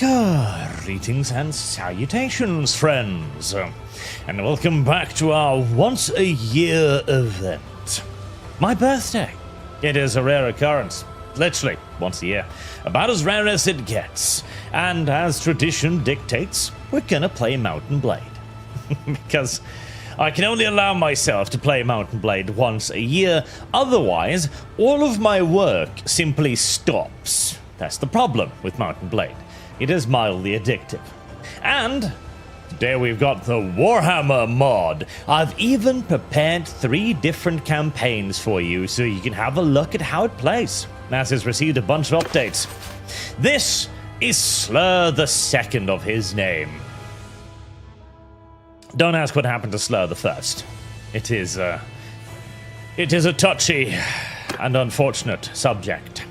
Greetings and salutations, friends, and welcome back to our once-a-year event. My birthday. It is a rare occurrence, literally once a year, about as rare as it gets, and as tradition dictates, we're gonna play Mount and Blade. Because I can only allow myself to play Mount and Blade once a year, otherwise all of my work simply stops. That's the problem with Mount and Blade. It is mildly addictive. And today we've got the Warhammer mod. I've even prepared 3 different campaigns for you so you can have a look at how it plays, as it's received a bunch of updates. This is Slur the Second of his name. Don't ask what happened to Slur the First. It is a touchy and unfortunate subject.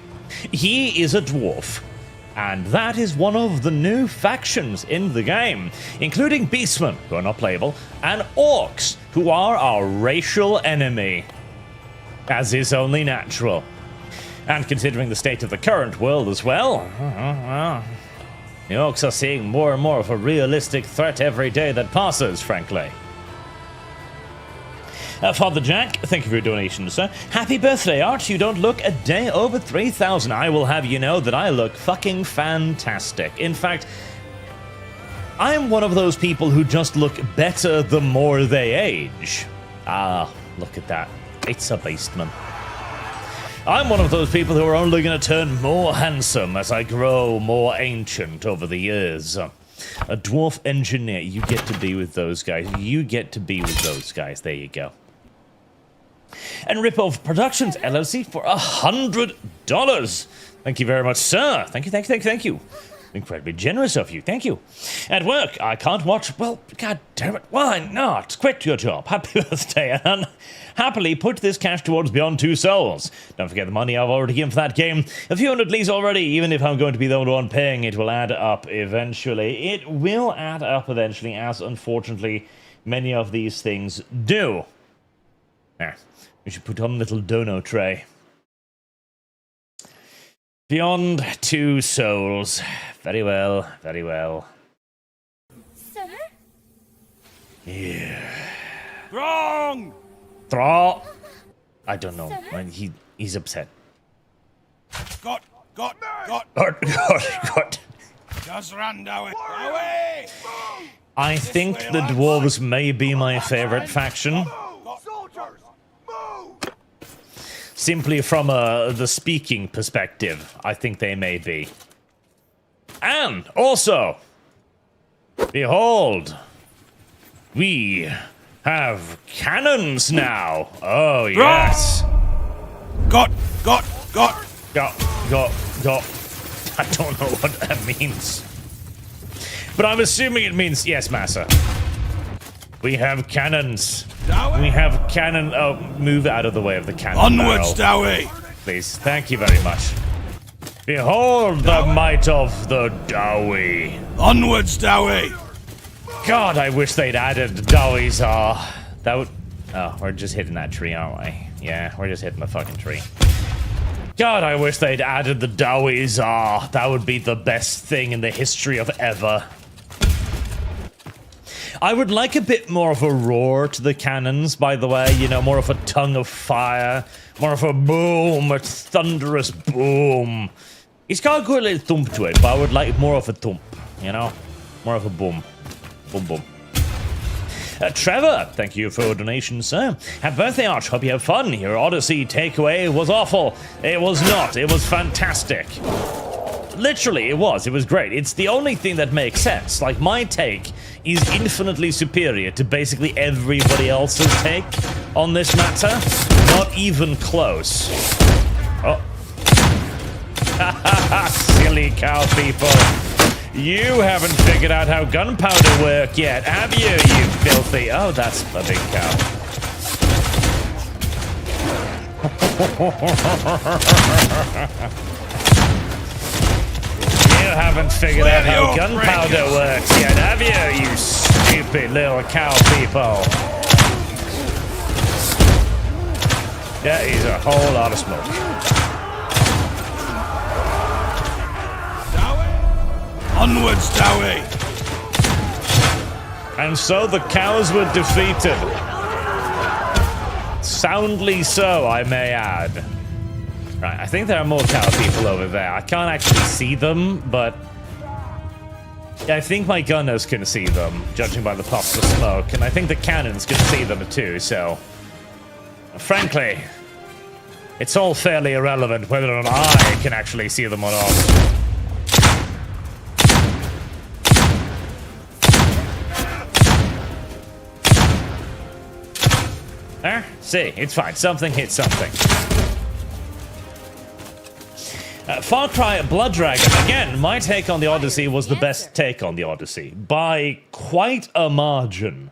He is a dwarf, and that is one of the new factions in the game, including beastmen, who are not playable, and orcs, who are our racial enemy, as is only natural. And considering the state of the current world as well, the orcs are seeing more and more of a realistic threat every day that passes, frankly. Father Jack, thank you for your donation, sir. Happy birthday, Art. You don't look a day over 3,000. I will have you know that I look fucking fantastic. In fact, I'm one of those people who just look better the more they age. Ah, look at that. It's a beastman. I'm one of those people who are only going to turn more handsome as I grow more ancient over the years. A dwarf engineer, you get to be with those guys. You get to be with those guys. There you go. And Ripoff Productions LLC for $100. Thank you very much, sir. Thank you. Incredibly generous of you. Thank you. At work, I can't watch. Well, god damn it. Why not? Quit your job. Happy birthday, and happily put this cash towards Beyond Two Souls. Don't forget the money I've already given for that game. A few hundred leads already. Even if I'm going to be the only one paying, it will add up eventually. It will add up eventually, as unfortunately many of these things do. There. We should put on a little dono tray. Beyond Two Souls. Very well, very well. Sir? Yeah. Wrong! Thraw! I don't know. Sir? He's upset. Got. Just run away! I think the dwarves may be my favorite faction. Simply from the speaking perspective, I think they may be. And also, behold, we have cannons now. Oh, yes. Got. Go. I don't know what that means. But I'm assuming it means, yes, Massa. We have cannons. Dowie? We have cannon. Oh, move out of the way of the cannon. Onwards, Dowie! Please, thank you very much. Behold the might of the Dowie. Onwards, Dowie! God, I wish they'd added Dowies. That would. Oh, we're just hitting that tree, aren't we? Yeah, we're just hitting the fucking tree. God, I wish they'd added the Dowies. That would be the best thing in the history of ever. I would like a bit more of a roar to the cannons, by the way. You know, more of a tongue of fire. More of a boom, a thunderous boom. It's got a good little thump to it, but I would like more of a thump, you know? More of a boom. Boom, boom. Trevor, thank you for your donation, sir. Happy birthday, Arch. Hope you have fun. Your Odyssey takeaway was awful. It was not. It was fantastic. Literally, it was. It was great. It's the only thing that makes sense. Like, my take is infinitely superior to basically everybody else's take on this matter. Not even close. Oh. Silly cow people. You haven't figured out how gunpowder work yet, have you, you filthy... Oh, that's a big cow. You haven't figured out how gunpowder works yet, have you, you stupid little cow people? That is a whole lot of smoke. Onwards, Dowie! And so the cows were defeated. Soundly so, I may add. Right, I think there are more cow people over there. I can't actually see them, but I think my gunners can see them, judging by the puffs of smoke, and I think the cannons can see them too, so frankly, it's all fairly irrelevant whether or not I can actually see them or not. There, see, it's fine. Something hit something. Far Cry Blood Dragon. Again, my take on the Odyssey was the best take on the Odyssey. By quite a margin.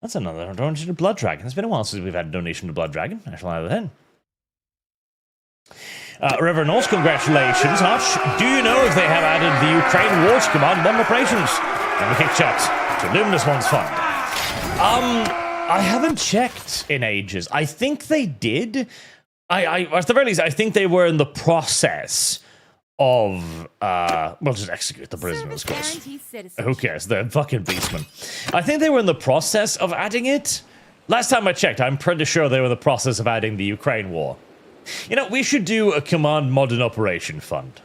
That's another donation to Blood Dragon. It's been a while since we've had a donation to Blood Dragon. I shall add that in. Reverend Norse, congratulations. Hutch, do you know if they have added the Ukraine War to Command Modern Operations? And we kick chat to Luminous One's Fund. I haven't checked in ages. I think they did. At the very least, I think they were in the process of, well, just execute the prisoners, of course. Who cares? They're fucking beastmen. I think they were in the process of adding it. Last time I checked, I'm pretty sure they were in the process of adding the Ukraine war. You know, we should do a Command Modern Operation Fund.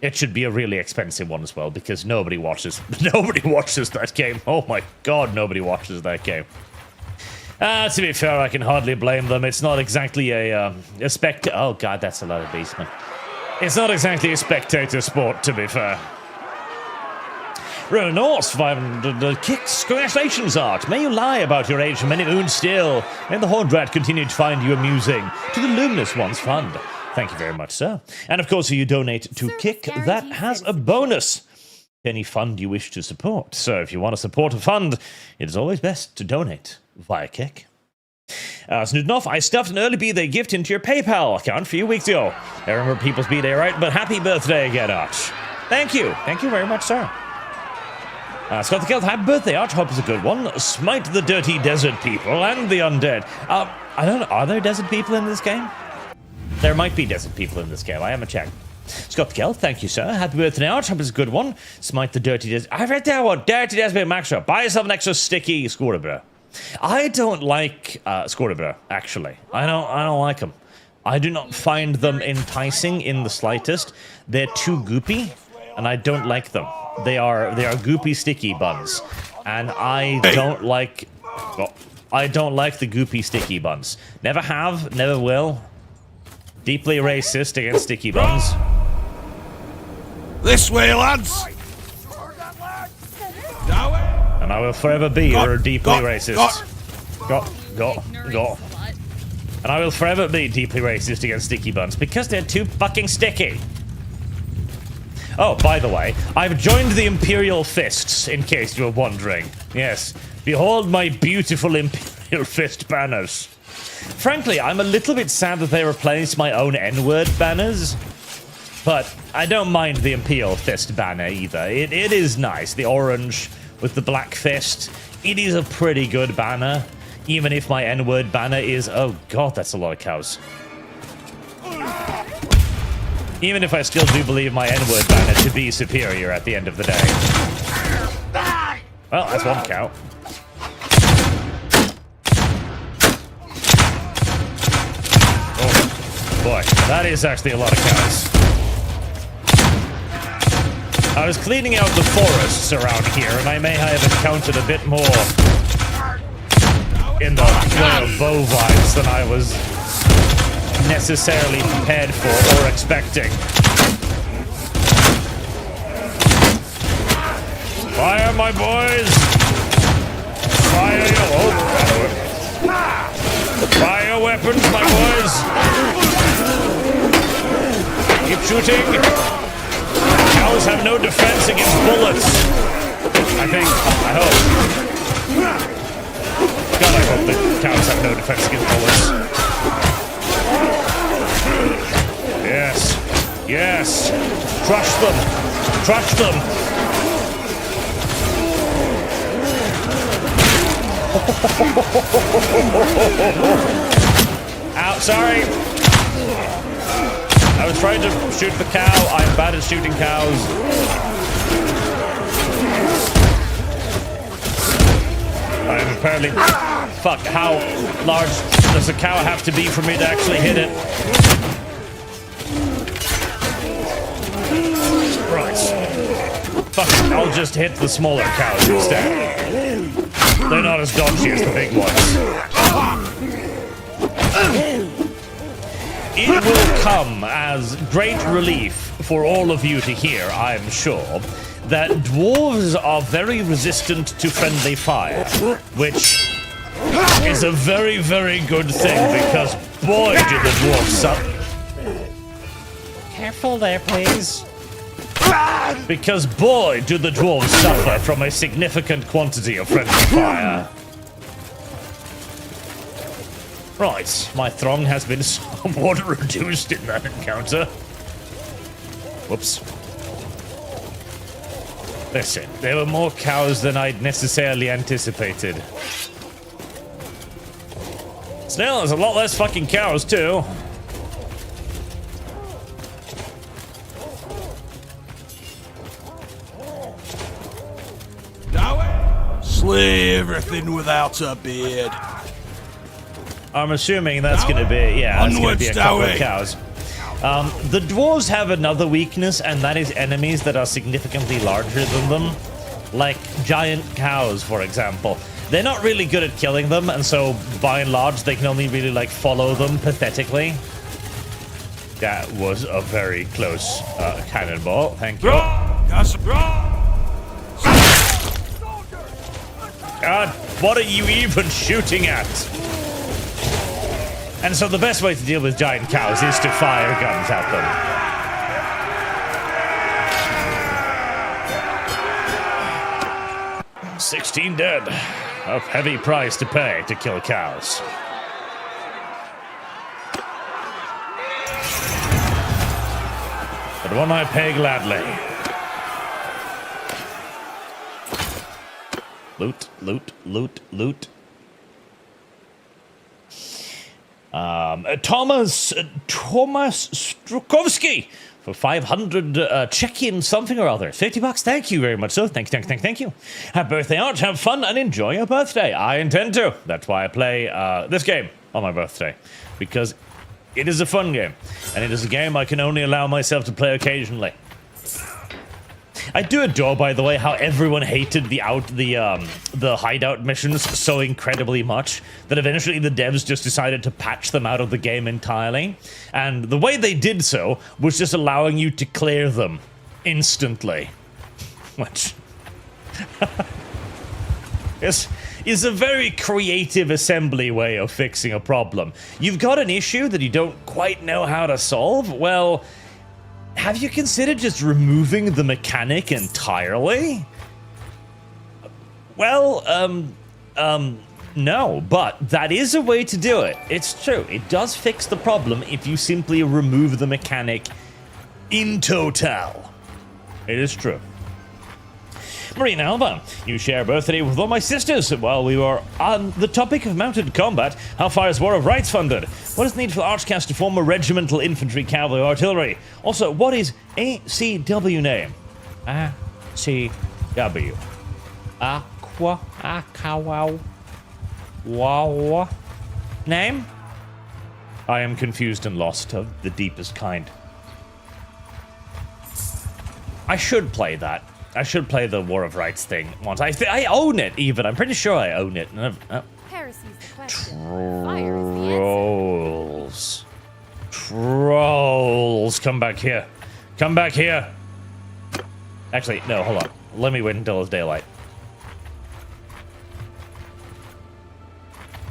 It should be a really expensive one as well, because nobody watches that game. Oh my god, nobody watches that game. To be fair, I can hardly blame them. It's not exactly a spectator. Oh god, that's a lot of beastmen. It's not exactly a spectator sport, to be fair. Norse, 500 kicks. Congratulations, Art. May you lie about your age for many moons still. May the Horde Rat continue to find you amusing. To the Luminous Ones Fund. Thank you very much, sir. And of course, if you donate to Kick, that has a bonus. Any fund you wish to support. So if you want to support a fund, it is always best to donate via Kick. Snootenhoff, I stuffed an early birthday gift into your PayPal account a few weeks ago. I remember people's birthday, right? But happy birthday again, Arch. Thank you. Thank you very much, sir. Scott the Kelth, happy birthday, Arch. Hope it's a good one. Smite the dirty desert people and the undead. I don't know. Are there desert people in this game? There might be desert people in this game. I haven't checked. Scott the Kelth, thank you, sir. Happy birthday, Arch. Hope it's a good one. Smite the dirty desert. I read that one. Dirty desert Maxtra. Buy yourself an extra sticky Scorbra. I don't like Scorbra, actually. I don't like them. I do not find them enticing in the slightest. They're too goopy, and I don't like them. They are goopy sticky buns, and I don't like. Well, I don't like the goopy sticky buns. Never have, never will. Deeply racist against sticky buns. This way, lads! And I will forever be deeply racist. Go. And I will forever be deeply racist against sticky buns because they're too fucking sticky. Oh, by the way, I've joined the Imperial Fists, in case you were wondering. Yes, behold my beautiful Imperial Fist banners. Frankly, I'm a little bit sad that they replaced my own N-word banners. But I don't mind the Imperial Fist banner either. It is nice. The orange with the black fist. It is a pretty good banner. Even if my N-word banner is... Oh god, that's a lot of cows. Even if I still do believe my N-word banner to be superior at the end of the day. Well, that's one cow. Oh, boy. That is actually a lot of cows. I was cleaning out the forests around here, and I may have encountered a bit more in the way of bovines than I was necessarily prepared for or expecting. Fire, my boys! Fire your... Oh, fire weapons, my boys! Keep shooting! Cows have no defense against bullets. I think. I hope. God, I hope the cows have no defense against bullets. Yes. Yes. Crush them. Crush them. Ow, sorry. I was trying to shoot the cow. I'm bad at shooting cows. apparently... Fuck, how large does a cow have to be for me to actually hit it? Right. Fuck it, I'll just hit the smaller cows instead. They're not as dodgy as the big ones. It will come as great relief for all of you to hear, I'm sure, that dwarves are very resistant to friendly fire, which is a very, very good thing, because boy did the dwarves suffer. Careful there, please. Because boy do the dwarves suffer from a significant quantity of friendly fire. Right, my throng has been somewhat reduced in that encounter. Whoops. Listen, there were more cows than I'd necessarily anticipated. Still, there's a lot less fucking cows, too. Slay everything without a beard. I'm assuming that's going to be, yeah, that's going to be a couple of cows. The dwarves have another weakness, and that is enemies that are significantly larger than them. Like giant cows, for example. They're not really good at killing them, and so, by and large, they can only really, like, follow them pathetically. That was a very close cannonball. Thank you. God, what are you even shooting at? And so the best way to deal with giant cows is to fire guns at them. 16 dead. A heavy price to pay to kill cows. But one I pay gladly. Loot, loot, loot, loot. Thomas Strukowski for 500 check-in something or other. $50, thank you very much so. Thank you. Happy birthday, Arch. Have fun and enjoy your birthday. I intend to. That's why I play this game on my birthday. Because it is a fun game. And it is a game I can only allow myself to play occasionally. I do adore, by the way, how everyone hated the hideout missions so incredibly much that eventually the devs just decided to patch them out of the game entirely. And the way they did so was just allowing you to clear them instantly. Which is a very creative assembly way of fixing a problem. You've got an issue that you don't quite know how to solve? Well, have you considered just removing the mechanic entirely? Well, no, but that is a way to do it. It's true. It does fix the problem if you simply remove the mechanic in total. It is true. Marina Alba, you share a birthday with all my sisters. While we were on the topic of mounted combat, how far is War of Rights funded? What is needed for Archcast to form a regimental infantry, cavalry, artillery? Also, what is ACW name? ACW. Aqua, Akawaw, Wawa. Name? I am confused and lost of the deepest kind. I should play that. I should play the War of Rights thing once. I own it, even. I'm pretty sure I own it. Heresy's the question. Fire is the answer. Trolls. Trolls. Come back here. Come back here. Actually, no, hold on. Let me wait until it's daylight.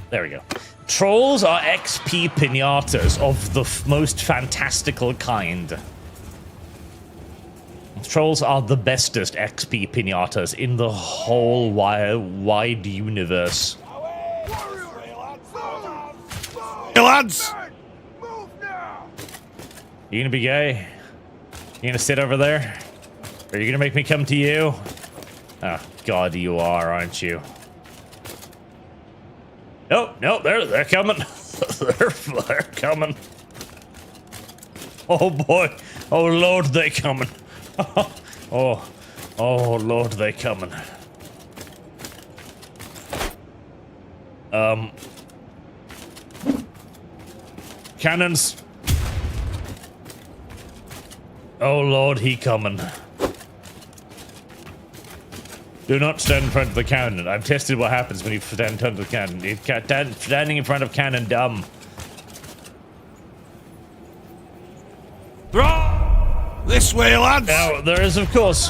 There we go. Trolls are XP pinatas of the most fantastical kind. Trolls are the bestest XP pinatas in the whole wide universe. Hey, lads! You gonna be gay? You gonna sit over there? Are you gonna make me come to you? Oh, God, you are, aren't you? Nope, they're coming. they're coming. Oh, boy. Oh, Lord, they coming. Oh, Lord, they coming. Cannons. Oh lord, he coming. Do not stand in front of the cannon. I've tested what happens when you stand in front of the cannon. Standing in front of cannon, dumb. This way, lads! Now, there is, of course,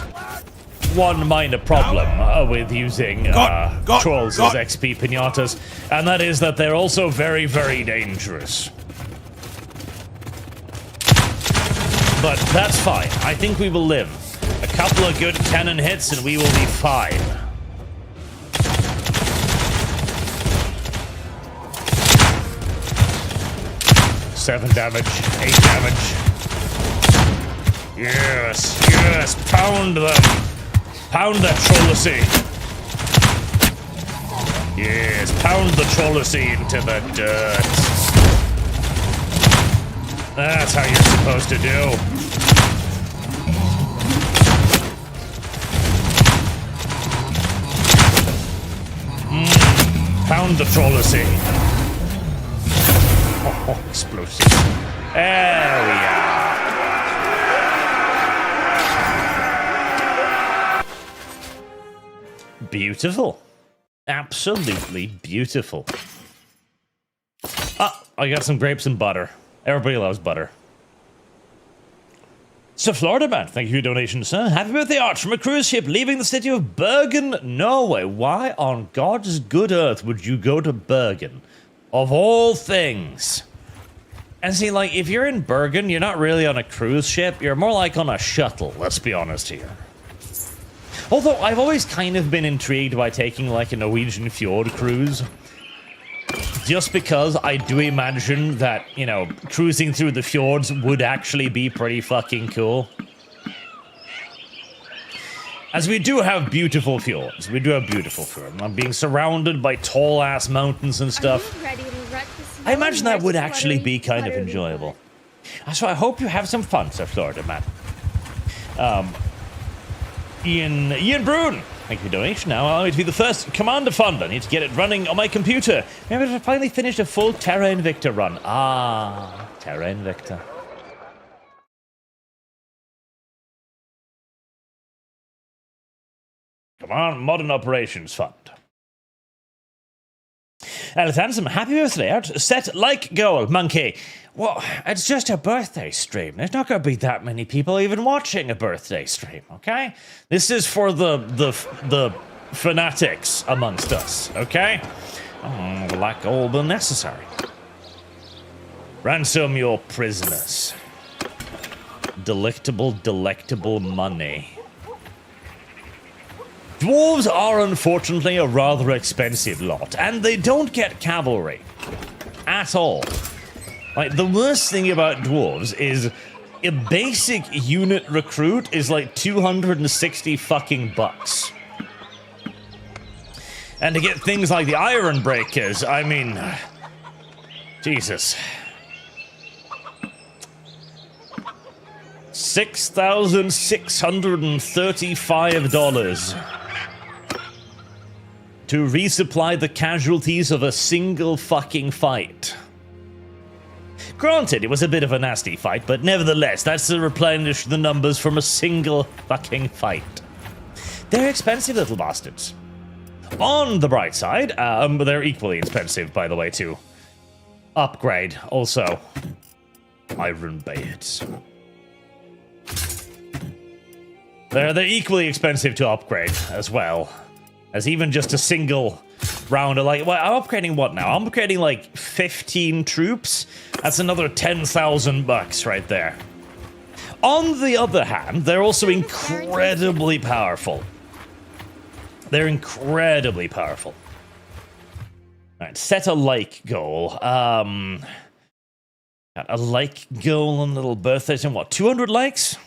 one minor problem with using trolls as XP pinatas, and that is that they're also very, very dangerous. But that's fine. I think we will live. A couple of good cannon hits and we will be fine. Seven damage, 8 damage. Yes, yes, pound them. Pound that Trollocy. Yes, pound the Trollocy into the dirt. That's how you're supposed to do. Pound the Trollocy. Oh, explosive. There we are. Beautiful. Absolutely beautiful. Ah, I got some grapes and butter. Everybody loves butter. So, Florida Man, thank you for your donation, sir. Happy birthday, Arch, from a cruise ship leaving the city of Bergen, Norway. Why on God's good earth would you go to Bergen? Of all things. And see, like, if you're in Bergen, you're not really on a cruise ship. You're more like on a shuttle, let's be honest here. Although, I've always kind of been intrigued by taking, like, a Norwegian fjord cruise. Just because I do imagine that, you know, cruising through the fjords would actually be pretty fucking cool. As we do have beautiful fjords. We do have beautiful fjords. I'm being surrounded by tall-ass mountains and stuff. I imagine that would actually be kind of enjoyable. So I hope you have some fun, Sir Florida Man. Ian Brune. Thank you for your donation. Now I'll need to be the first Commander Fund. I need to get it running on my computer. Maybe I finally finished a full Terra Invicta run. Ah, Terra Invicta. Come on, Modern Operations Fund. Alice Handsome, happy birthday. Out. Set like goal, monkey. Well, it's just a birthday stream. There's not going to be that many people even watching a birthday stream, okay? This is for the fanatics amongst us, okay? Like all but necessary. Ransom your prisoners. Delectable money. Dwarves are unfortunately a rather expensive lot, and they don't get cavalry. At all. Like, the worst thing about dwarves is a basic unit recruit is like 260 fucking bucks. And to get things like the Iron Breakers, I mean, Jesus. $6,635 to resupply the casualties of a single fucking fight. Granted, it was a bit of a nasty fight, but nevertheless, that's to replenish the numbers from a single fucking fight. They're expensive little bastards. On the bright side, but they're equally expensive, by the way, to upgrade. Also, Iron Bayards. They're equally expensive to upgrade as well. As even just a single round of like, well, I'm upgrading what now? I'm upgrading like 15 troops. That's another 10,000 bucks right there. On the other hand, they're also incredibly powerful. They're incredibly powerful. All right, set a like goal. Got a like goal on little birthdays and what? 200 likes?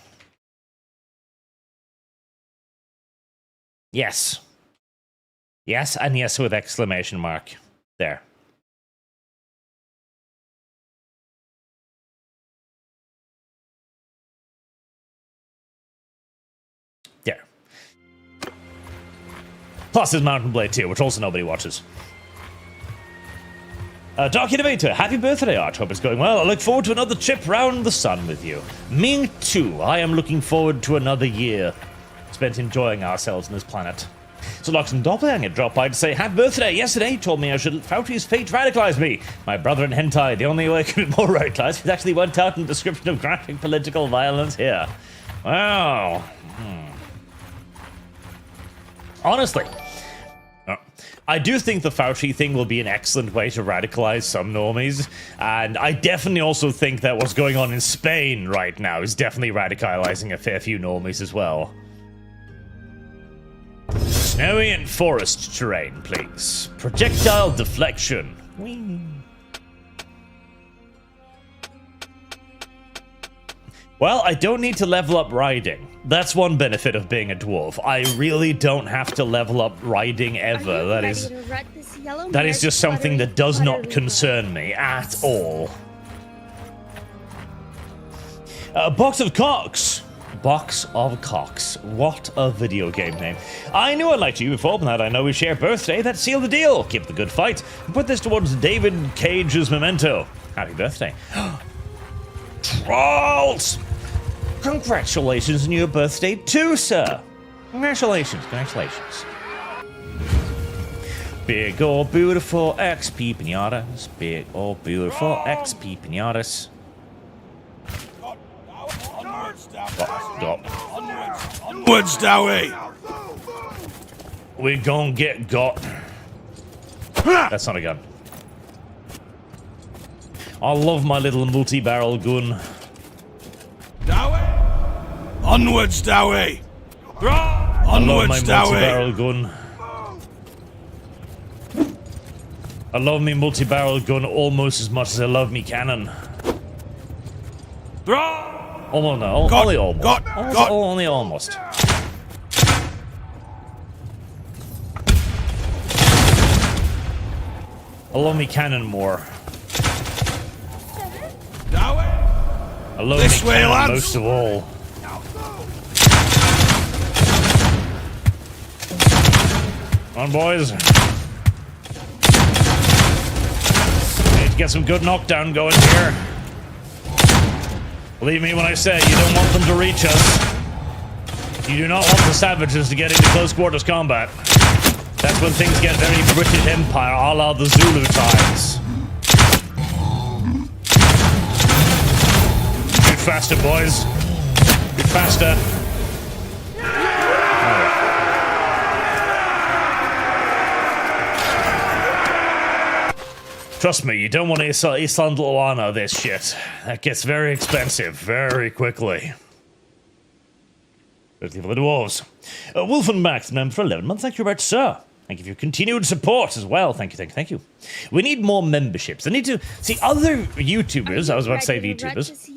Yes. Yes, and yes with exclamation mark. There. There. Plus there's Mount and Blade 2, which also nobody watches. Dark Innovator, happy birthday, Arch. Hope it's going well. I look forward to another trip round the sun with you. Me too. I am looking forward to another year spent enjoying ourselves on this planet. So Loxon Doppelganger dropped by to say, happy birthday. Yesterday he told me I should Fauci's fate radicalized me. My brother in hentai, the only way I could be more radicalized, he actually went out in the description of graphic political violence here. Wow. Honestly, I do think the Fauci thing will be an excellent way to radicalize some normies, and I definitely also think that what's going on in Spain right now is definitely radicalizing a fair few normies as well. Snowy and forest terrain, please. Projectile deflection. Whee. Well, I don't need to level up riding. That's one benefit of being a dwarf. I really don't have to level up riding ever. That is just something that does not concern me at all. A box of cocks. Box of Cocks. What a video game name. I knew I liked you before, but now that I know we share birthday, that sealed the deal. Keep the good fight. Put this towards David Cage's memento. Happy birthday. Trolls! Congratulations on your birthday too, sir. Congratulations, congratulations. Big old beautiful XP pinatas. Big old beautiful XP pinatas. Onwards, Dowie! We gon' get got. That's not a gun. I love my little multi-barrel gun. Dowie! Onwards, Dowie! I love my Onwards, Dowie! multi-barrel gun. I love me multi-barrel gun almost as much as I love me cannon. Almost, no, only almost. Only almost. I love me cannon more. I love This me way, cannon lads. most of all. Come on, boys. Need to get some good knockdown going here. Believe me when I say you don't want them to reach us. You do not want the savages to get into close quarters combat. That's when things get very British Empire, a la the Zulu times. Shoot faster, boys. Shoot faster. Trust me, you don't want to Island Luana this shit. That gets very expensive very quickly. Especially for the dwarves. Wolfenmax, member for 11 months. Thank you very much, sir. Thank you for your continued support as well. Thank you, thank you. We need more memberships. I need to see other YouTubers. I was about to say VTubers.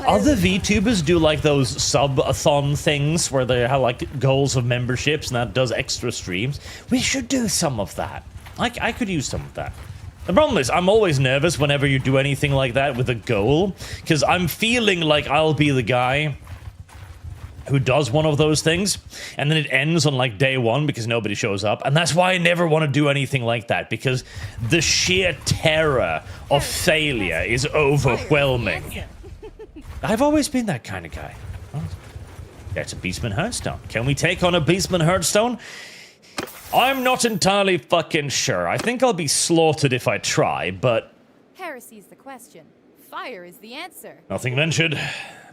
Other VTubers do like those sub-a-thon things where they have like goals of memberships and that does extra streams. We should do some of that. I could use some of that. The problem is, I'm always nervous whenever you do anything like that with a goal, because I'm feeling like I'll be the guy who does one of those things, and then it ends on like day one because nobody shows up, and that's why I never want to do anything like that, because the sheer terror of failure is overwhelming. I've always been that kind of guy. Oh, that's a Beastman Hearthstone. Can we take on a Beastman Hearthstone? I'm not entirely fucking sure. I think I'll be slaughtered if I try, but... Heresy's the question. Fire is the answer. Nothing ventured,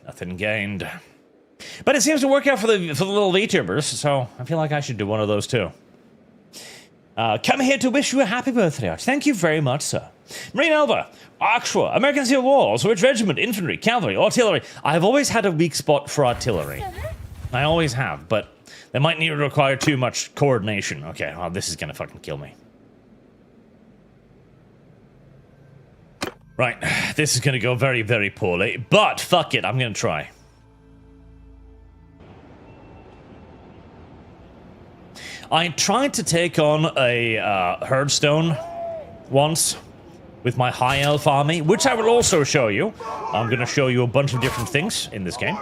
nothing gained. But it seems to work out for the little VTubers, so I feel like I should do one of those too. Come here to wish you a happy birthday, Arch. Thank you very much, sir. Marine Alva, Archua, American Civil War, Switch Regiment, Infantry, Cavalry, Artillery. I've always had a weak spot for artillery. I always have, but they might need to require too much coordination. Okay, well, this is gonna fucking kill me. Right, this is gonna go very, very poorly, but fuck it, I'm gonna try. I tried to take on a Hearthstone once with my High Elf army, which I will also show you. I'm gonna show you a bunch of different things in this game.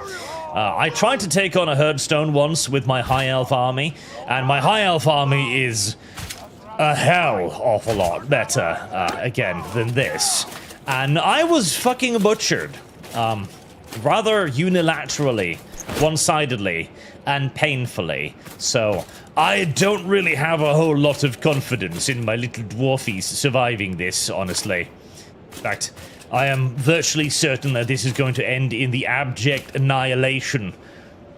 I tried to take on a Hearthstone once with my High Elf army, and my High Elf army is a hell awful lot better, again, than this. And I was fucking butchered. Rather unilaterally, one-sidedly, and painfully. So, I don't really have a whole lot of confidence in my little dwarfies surviving this, honestly. In fact, I am virtually certain that this is going to end in the abject annihilation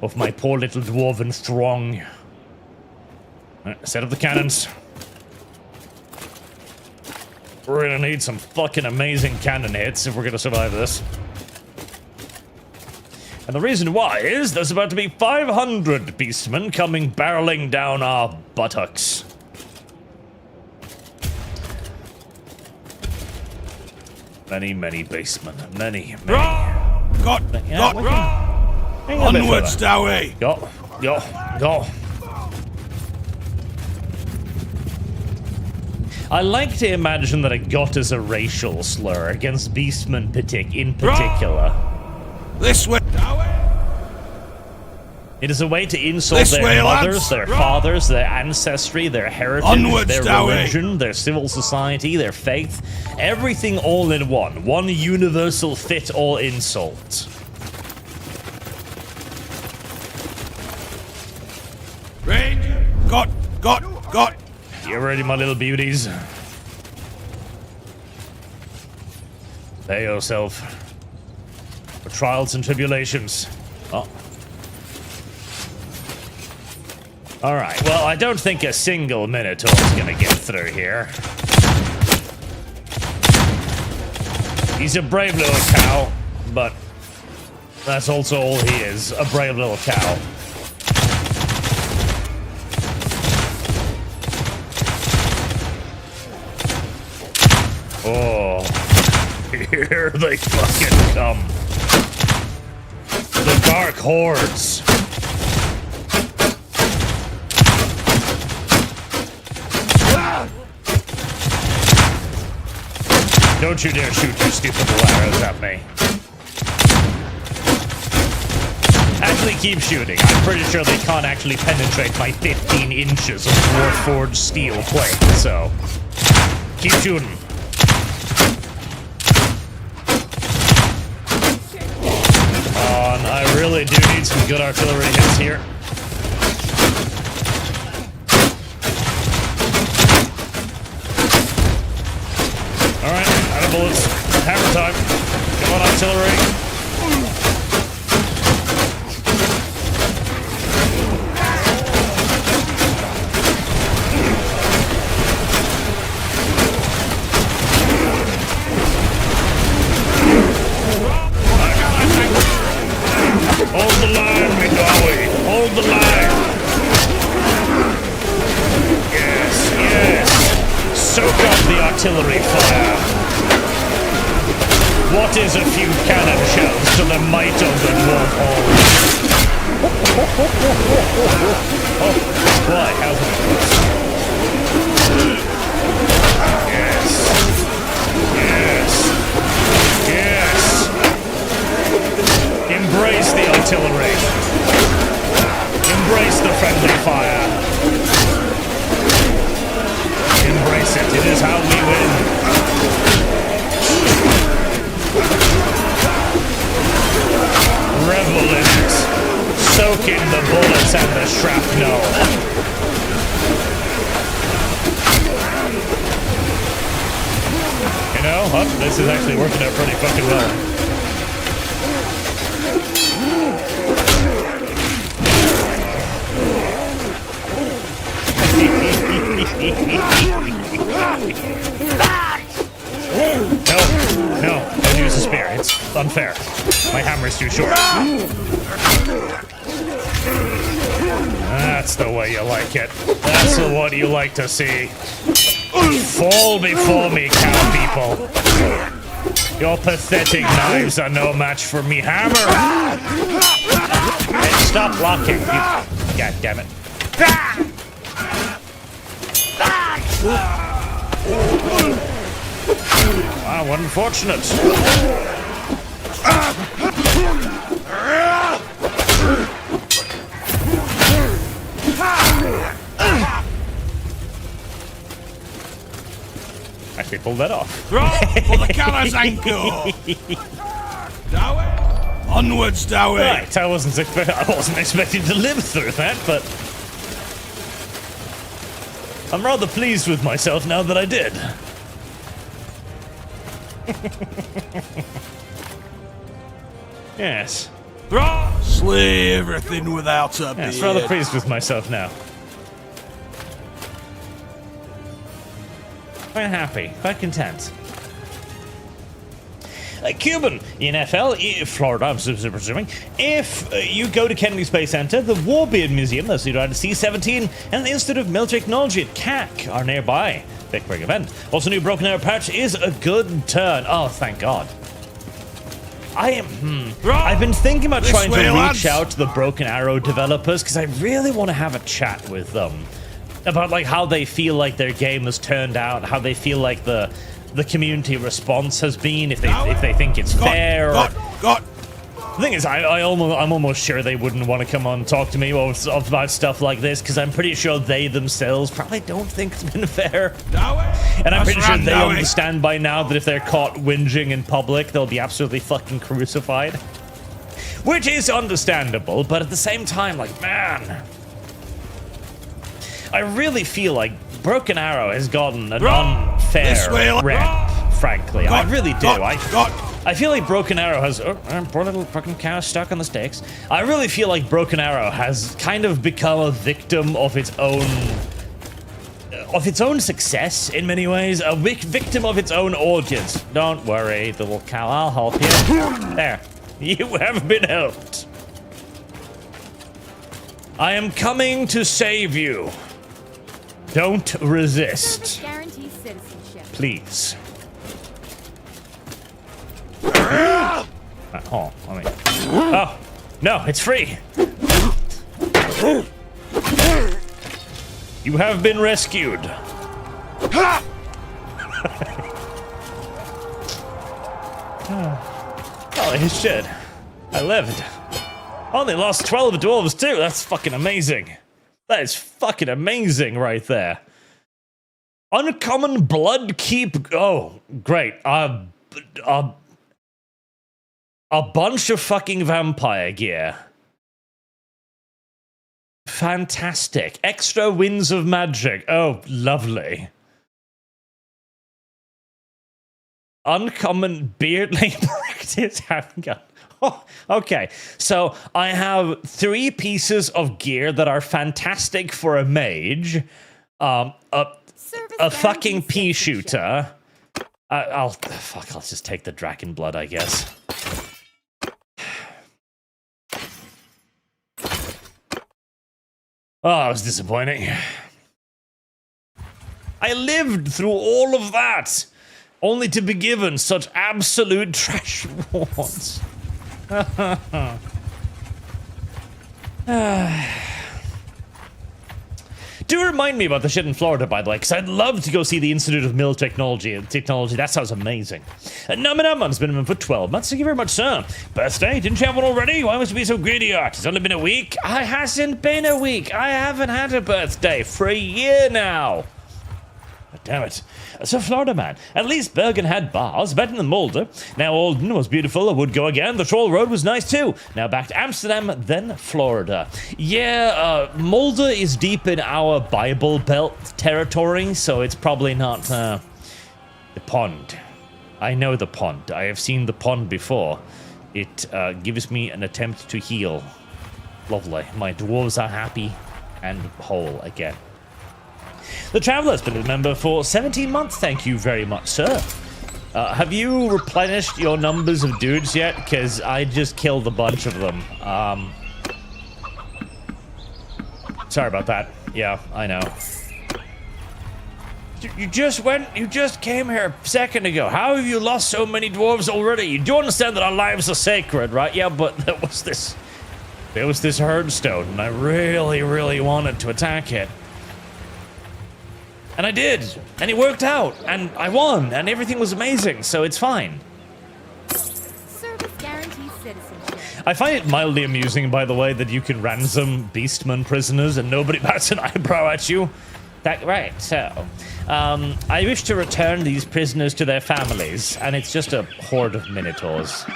of my poor little dwarven throng. Set up the cannons. We're gonna need some fucking amazing cannon hits if we're gonna survive this. And the reason why is there's about to be 500 beastmen coming barreling down our buttocks. Many, many beastmen. Many. Got. Onwards, Dowie. Go. I like to imagine that it got as a racial slur against beastmen in particular. This way, Dowie. It is a way to insult their mothers, their fathers, their ancestry, their heritage, Onwards, their Dowie. religion, their civil society, their faith. Everything all in one. One universal fit-all insult. Ranger. Got. You ready, my little beauties? Prepare yourself for trials and tribulations. Oh. Alright, well, I don't think a single Minotaur's gonna get through here. He's a brave little cow, but that's also all he is, a brave little cow. Oh, here they fucking come. The Dark Hordes. Don't you dare shoot your stupid little arrows at me. Actually, keep shooting. I'm pretty sure they can't actually penetrate my 15 inches of Warforged steel plate, so keep shooting. I really do need some good artillery hits here. Alright, out of bullets. Hammer time. Come on, artillery. Hold the line, McDowey. Hold the line. Yes. Soak up the artillery fire. What is a few cannon shells to the might of the dwarf horde? Oh, boy, how's it? Yes. Embrace the artillery. Embrace the friendly fire. Embrace it. It is how we win. Revel in it. Soak in the bullets and the shrapnel. You know, this is actually working out pretty fucking well. No, don't use a spear. It's unfair. My hammer's too short. That's the way you like it. That's the one you like to see. Fall before me, cow people. Your pathetic knives are no match for me hammer. Hey, stop blocking. God damn it. Wow, unfortunate. actually pulled that off. Throw for the Kalazanko! Dowie! Onwards, Dowie! Right, I wasn't expecting to live through that, but I'm rather pleased with myself now that I did. Yes. Throw! Slay everything without a beard. Yes, rather pleased with myself now. Quite happy, quite content. Cuban, NFL, Florida, I'm presuming. If you go to Kennedy Space Center, the Warbeard Museum, that's situated at C-17, and the Institute of Military Technology at CAC are nearby. Big event. Also, new Broken Arrow patch is a good turn. Oh, thank God. I've been thinking about trying to reach out to the Broken Arrow developers because I really want to have a chat with them about like how they feel like their game has turned out, how they feel like the community response has been, if they think it's fair. The thing is, I'm almost sure they wouldn't want to come on and talk to me about stuff like this because I'm pretty sure they themselves probably don't think it's been fair. And I'm pretty sure they understand by now that if they're caught whinging in public, they'll be absolutely fucking crucified. Which is understandable, but at the same time, like, man, I really feel like Broken Arrow has gotten an unfair rep, frankly. I really do. I feel like Broken Arrow has... Oh, poor little fucking cow stuck on the stakes. I really feel like Broken Arrow has kind of become a victim of its own success in many ways. A victim of its own orgies. Don't worry, little cow. I'll help you. There. You have been helped. I am coming to save you. Don't resist. Guarantees citizenship. Please. Oh, no, it's free. You have been rescued. Holy shit. I lived. Only lost 12 dwarves too. That's fucking amazing. That is fucking amazing right there. Uncommon blood keep. Oh, great. A bunch of fucking vampire gear. Fantastic. Extra winds of magic. Oh, lovely. Uncommon beardly practice handgun. Oh, okay, so I have 3 pieces of gear that are fantastic for a mage. A fucking pea shooter. I'll just take the dragon blood, I guess. Oh, that was disappointing. I lived through all of that, only to be given such absolute trash rewards. Do remind me about the shit in Florida, by the way, because I'd love to go see the Institute of Military Technology. That sounds amazing. Naman's been in for 12 months. Thank you very much, sir. Birthday? Didn't you have one already? Why must you be so greedy, Art? It's only been a week. It hasn't been a week. I haven't had a birthday for a year now. Oh, damn it. So, Florida man, at least Bergen had bars, better than Mulder. Now, Alden was beautiful, I would go again. The Troll Road was nice too. Now, back to Amsterdam, then Florida. Yeah, Mulder is deep in our Bible Belt territory, so it's probably not, the pond. I know the pond. I have seen the pond before. It, gives me an attempt to heal. Lovely. My dwarves are happy and whole again. The Traveler's been a member for 17 months. Thank you very much, sir. Have you replenished your numbers of dudes yet? Because I just killed a bunch of them. Sorry about that. Yeah, I know. You just came here a second ago. How have you lost so many dwarves already? You do understand that our lives are sacred, right? Yeah, but there was this herdstone, and I really, really wanted to attack it. And I did, and it worked out, and I won, and everything was amazing, so it's fine. Service guarantees citizenship. I find it mildly amusing, by the way, that you can ransom Beastman prisoners and nobody bats an eyebrow at you. Right, so I wish to return these prisoners to their families, and it's just a horde of minotaurs.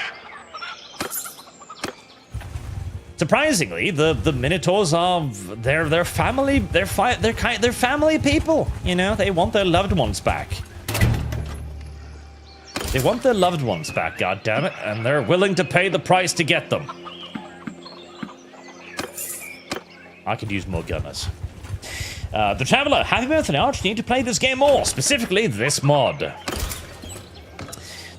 Surprisingly, the minotaurs are they're family. They're family people. You know, they want their loved ones back. They want their loved ones back. God damn it, and they're willing to pay the price to get them. I could use more gunners. The Traveler, happy birthday, Arch. Need to play this game more, specifically this mod.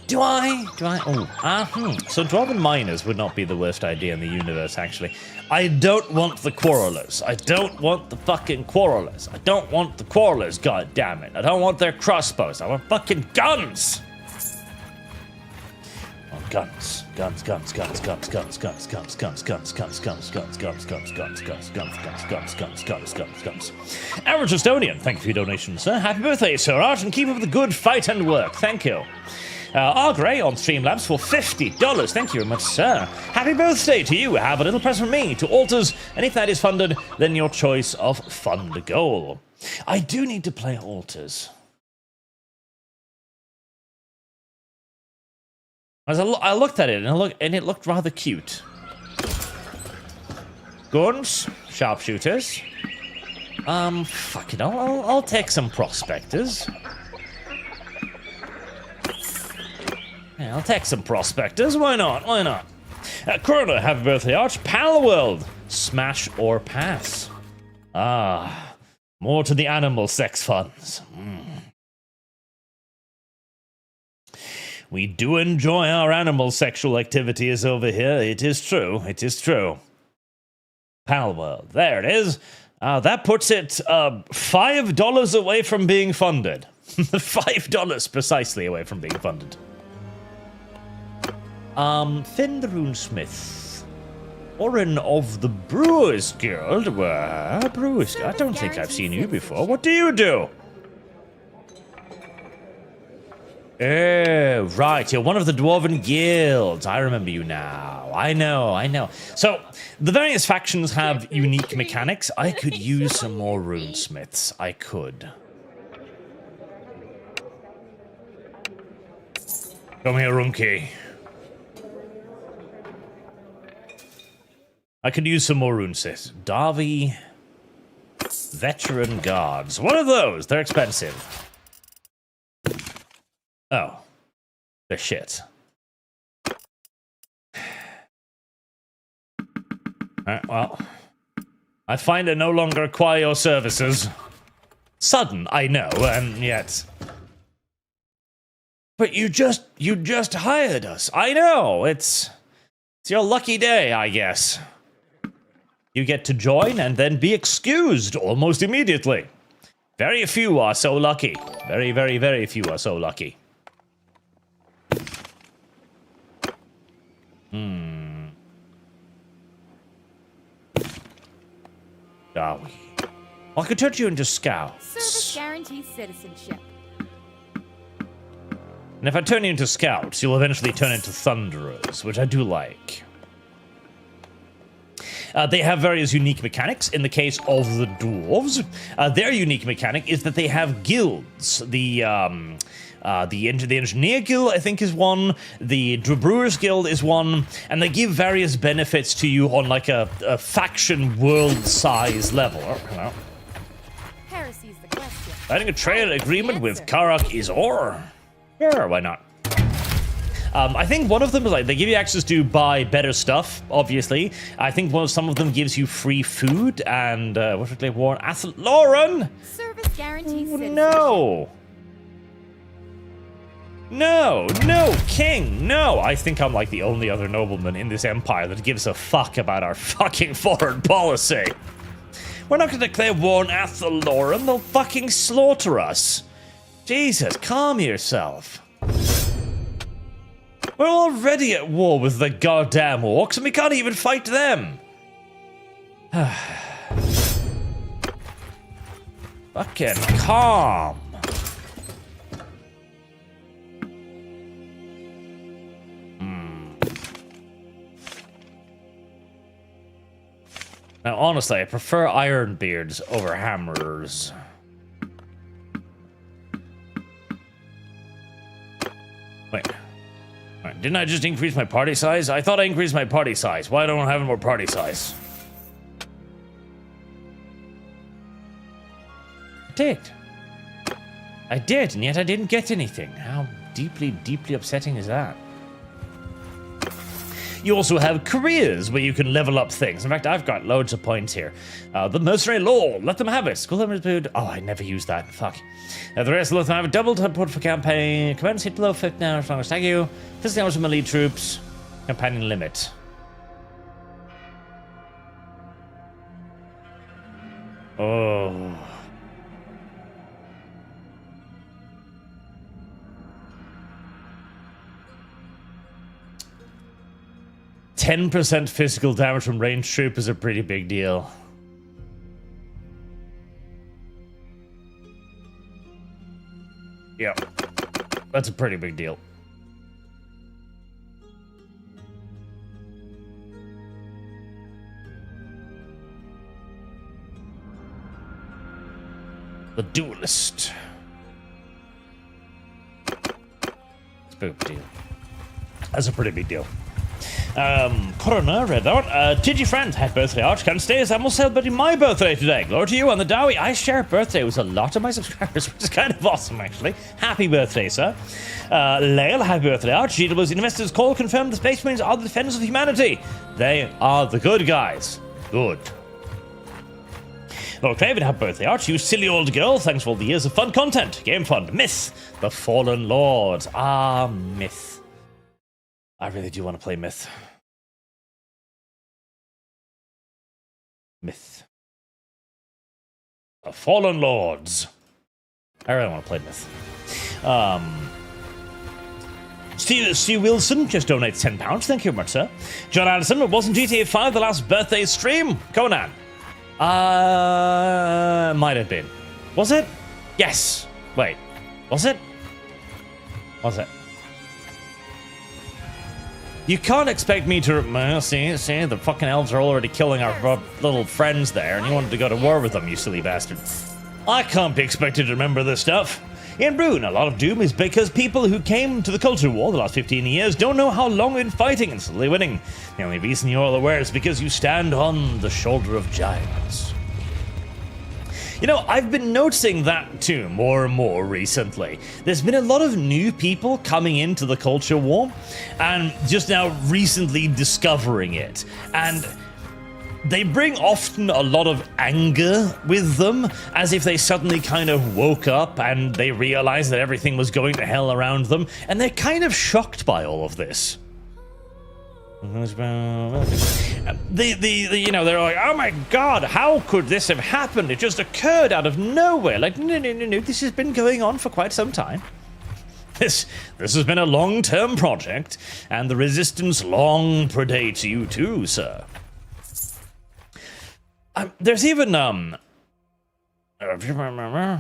Do I? Oh, so dwarven miners would not be the worst idea in the universe, actually. I don't want the quarrelers. I don't want the fucking quarrelers. I don't want the quarrelers, god damn it. I don't want their crossbows. I want fucking guns. Guns. Average Estonian, thank you for your donation, sir. Happy birthday, Sir Art, and keep up the good fight and work. Thank you. Argray on Streamlabs for $50. Thank you very much, sir. Happy birthday to you. Have a little present from me to Altars, and if that is funded, then your choice of fund goal. I do need to play Altars. As I looked at it, and it looked rather cute. Guns, sharpshooters. Fuck it, I'll take some prospectors. Yeah, I'll take some prospectors. Why not? Why not? Corona, happy birthday, Arch. Palworld, smash or pass. Ah, more to the animal sex funds. We do enjoy our animal sexual activities over here. It is true. It is true. Palworld. There it is. That puts it $5 away from being funded. $5 precisely away from being funded. Finn the Runesmith. Orin of the Brewers Guild. Brewers Guild? I don't think I've seen you before. What do you do? Oh, right, you're one of the Dwarven Guilds. I remember you now. I know. So, the various factions have unique mechanics. I could use some more runesmiths. I could. Come here, Runky. I could use some more runesmiths. Darby. Veteran Guards. What are those? They're expensive. Oh. They're shit. Alright, well. I find I no longer require your services. Sudden, I know, and yet... But you just hired us. I know, it's your lucky day, I guess. You get to join and then be excused almost immediately. Very few are so lucky. Very, very, very few are so lucky. Are we? I could turn you into scouts. Service guarantees citizenship. And if I turn you into scouts, you'll eventually turn into thunderers, which I do like. They have various unique mechanics. In the case of the dwarves, their unique mechanic is that they have guilds. The Engineer Guild, I think, is one. The Brewers Guild is one. And they give various benefits to you on, like, a faction world-size level. Hello. Heresy's the question. Signing a trade agreement with Karak Izor? Sure, why not? I think one of them is like they give you access to buy better stuff, obviously. I think some of them gives you free food and what should they warn? Lauren! Service guarantees citizenship. No! No, King, no! I think I'm like the only other nobleman in this empire that gives a fuck about our fucking foreign policy. We're not gonna declare war on Athelloran, they'll fucking slaughter us. Jesus, calm yourself. We're already at war with the goddamn orcs, and we can't even fight them. Fucking calm. Now, honestly, I prefer Ironbeards over Hammers. Didn't I just increase my party size? I thought I increased my party size. Why don't I have more party size? I did, and yet I didn't get anything. How deeply, deeply upsetting is that? You also have careers where you can level up things. In fact, I've got loads of points here. The Mercenary Lord, let them have it. School them food. Oh, I never used that. Fuck. The rest, let them have it. Double support for campaign. Commence hit below 5th now. Strongest. Thank you. 50 hours from elite troops. Companion limit. Oh. 10% physical damage from ranged troop is a pretty big deal. Yeah, that's a pretty big deal. The Duelist. It's a big deal. That's a pretty big deal. Coroner, Red Out. Tigi friend, happy birthday, Arch. Can't stay as I'm also celebrating my birthday today. Glory to you on the Dowie. I share a birthday with a lot of my subscribers, which is kind of awesome, actually. Happy birthday, sir. Lael, happy birthday, Arch. GW's investors call confirmed the Space Marines are the defenders of humanity. They are the good guys. Good. Lord Craven, happy birthday, Arch. You silly old girl. Thanks for all the years of fun content. Game fun. Myth. The Fallen Lords. Ah, Myth. I really do want to play Myth. Myth. The Fallen Lords. I really want to play Myth. Steve Wilson just donates £10. Thank you very much, sir. John Anderson, it wasn't GTA 5 the last birthday stream? Conan. Might have been. Was it? Yes. Wait. Was it? Was it? You can't expect me to... see, the fucking elves are already killing our little friends there, and you wanted to go to war with them, you silly bastard. I can't be expected to remember this stuff. In Brune, a lot of doom is because people who came to the culture war the last 15 years don't know how long we've been fighting and slowly winning. The only reason you're all aware is because you stand on the shoulder of giants. You know, I've been noticing that too more and more recently. There's been a lot of new people coming into the culture war and just now recently discovering it. And they bring often a lot of anger with them, as if they suddenly kind of woke up and they realized that everything was going to hell around them. And they're kind of shocked by all of this. They're like, oh my god, how could this have happened? It just occurred out of nowhere. Like, no, this has been going on for quite some time. This has been a long-term project, and the resistance long predates you too, sir. There's even,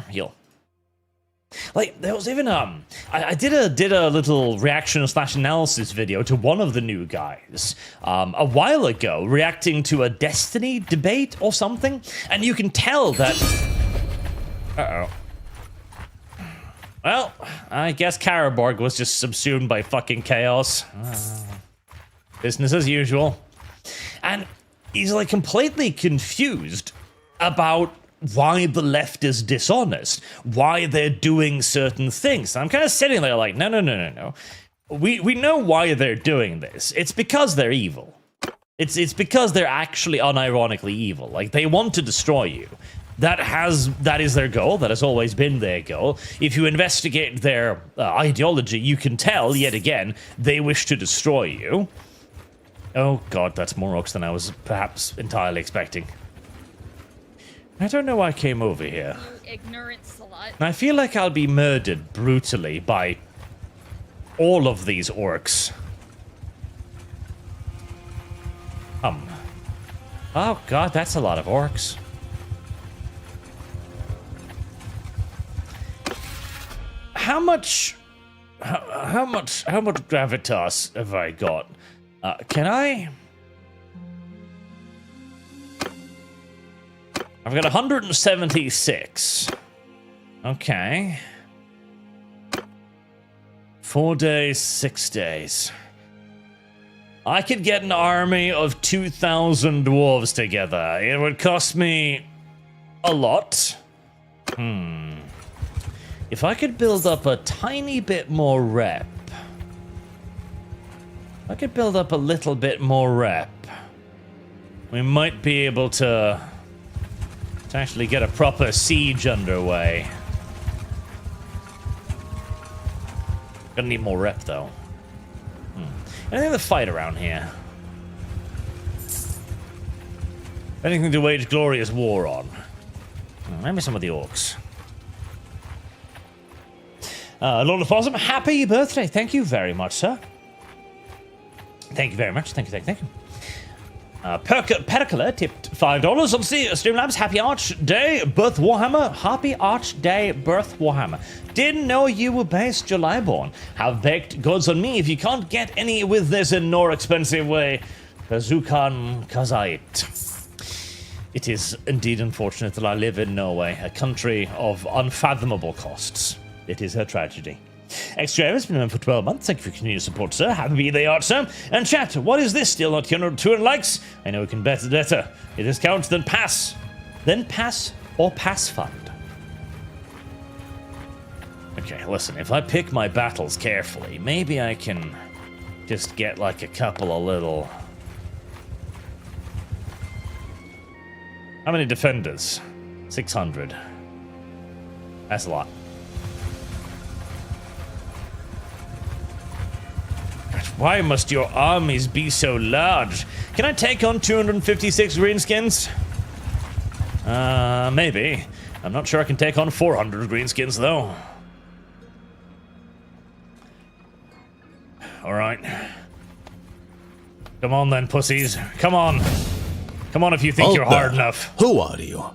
heal. Like, there was even, I did a little reaction/analysis video to one of the new guys, a while ago, reacting to a Destiny debate or something, and you can tell that... Uh-oh. Well, I guess Karaborg was just subsumed by fucking chaos. Business as usual. And he's, like, completely confused about why the left is dishonest, why they're doing certain things. I'm kind of sitting there like, no. We know why they're doing this. It's because they're evil. It's because they're actually unironically evil. Like, they want to destroy you. That is their goal. That has always been their goal. If you investigate their ideology, you can tell, yet again, they wish to destroy you. Oh god, that's more orcs than I was perhaps entirely expecting. I don't know why I came over here. You ignorant slut. I feel like I'll be murdered brutally by all of these orcs. Oh god, that's a lot of orcs. How much gravitas have I got? Can I? I've got 176. Okay. 4 days, 6 days. I could get an army of 2,000 dwarves together. It would cost me a lot. If I could build up a tiny bit more rep. If I could build up a little bit more rep. We might be able to actually get a proper siege underway. Gonna need more rep though. Anything to fight around here? Anything to wage glorious war on? Maybe some of the orcs. Lord of Possum, happy birthday. Thank you very much, sir. Thank you very much. Thank you. Percola tipped $5. Obviously, Streamlabs, happy Arch Day, Birth Warhammer. Happy Arch Day, Birth Warhammer. Didn't know you were based July-born. Have baked goods on me if you can't get any with this in more expensive way. Kazukan Kazait. It is indeed unfortunate that I live in Norway, a country of unfathomable costs. It is a tragedy. Extra has been on for 12 months. Thank you for continued support, sir. Happy they are, sir. And chat, what is this? Still not 200 likes? I know we can bet better. It is count, then pass. Then pass or pass fund. Okay, listen, if I pick my battles carefully, maybe I can just get like a couple of little... How many defenders? 600. That's a lot. Why must your armies be so large? Can I take on 256 greenskins? Maybe. I'm not sure I can take on 400 greenskins, though. Alright. Come on then, pussies. Come on. Come on if you think you're hard enough. Who are you?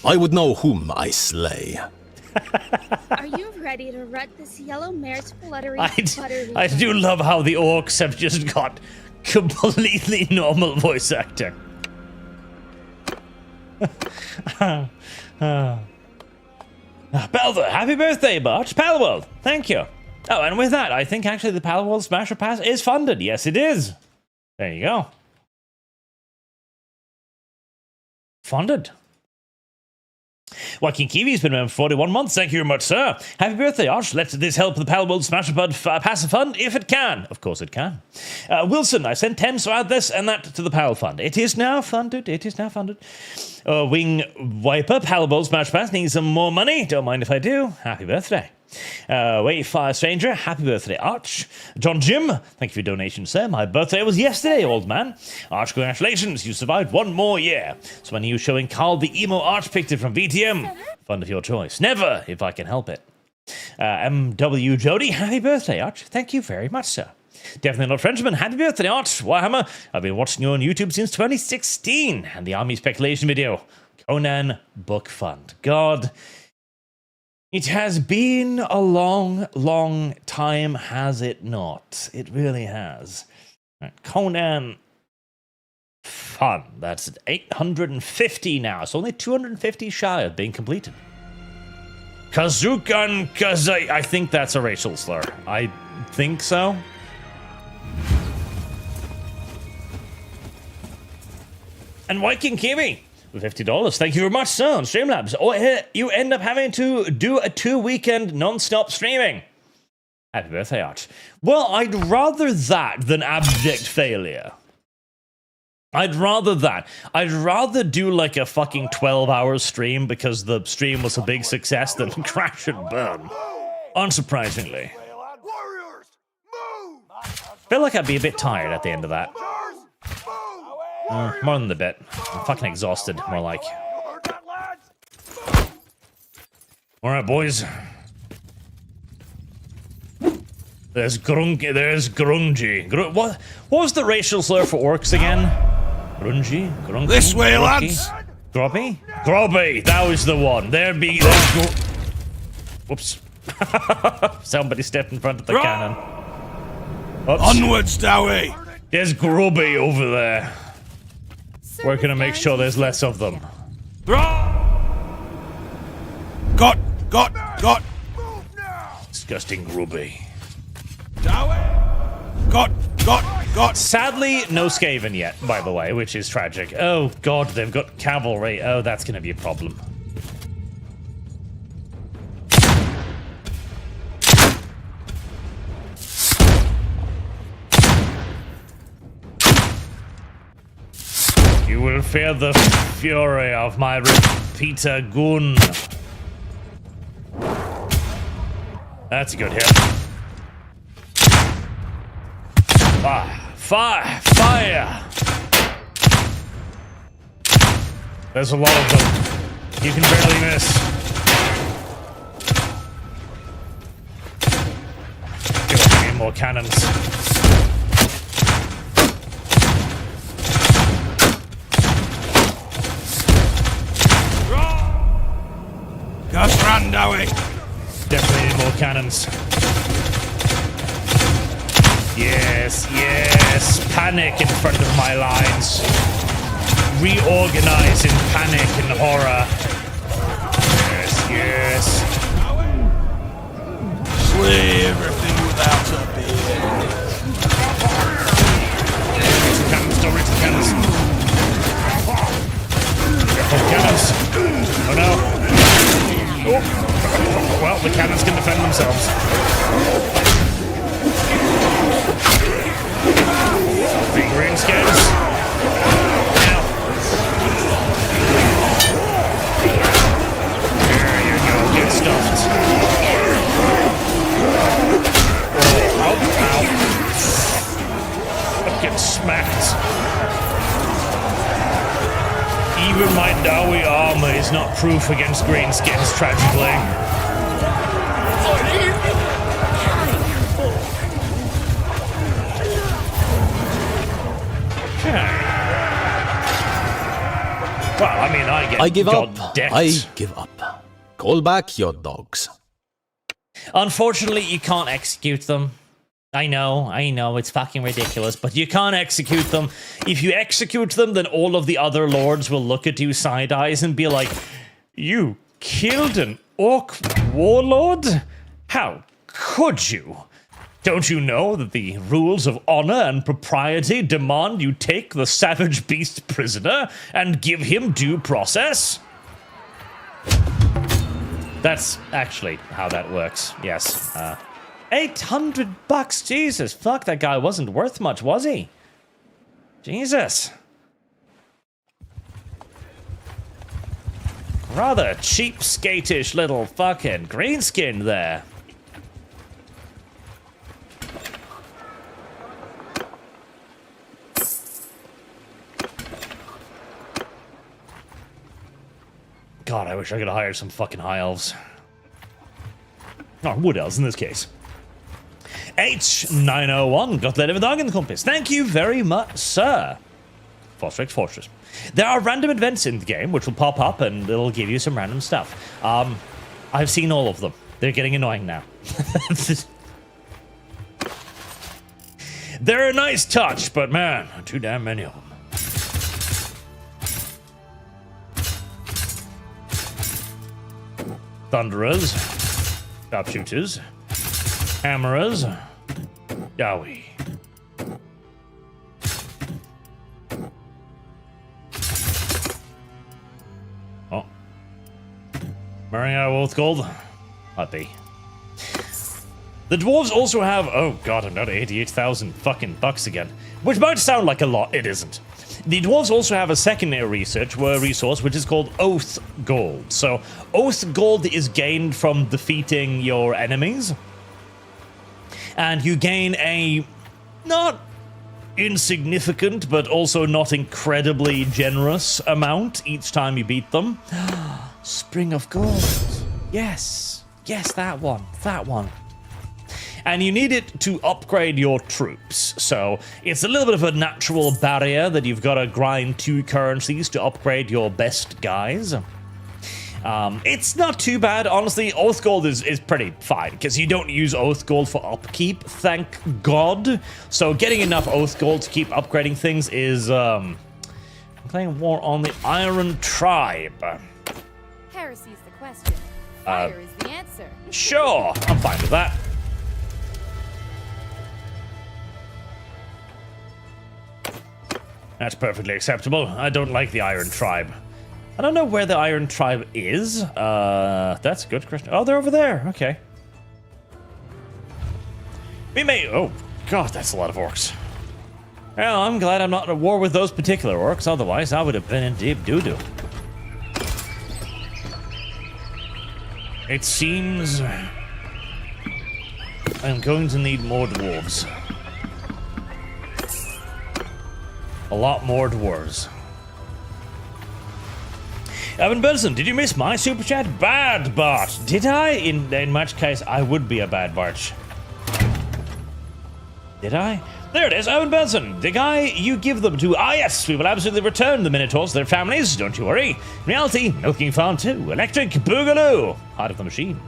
I would know whom I slay. Are you ready to rut this yellow mare's fluttery buttery? I do love how the orcs have just got completely normal voice acting. Belver, happy birthday, Barch. Palworld, thank you. Oh, and with that, I think actually the Palworld Smasher Pass is funded. Yes, it is. There you go. Funded. Joaquin Kiwi's been around for 41 months. Thank you very much, sir. Happy birthday, Arch. Let this help the Palworld Smasher Pass fund if it can. Of course it can. Wilson, I sent 10, so add this and that to the Pal fund. It is now funded. It is now funded. Wing Wiper, Palworld Smash Pass needs some more money. Don't mind if I do. Happy birthday. Wayfire Stranger, happy birthday, Arch. John Jim, thank you for your donation, sir. My birthday was yesterday, old man. Arch, congratulations, you survived one more year. So when are you showing Carl the emo Arch picture from VTM? Fund of your choice. Never, if I can help it. MW Jody, happy birthday, Arch. Thank you very much, sir. Definitely not Frenchman. Happy birthday, Arch. Warhammer, I've been watching you on YouTube since 2016. And the army speculation video. Conan Book Fund. God... It has been a long, long time, has it not? It really has. Right, Conan Fun. That's at 850 now. It's only 250 shy of being completed. Kazukan Kazai. I think that's a racial slur. I think so. And Viking Kiwi. $50. Thank you very much, sir, on Streamlabs. Or you end up having to do a 2-weekend non-stop streaming. Happy birthday, Arch. Well, I'd rather that than abject failure. I'd rather that. I'd rather do like a fucking 12-hour stream because the stream was a big success than crash and burn. Unsurprisingly. Feel like I'd be a bit tired at the end of that. More than a bit. I'm fucking exhausted, more like. Alright, boys. There's grungy. What was the racial slur for orcs again? Grungy? Grungy? This way, lads! Grobby? Grobby! That was the one. There's Whoops. Somebody stepped in front of the cannon. Oops. Onwards, Dowie! There's Grubby over there. We're gonna make sure there's less of them. Got! Disgusting Grubby. Dowie! Got! Got Sadly, no Skaven yet, by the way, which is tragic. Oh god, they've got cavalry. Oh, that's gonna be a problem. You will fear the fury of my repeater gun. That's a good hit. Fire! Fire! Fire! There's a lot of them. You can barely miss. Give me more cannons. Just run, Dowie. Definitely need more cannons. Yes, yes. Panic in front of my lines. Reorganize in panic and horror. Yes, yes. Slay everything without a beard. Reach the cannons, don't reach the cannons. Oh, cannons. Oh no. Oh. Well, the cannons can defend themselves. Big greenskins. Now. There you go, get stuffed. Oh, ow, ow. I'm getting smacked. Even my Dowie armor is not proof against greenskins, tragically. Well, I mean, I give up. decked. I give up. Call back your dogs. Unfortunately, you can't execute them. I know, it's fucking ridiculous, but you can't execute them. If you execute them, then all of the other lords will look at you side-eyes and be like, you killed an orc warlord? How could you? Don't you know that the rules of honor and propriety demand you take the savage beast prisoner and give him due process? That's actually how that works, yes. $800, Jesus, fuck, that guy wasn't worth much, was he? Jesus. Rather cheapskatish little fucking greenskin there. God, I wish I could have hired some fucking high elves. Or wood elves in this case. H901 got that of a dog in the compass. Thank you very much, sir. Fortress. There are random events in the game which will pop up and it'll give you some random stuff. I've seen all of them. They're getting annoying now. They're a nice touch, but man, too damn many of them. Thunderers, sharpshooters, hammerers, Dowie. Oh. Mario Wolfgold. Might be. The dwarves also have, oh god, I'm down to 88,000 fucking bucks again. Which might sound like a lot, it isn't. The dwarves also have a secondary resource which is called Oath Gold. So, Oath Gold is gained from defeating your enemies. And you gain a not insignificant, but also not incredibly generous amount each time you beat them. Spring of Gold. Yes, that one. And you need it to upgrade your troops. So it's a little bit of a natural barrier that you've got to grind 2 currencies to upgrade your best guys. It's not too bad, honestly. Oath Gold is pretty fine, because you don't use Oath Gold for upkeep, thank God. So getting enough Oath Gold to keep upgrading things is, declaring war on the Iron Tribe. Heresy's the question. Fire is the answer. Sure, I'm fine with that. That's perfectly acceptable. I don't like the Iron Tribe. I don't know where the Iron Tribe is. That's a good question. Oh, they're over there. Okay. We may... Oh, God, that's a lot of orcs. Well, I'm glad I'm not at war with those particular orcs. Otherwise, I would have been in deep doo-doo. It seems... I'm going to need more dwarves. A lot more dwarves. Evan Benson, did you miss my super chat? Bad bot. Did I? In which case, I would be a bad barch. Did I? There it is, Evan Benson. The guy you give them to. Ah, yes, we will absolutely return the Minotaurs to their families. Don't you worry. In reality, Milking Farm 2. Electric Boogaloo. Heart of the Machine.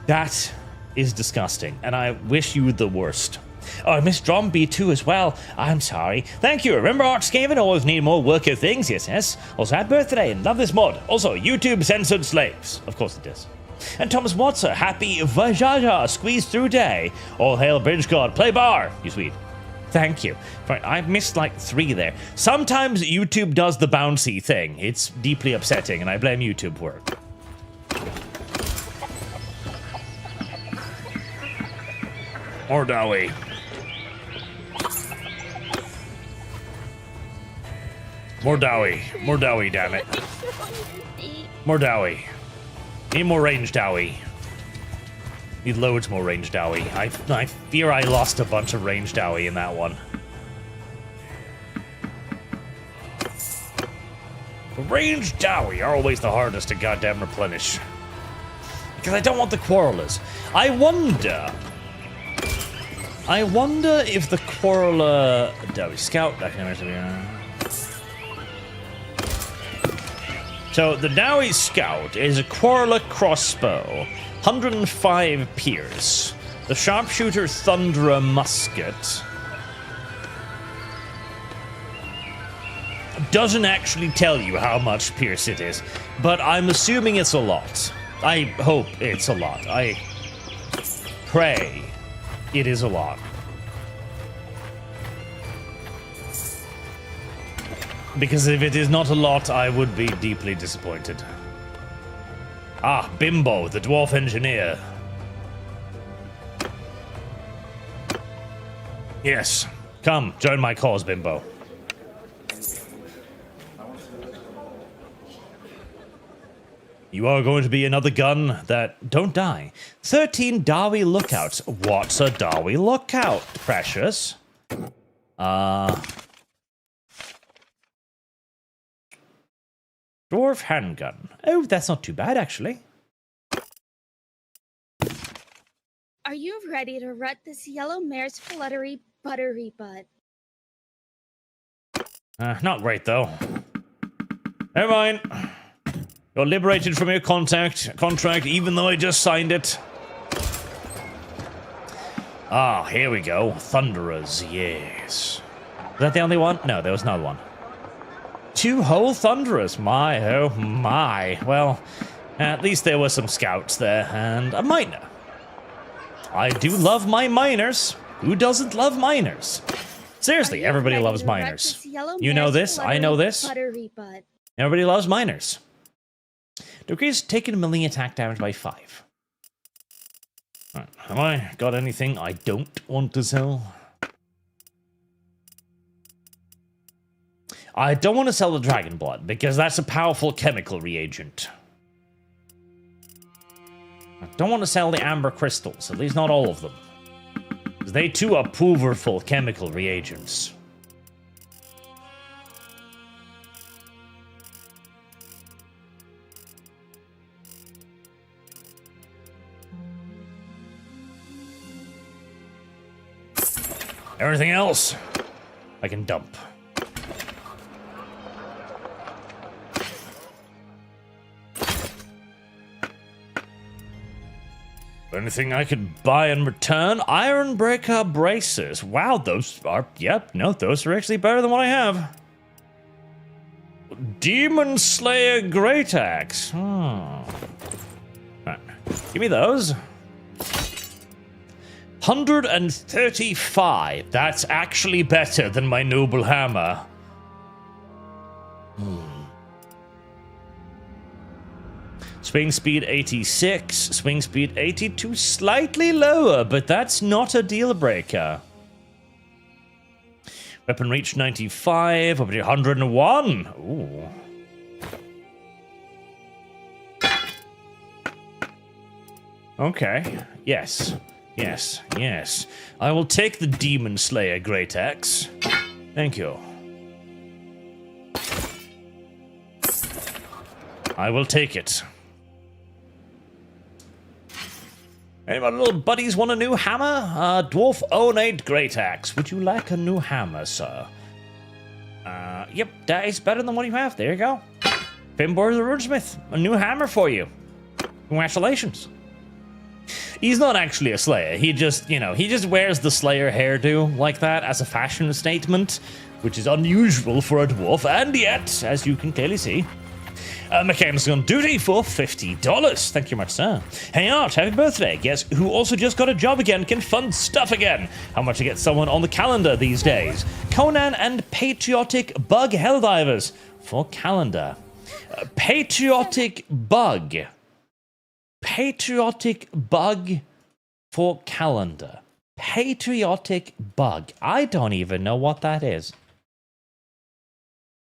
That is disgusting, and I wish you the worst. Oh, I missed Drum B2 as well. I'm sorry. Thank you. Remember Archskaven? Always need more worker things. Yes, yes. Also, happy birthday and love this mod. Also, YouTube censored slaves. Of course it is. And Thomas Watson, happy Vajaja, squeeze through day. All hail Bridge God. Play bar. You sweet. Thank you. Right, I missed like 3 there. Sometimes YouTube does the bouncy thing. It's deeply upsetting, and I blame YouTube for it. More Dowie. More Dowie. More Dowie, damn it. More Dowie. Need more range Dowie. Need loads more range Dowie. I fear I lost a bunch of range Dowie in that one. Range Dowie are always the hardest to goddamn replenish. Because I don't want the Quarrelers. I wonder if the Quarreler... Dowie Scout, that can actually be... So, the Dowie Scout is a Quarreler crossbow, 105 pierce. The Sharpshooter Thunderer musket doesn't actually tell you how much pierce it is, but I'm assuming it's a lot. I hope it's a lot. I pray it is a lot. Because if it is not a lot, I would be deeply disappointed. Ah, Bimbo, the dwarf engineer. Yes, come, join my cause, Bimbo. You are going to be another gun that don't die. 13 Dowie lookouts. What's a Dowie lookout, precious? Dwarf handgun. Oh, that's not too bad, actually. Are you ready to rut this yellow mare's fluttery buttery butt? Not great, though. Never mind. You're liberated from your contract, even though I just signed it. Ah, here we go. Thunderers, yes. Was that the only one? No, there was another one. 2 whole Thunderers. My, oh my. Well, at least there were some scouts there, and a miner. I do love my miners. Who doesn't love miners? Seriously, everybody loves miners. You know this, I know this. Everybody loves miners. Decrease taken melee attack damage by 5. Right, have I got anything I don't want to sell? I don't want to sell the Dragon Blood, because that's a powerful chemical reagent. I don't want to sell the Amber Crystals, at least not all of them. Because they too are powerful chemical reagents. Everything else, I can dump. Anything I could buy in return? Ironbreaker braces. Wow, those are... Yep, no, those are actually better than what I have. Demon Slayer Great Axe. Right. Give me those. 135. That's actually better than my noble hammer. Swing speed 86, swing speed 82, slightly lower, but that's not a deal breaker. Weapon reach 95, up to 101. Ooh. Okay, yes, yes, yes. I will take the Demon Slayer Great Axe. Thank you. I will take it. Any of my little buddies want a new hammer? Dwarf Ornate Great Axe. Would you like a new hammer, sir? Yep, that is better than what you have. There you go. Fimbor the Runesmith. A new hammer for you. Congratulations. He's not actually a Slayer. He just, he just wears the Slayer hairdo like that as a fashion statement, which is unusual for a dwarf, and yet, as you can clearly see, Mechanic's on duty for $50. Thank you much, sir. Hey Art, happy birthday. Guess who also just got a job again, can fund stuff again. How much to get someone on the calendar these days? Conan and Patriotic Bug Helldivers for calendar. Patriotic Bug. Patriotic Bug for calendar. Patriotic Bug. I don't even know what that is.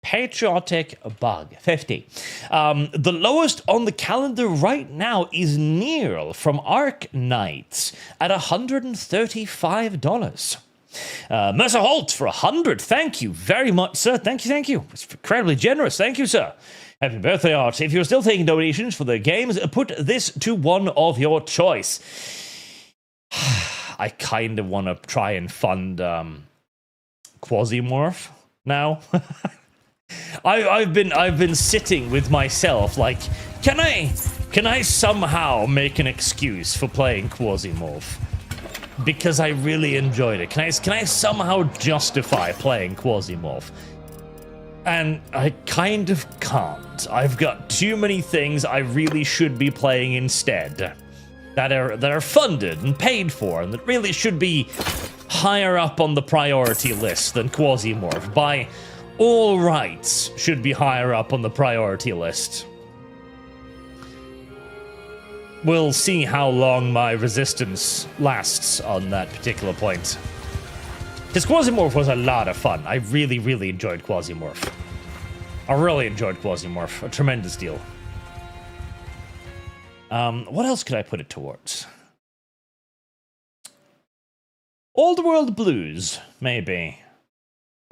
Patriotic Bug. 50. The lowest on the calendar right now is Neil from Arc Knights at $135. Mercer Holt for 100. Thank you very much, sir. Thank you. It's incredibly generous. Thank you, sir. Happy birthday, Art. If you're still taking donations for the games, put this to one of your choice. I kind of want to try and fund Quasimorph now. I've been sitting with myself like, can I somehow make an excuse for playing Quasimorph? Because I really enjoyed it. Can I somehow justify playing Quasimorph? And I kind of can't. I've got too many things I really should be playing instead that are funded and paid for, and that really should be higher up on the priority list than Quasimorph. By all rights, should be higher up on the priority list. We'll see how long my resistance lasts on that particular point. Because Quasimorph was a lot of fun. I really, really enjoyed Quasimorph. I really enjoyed Quasimorph. A tremendous deal. What else could I put it towards? Old World Blues, maybe.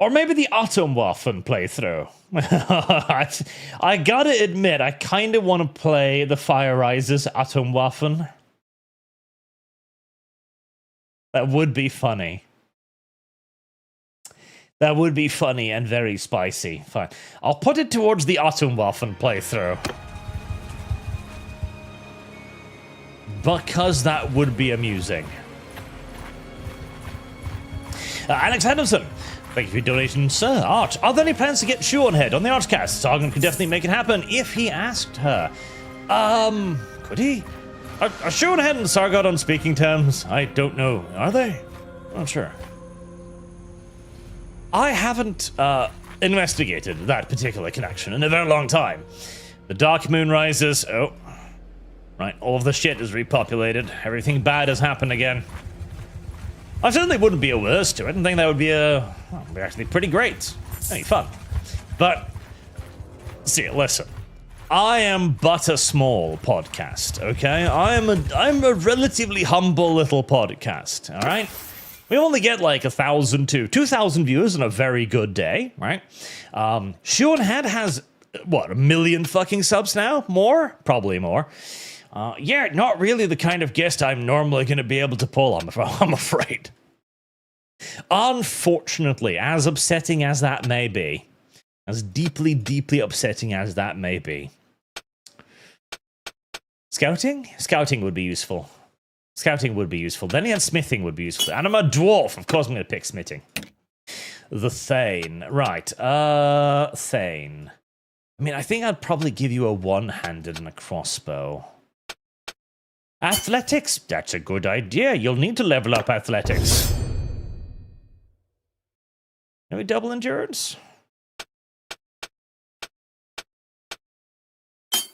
Or maybe the Atomwaffen playthrough. I gotta admit, I kind of want to play the Fire Rises Atomwaffen. That would be funny. That would be funny and very spicy. Fine. I'll put it towards the Atomwaffen playthrough. Because that would be amusing. Alex Henderson. Thank you for your donation, sir. Art, are there any plans to get Seanhead on the Artcast? Sargon could definitely make it happen if he asked her. Could he? Are Seanhead and Sargon on speaking terms? I don't know. Are they? Not sure. I haven't investigated that particular connection in a very long time. The Dark Moon rises. Oh. Right, all of the shit is repopulated. Everything bad has happened again. I certainly wouldn't be averse to it. I think that would be actually pretty great. Any fun. But, see, listen. I am but a small podcast, okay? I'm a relatively humble little podcast, all right? We only get like 1,000 to 2,000 viewers on a very good day, right? Seanhead has, what, 1 million fucking subs now? More? Probably more. Yeah, not really the kind of guest I'm normally going to be able to pull, I'm afraid. Unfortunately, as upsetting as that may be, as deeply, deeply upsetting as that may be, Scouting? Scouting would be useful. Scouting would be useful. Then again, smithing would be useful. And I'm a dwarf. Of course I'm going to pick smithing. The Thane. Right. Thane. I mean, I think I'd probably give you a one-handed and a crossbow. Athletics? That's a good idea. You'll need to level up athletics. Maybe double endurance?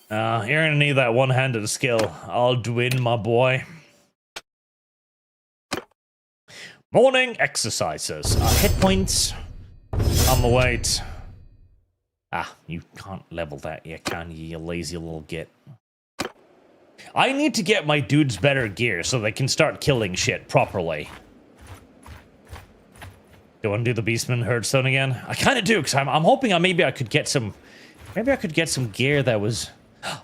You're gonna need that one-handed skill. Alduin, my boy. Morning exercises. Hit points. On the weight. You can't level that yet, can you, you lazy little git? I need to get my dudes better gear so they can start killing shit properly. Do you want to do the Beastman Herdstone again? I kind of do, because I'm hoping maybe I could get some... Maybe I could get some gear that was...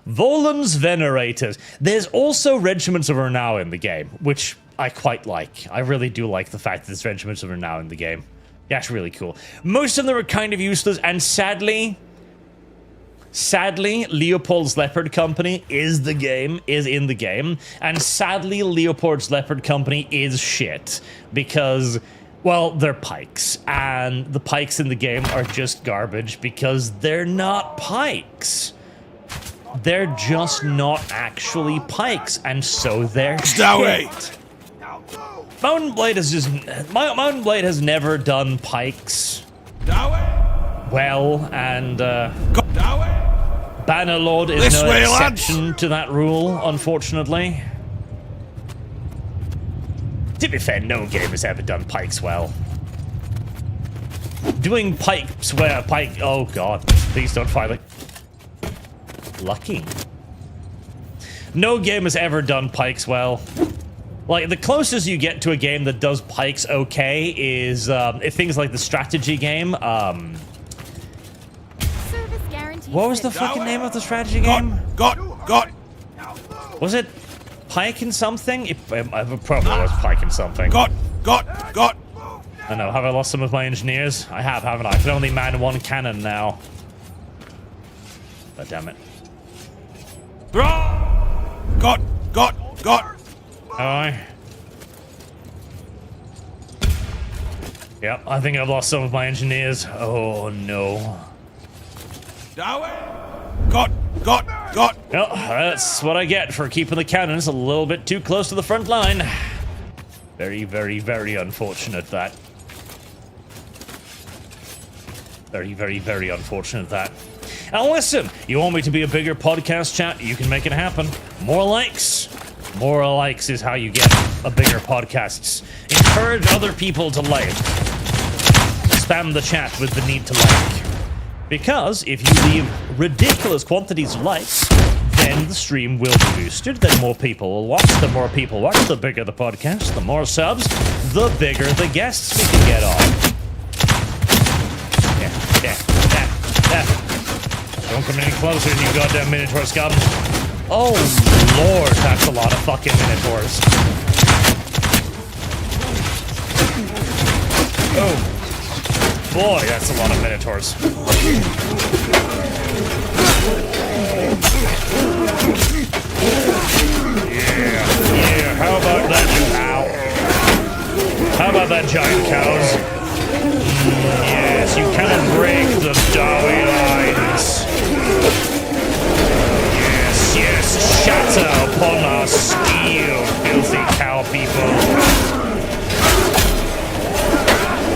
Volan's Venerators. There's also Regiments of Renown in the game, which I quite like. I really do like the fact that there's Regiments of Renown in the game. That's really cool. Most of them are kind of useless, and sadly, Leopold's Leopard Company is in the game, and sadly, Leopold's Leopard Company is shit, because, well, they're pikes, and the pikes in the game are just garbage, because they're not pikes. They're just not actually pikes, and so they're shit. Mount and Blade has never done pikes well, and Bannerlord is no exception to that rule, unfortunately. To be fair, no game has ever done pikes well. Doing pikes where oh god, please don't fire like lucky. No game has ever done pikes well. Like, the closest you get to a game that does pikes okay is things like the strategy game. What was the fucking name of the strategy game? Got. Was it Pike and something? It probably was Pike and something. Got. I know, have I lost some of my engineers? I have, haven't I? I can only man one cannon now. God damn it. Got. Alright. Yep, I think I've lost some of my engineers. Oh no. Got. Well, that's what I get for keeping the cannons a little bit too close to the front line. Very, very, very unfortunate that. Very, very, very unfortunate that. Now listen, you want me to be a bigger podcast chat? You can make it happen. More likes. More likes is how you get a bigger podcasts. Encourage other people to like. Spam the chat with the need to like. Because if you leave ridiculous quantities of likes, then the stream will be boosted, then more people will watch. The more people watch, the bigger the podcast, the more subs, the bigger the guests we can get on. Yeah. Don't come any closer, you goddamn Minotaur scum. Oh lord, that's a lot of fucking Minotaurs. Oh. Boy, that's a lot of Minotaurs. Yeah, how about that? Ow. How about that, giant cows? Yes, you cannot break the doughy lines. Yes, shatter upon our steel, filthy cow people.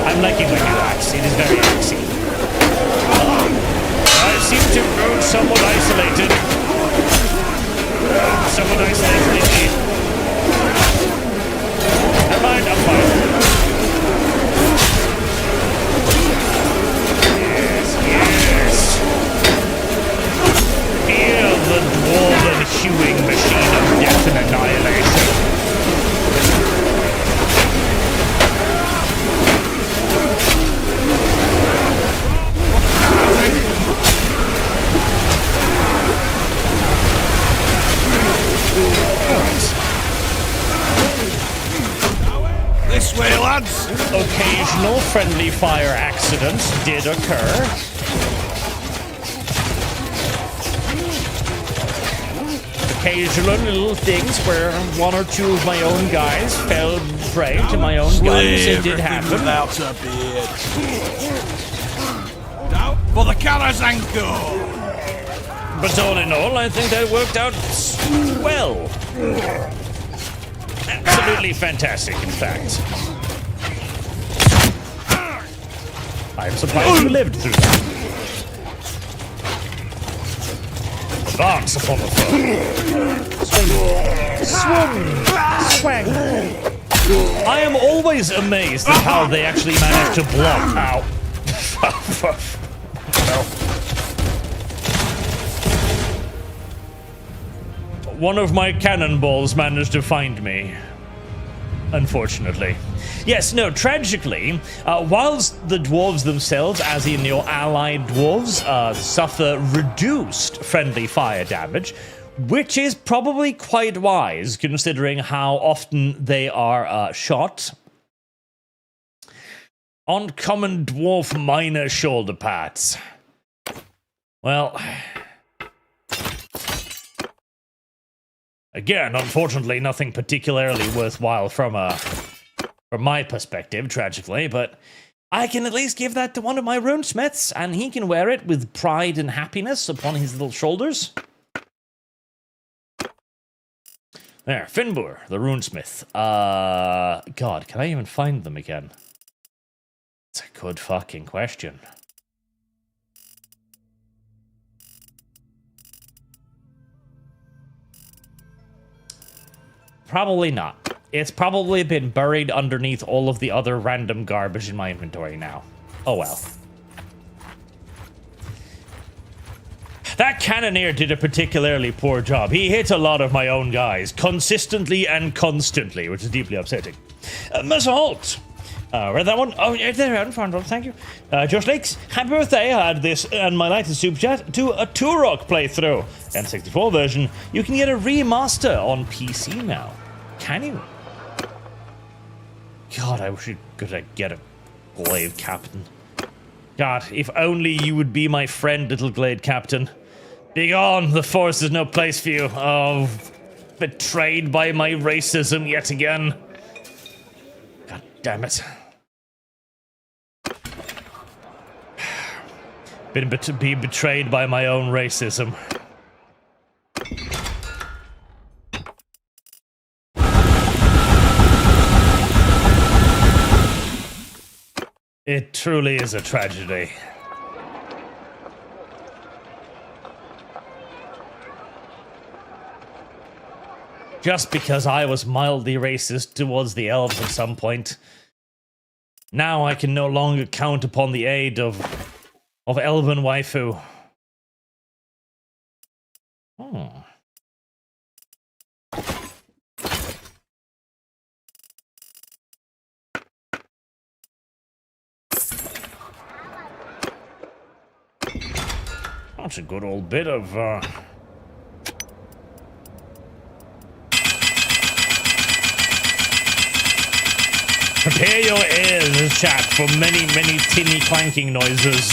I'm liking my new axe. It is very axey. I seem to have grown somewhat isolated. Somewhat isolated indeed. Never mind, I'm fine. Yes. Feel the dwarven hewing machine of death and annihilation. This way, lads! Occasional friendly fire accidents did occur. Occasional little things where one or two of my own guys fell prey to my own guns. It did happen. Without a beard. For the Calasanko! But all in all, I think that worked out well. Absolutely fantastic, in fact. I'm surprised you lived through that. Advance upon the foe. Swing. I am always amazed at how they actually manage to block. Ow. No. One of my cannonballs managed to find me. Unfortunately. Yes, no, tragically, whilst the dwarves themselves, as in your allied dwarves, suffer reduced friendly fire damage, which is probably quite wise, considering how often they are shot. Uncommon dwarf minor shoulder pads. Well... Again, unfortunately, nothing particularly worthwhile from my perspective, tragically, but I can at least give that to one of my runesmiths, and he can wear it with pride and happiness upon his little shoulders. There, Finnbur, the runesmith. God, can I even find them again? It's a good fucking question. Probably not. It's probably been buried underneath all of the other random garbage in my inventory now. Oh well. That cannoneer did a particularly poor job. He hit a lot of my own guys, consistently and constantly, which is deeply upsetting. Massault! Read that one? Oh, yeah, there, I found one, thank you. Josh Lakes, happy birthday. I had this and my latest super chat to a Turok playthrough. N64 version, you can get a remaster on PC now. Can you? God, I wish you could get a Glade Captain. God, if only you would be my friend, little Glade Captain. Begone, the forest is no place for you. Oh, betrayed by my racism yet again. God damn it. Been betrayed by my own racism. It truly is a tragedy. Just because I was mildly racist towards the elves at some point, now I can no longer count upon the aid of elven waifu. Oh. That's a good old bit of, Prepare your ears, chat, for many, many tinny clanking noises.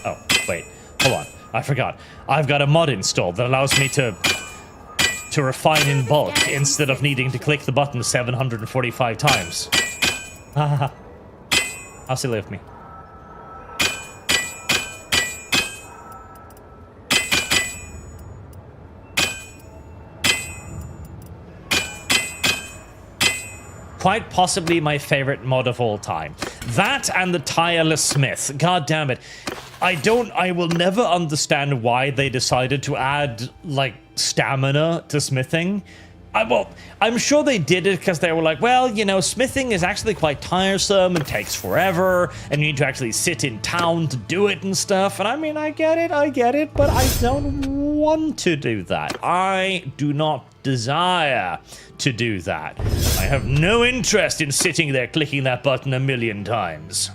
Oh, wait. Hold on. I forgot. I've got a mod installed that allows me to refine in bulk instead of needing to click the button 745 times. Haha. How silly of me. Quite possibly my favorite mod of all time. That and the Tireless Smith. God damn it. I will never understand why they decided to add, like, stamina to smithing. I'm sure they did it because they were like, well, you know, smithing is actually quite tiresome and takes forever, and you need to actually sit in town to do it and stuff. And I mean, I get it, but I don't want to do that. I do not desire to do that. I have no interest in sitting there clicking that button a million times.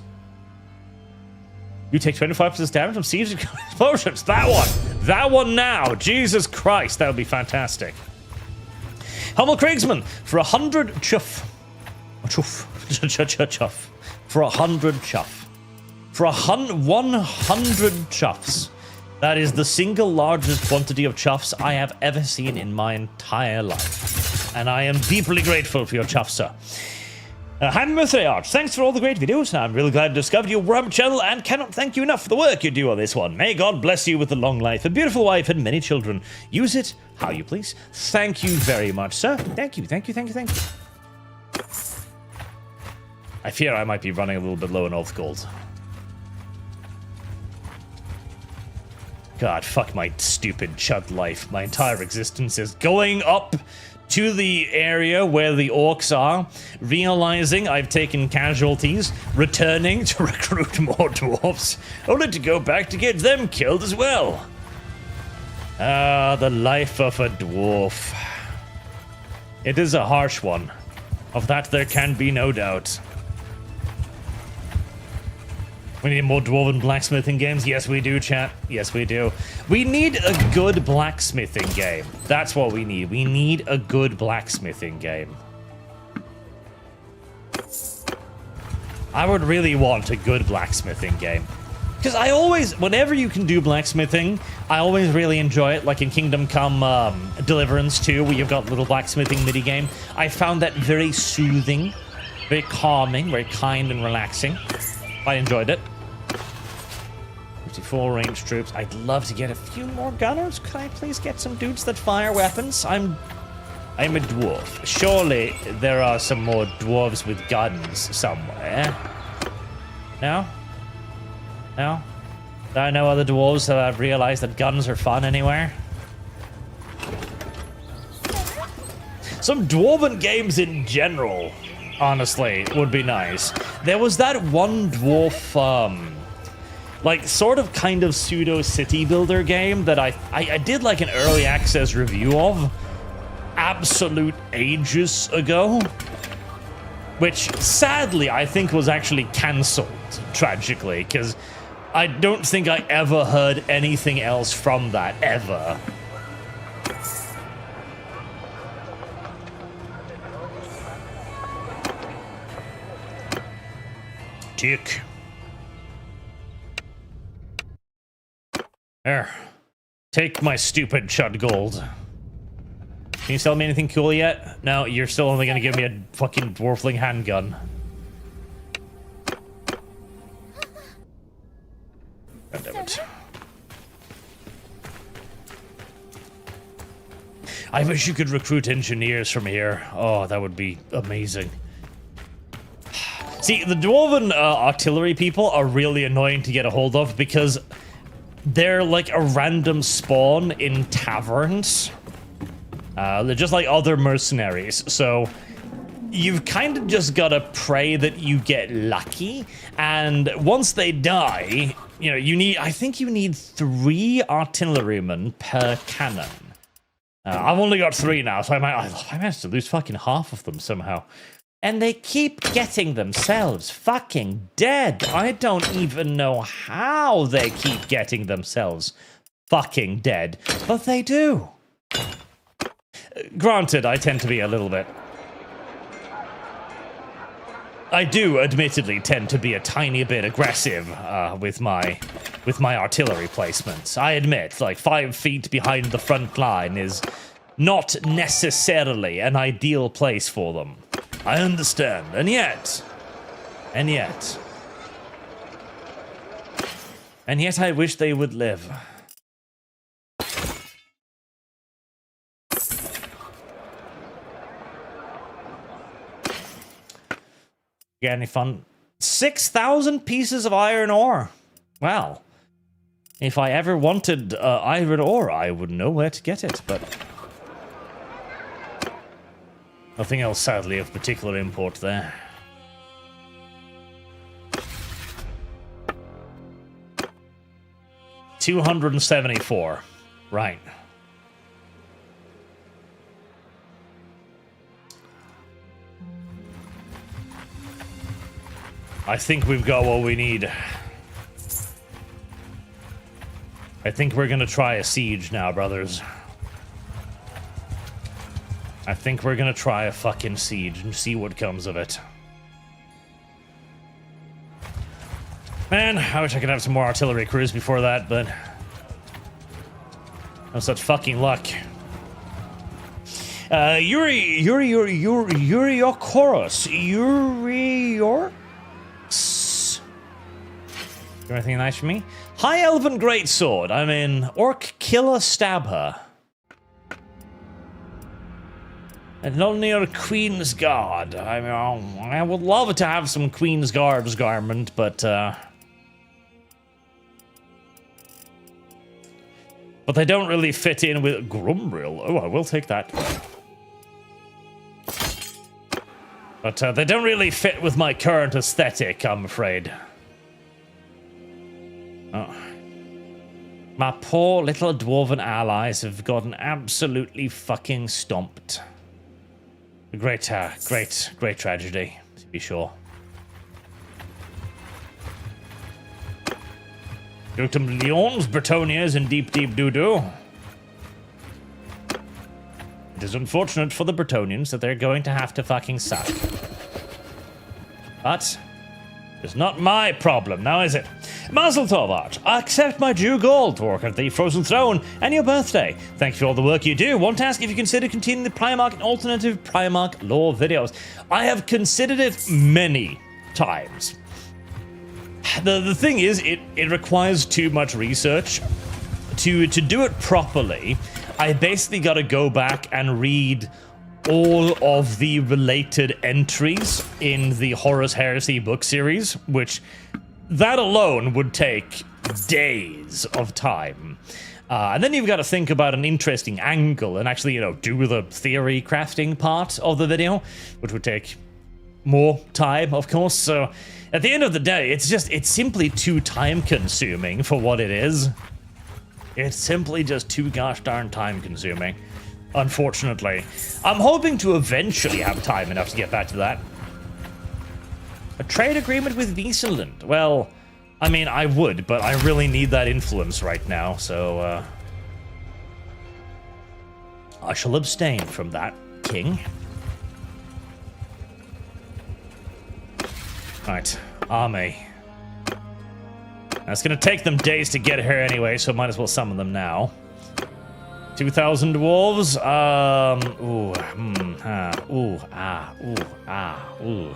You take 25% damage from siege explosions. That one now. Jesus Christ, that would be fantastic. Hummel Kriegsman for 100 chuff. Chuff. For 100 chuff. For 100 chuffs. That is the single largest quantity of chuffs I have ever seen in my entire life. And I am deeply grateful for your chuff, sir. Happy birthday, Art. Thanks for all the great videos. I'm really glad to discover your Warhammer channel and cannot thank you enough for the work you do on this one. May God bless you with a long life, a beautiful wife, and many children. Use it how you please. Thank you very much, sir. Thank you, thank you, thank you, thank you. I fear I might be running a little bit low in Oath Gold. God, fuck my stupid chud life. My entire existence is going up to the area where the orcs are, realizing I've taken casualties, returning to recruit more dwarfs, only to go back to get them killed as well. Ah, the life of a dwarf. It is a harsh one. Of that there can be no doubt. We need more dwarven blacksmithing games. Yes, we do, chat. Yes, we do. We need a good blacksmithing game. That's what we need. We need a good blacksmithing game. I would really want a good blacksmithing game. Because I always, whenever you can do blacksmithing, I always really enjoy it. Like in Kingdom Come Deliverance 2, where you've got a little blacksmithing mini-game. I found that very soothing, very calming, very kind and relaxing. I enjoyed it. 54 ranged troops. I'd love to get a few more gunners. Could I please get some dudes that fire weapons? I'm a dwarf. Surely there are some more dwarves with guns somewhere. No? No? There are no other dwarves that have realized that guns are fun anywhere? Some dwarven games in general, honestly, would be nice. There was that one dwarf, like, sort of kind of pseudo city builder game that I did like an early access review of absolute ages ago, which sadly I think was actually cancelled, tragically, because I don't think I ever heard anything else from that, ever. Tick. There. Take my stupid chud gold. Can you sell me anything cool yet? No, you're still only gonna give me a fucking dwarfling handgun. God damn it. I wish you could recruit engineers from here. Oh, that would be amazing. See, the dwarven artillery people are really annoying to get a hold of because they're like a random spawn in taverns. They're just like other mercenaries, so you've kind of just gotta pray that you get lucky, and once they die, you know, you need, I think you need 3 artillerymen per cannon. I've only got 3 now, so I managed to lose fucking half of them somehow. And they keep getting themselves fucking dead. I don't even know how they keep getting themselves fucking dead, but they do. Granted, I tend to be a little bit... I do, admittedly, tend to be a tiny bit aggressive with my artillery placements. I admit, like, 5 feet behind the front line is not necessarily an ideal place for them. I understand, and yet I wish they would live. Got any fun? 6,000 pieces of iron ore. Well, if I ever wanted iron ore, I would know where to get it, but nothing else, sadly, of particular import there. $274. Right. I think we've got what we need. I think we're gonna try a siege now, brothers. I think we're gonna try a fucking siege and see what comes of it. Man, I wish I could have some more artillery crews before that, but no such fucking luck. Yuriokoros. Yuriorks? Do anything nice for me? High Elven Greatsword. I'm in Orc Killer Stab her. And not near Queen's Guard. I mean, I would love to have some Queen's Guard's garment, but they don't really fit in with Grumbril. Oh, I will take that. But they don't really fit with my current aesthetic, I'm afraid. Oh. My poor little dwarven allies have gotten absolutely fucking stomped. A great tragedy, to be sure. Dukedom Lyons, Bretonnia is in deep doo-doo. It is unfortunate for the Bretonians that they're going to have to fucking suck. But it's not my problem, now is it? Mazel Tov, Arch. I accept my due gold to work at the Frozen Throne and your birthday. Thank you for all the work you do. Want to ask if you consider continuing the Primarch and alternative Primarch lore videos. I have considered it many times. The thing is, it requires too much research. To do it properly, I basically got to go back and read all of the related entries in the Horus Heresy book series, which that alone would take days of time. And then you've got to think about an interesting angle and actually, do the theory crafting part of the video, which would take more time, of course. So at the end of the day, it's simply too time consuming for what it is. It's simply just too gosh darn time consuming, unfortunately. I'm hoping to eventually have time enough to get back to that. A trade agreement with Wiesenland. Well, I mean, I would, but I really need that influence right now, so I shall abstain from that, King. Right, army. Now, it's gonna take them days to get here anyway, so might as well summon them now. 2,000 dwarves. Ooh.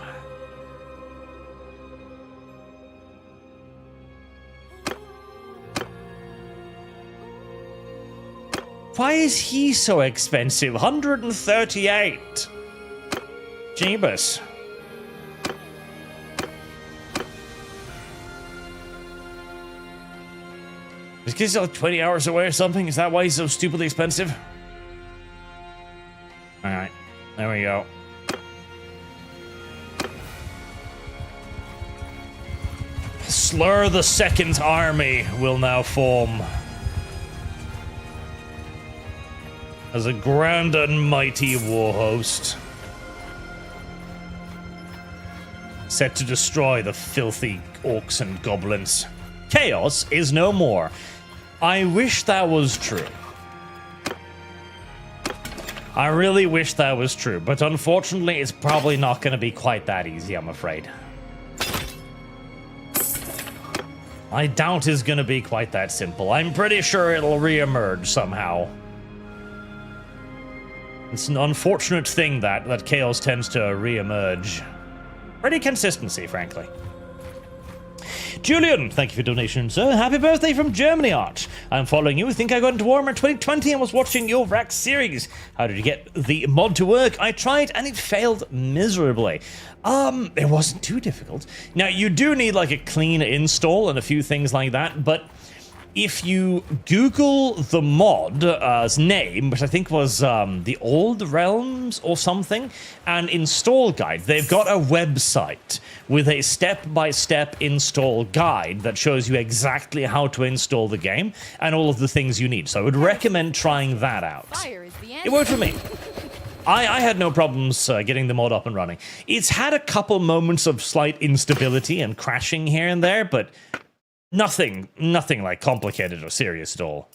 Why is he so expensive? 138. Jeebus. Is he like 20 hours away or something? Is that why he's so stupidly expensive? Alright, there we go. Slur the Second Army will now form as a grand and mighty war host, set to destroy the filthy orcs and goblins. Chaos is no more. I wish that was true. I really wish that was true, but unfortunately it's probably not going to be quite that easy, I'm afraid. I doubt it's going to be quite that simple. I'm pretty sure it'll re-emerge somehow. It's an unfortunate thing that chaos tends to re-emerge. Pretty consistency, frankly. Julian, thank you for donation, sir. Happy birthday from Germany, Arch. I'm following you. I think I got into Warhammer 2020 and was watching your Vrax series. How did you get the mod to work? I tried and it failed miserably. It wasn't too difficult. Now, you do need like a clean install and a few things like that, but if you Google the mod's name, which I think was the Old Realms or something, and install guide, they've got a website with a step-by-step install guide that shows you exactly how to install the game and all of the things you need. So I would recommend trying that out. Fire is the answer. It worked for me. I had no problems getting the mod up and running. It's had a couple moments of slight instability and crashing here and there, but nothing like complicated or serious at all.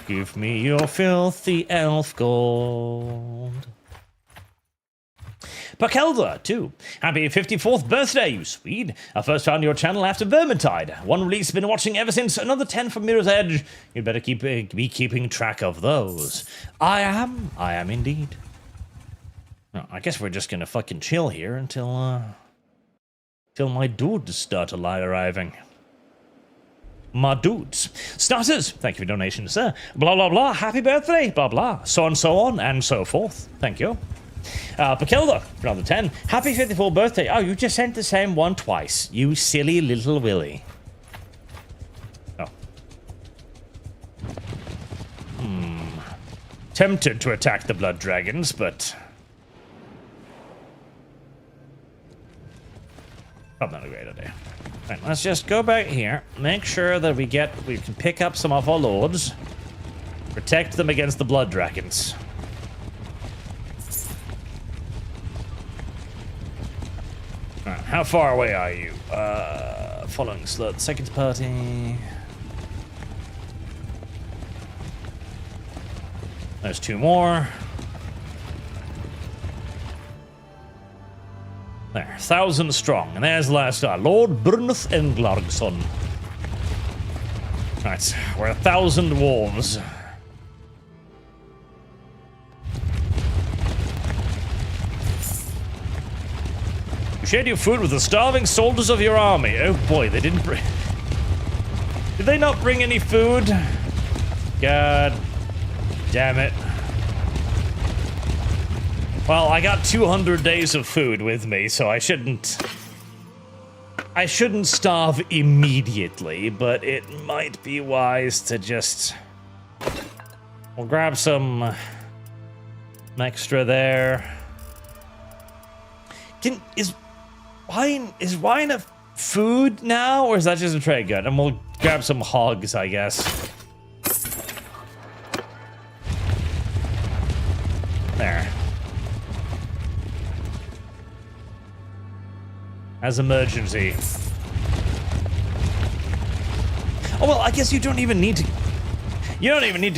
Give me your filthy elf gold. Pakelda, too. Happy 54th birthday, you Swede. I first found your channel after Vermintide. One release been watching ever since. Another 10 for Mirror's Edge. You'd better be keeping track of those. I am indeed. Well, I guess we're just gonna fucking chill here until my dudes start arriving. My dudes. Starters, thank you for donation, sir. Blah, blah, blah. Happy birthday. Blah, blah. So and so on and so forth. Thank you. Pakilda, for another 10. Happy 54th birthday. Oh, you just sent the same one twice. You silly little Willy. Oh. Tempted to attack the blood dragons, but... probably not a great idea. Right, let's just go back here, make sure that we can pick up some of our lords, protect them against the blood dragons. Alright, how far away are you? Following slot, second party. There's 2 more. There, 1,000 strong, and there's the last guy, Lord Bruneth Englargson. Right, we're 1,000 wolves. You shared your food with the starving soldiers of your army. Oh boy, they didn't bring... Did they not bring any food? God damn it. Well, I got 200 days of food with me, so I shouldn't starve immediately, but it might be wise to just... We'll grab some extra there. Is wine a food now, or is that just a trade good? And we'll grab some hogs, I guess. There. As emergency. Oh well, I guess you don't even need to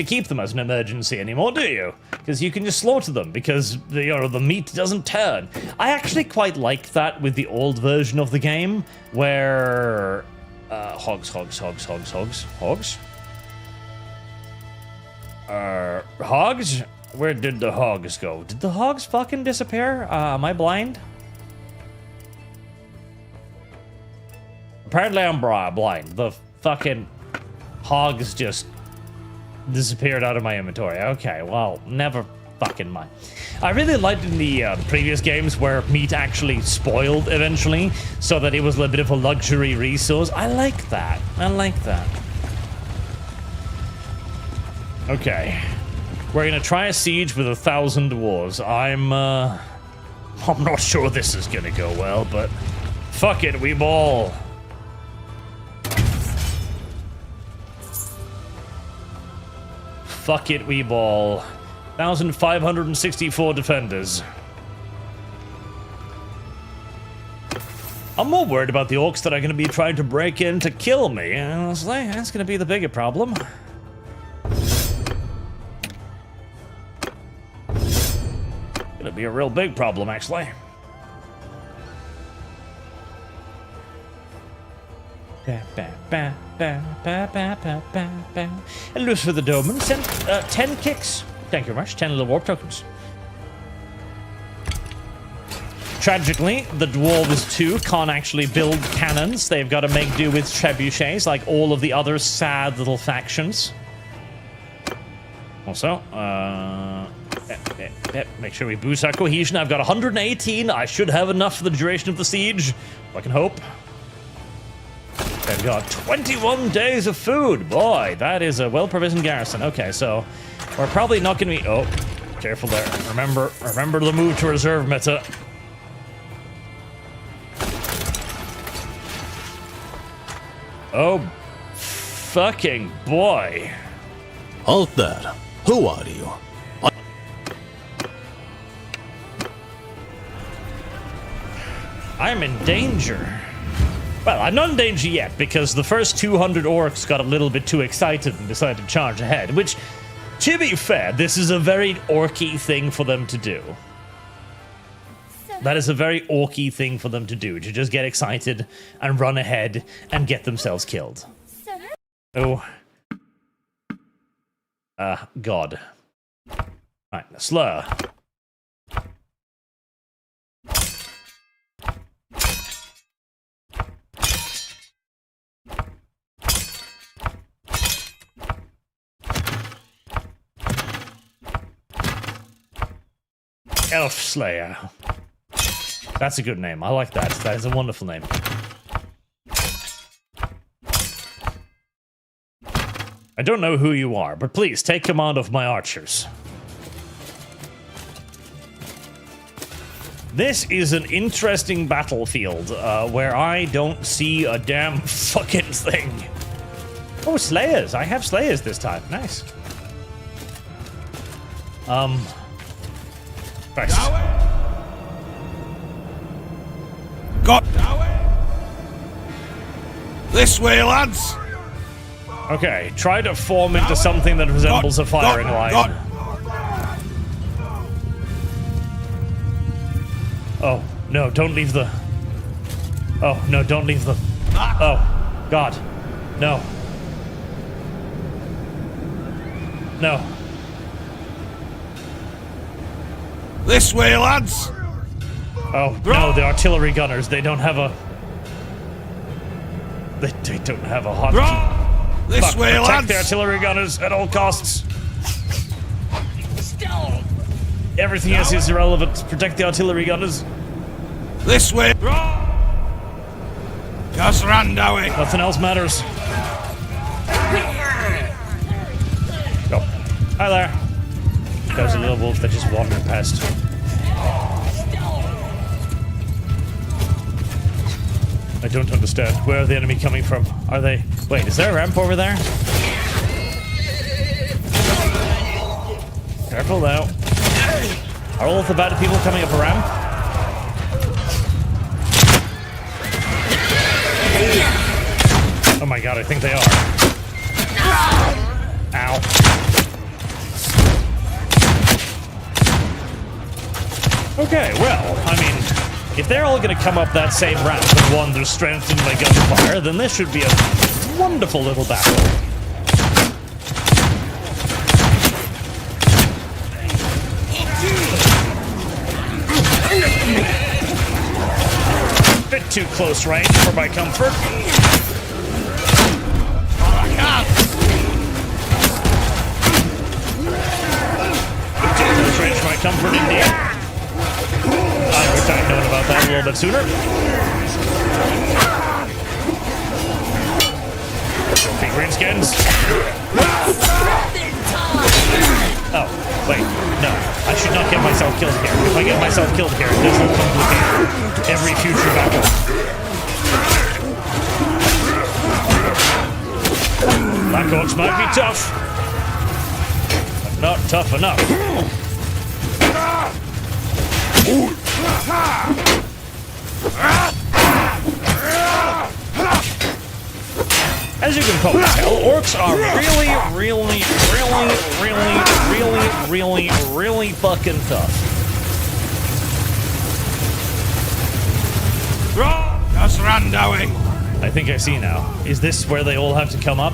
keep them as an emergency anymore, do you? Because you can just slaughter them because the meat doesn't turn. I actually quite liked that with the old version of the game, where hogs. Hogs? Where did the hogs go? Did the hogs fucking disappear? Am I blind? Apparently I'm blind. The fucking hogs just disappeared out of my inventory. Okay, well, never fucking mind. I really liked in the previous games where meat actually spoiled eventually, so that it was a bit of a luxury resource. I like that. Okay. We're gonna try a siege with 1,000 dwarves. I'm not sure this is gonna go well, but fuck it, we ball. Fuck it, we ball. 1,564 defenders. I'm more worried about the orcs that are going to be trying to break in to kill me, honestly. That's going to be the bigger problem. Gonna be a real big problem, actually. And loose for the domain. Send 10 kicks. Thank you very much. 10 little warp tokens. Tragically, the dwarves too can't actually build cannons. They've got to make do with trebuchets, like all of the other sad little factions. Also, make sure we boost our cohesion. I've got 118. I should have enough for the duration of the siege. I can hope. They've got 21 days of food. Boy, that is a well-provisioned garrison. Okay, so we're probably not going to be... Oh, careful there. Remember the move to reserve meta. Oh, fucking boy. Halt there. Who are you? I'm in danger. Well, I'm not in danger yet, because the first 200 orcs got a little bit too excited and decided to charge ahead, which, to be fair, this is a very orky thing for them to do. So That is a very orky thing for them to do, to just get excited and run ahead and get themselves killed. Oh. God. Right, slur. Elf Slayer. That's a good name. I like that. That is a wonderful name. I don't know who you are, but please take command of my archers. This is an interesting battlefield where I don't see a damn fucking thing. Oh, Slayers. I have Slayers this time. Nice. Christ. Got this way, lads. Okay, try to form into something that resembles a firing line. Oh, no, don't leave the... Oh, no, don't leave the... Oh, God. No. No. This way, lads. Oh, no, the artillery gunners, they don't have a... They don't have a hotkey. This Fuck, way, protect lads. the artillery gunners at all costs. Everything else is irrelevant. Protect the artillery gunners. This way. Just randowie. Nothing else matters. Oh, hi there. There's a little wolf that just wandered past. I don't understand. Where are the enemy coming from? Are they... Wait, is there a ramp over there? Careful now. Are all of the bad people coming up a ramp? Oh my god, I think they are. Ow. Okay, well, I mean, if they're all gonna come up that same ramp and one they're strengthened by gunfire, then this should be a wonderful little battle. Bit too close range for my comfort. Bit too close range for my comfort indeed. I wish I'd known about that a little bit sooner. Okay, greenskins. Oh, wait, no. I should not get myself killed here. If I get myself killed here, this will complicate every future battle. Black Orcs might be tough, but not tough enough. As you can probably tell, orcs are really fucking tough. Just randowie. I think I see now. Is this where they all have to come up?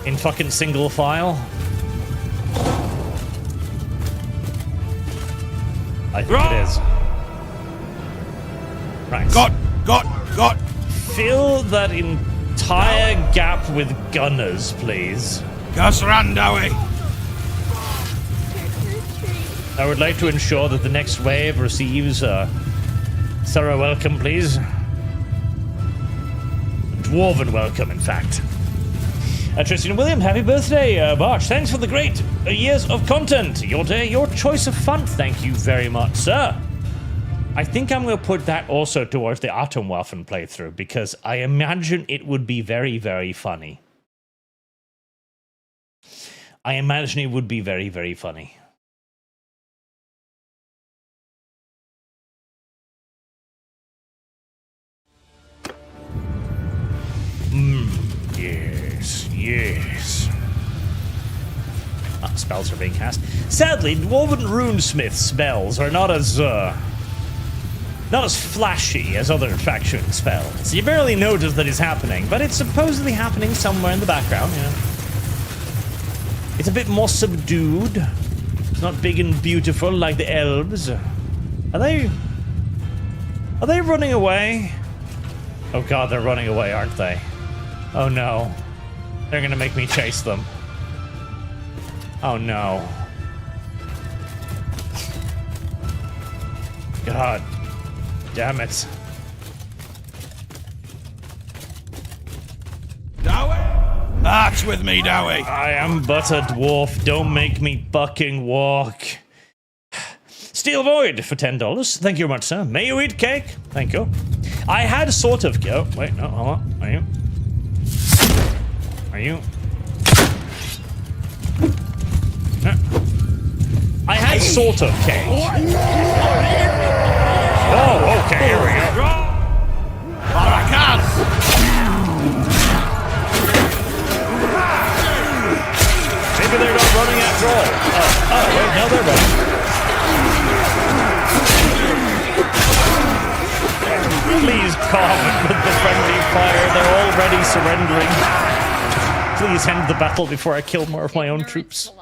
In fucking single file? I think it is. Right. Got. Fill that entire gap with gunners, please. Just randowie. I would like to ensure that the next wave receives a thorough welcome, please. A dwarven welcome, in fact. Tristan William, happy birthday, March. Thanks for the great years of content. Your day, your choice of fun. Thank you very much, sir. I think I'm going to put that also towards the Atomwaffen playthrough, because I imagine it would be very, very funny. I imagine it would be very, very funny. Yes. Spells are being cast. Sadly, Dwarven runesmith spells are not as not as flashy as other faction spells. You barely notice that it's happening, but it's supposedly happening somewhere in the background, you know. It's a bit more subdued. It's not big and beautiful like the elves. Are they running away? Oh god, they're running away, aren't they? Oh no. They're gonna make me chase them. Oh no. God. Damn it. Dowie? March with me, Dowie. I am but a dwarf. Don't make me fucking walk. Steel Void for $10. Thank you very much, sir. May you eat cake? Thank you. I had sort of... Oh, wait, no, hold on. Are you? Are you? I had sort of cake. Oh, okay, here we go. Maybe they're not running after all. Oh, wait, no, they're running. Please calm with the friendly fire. They're already surrendering. Please end the battle before I kill more of my own troops.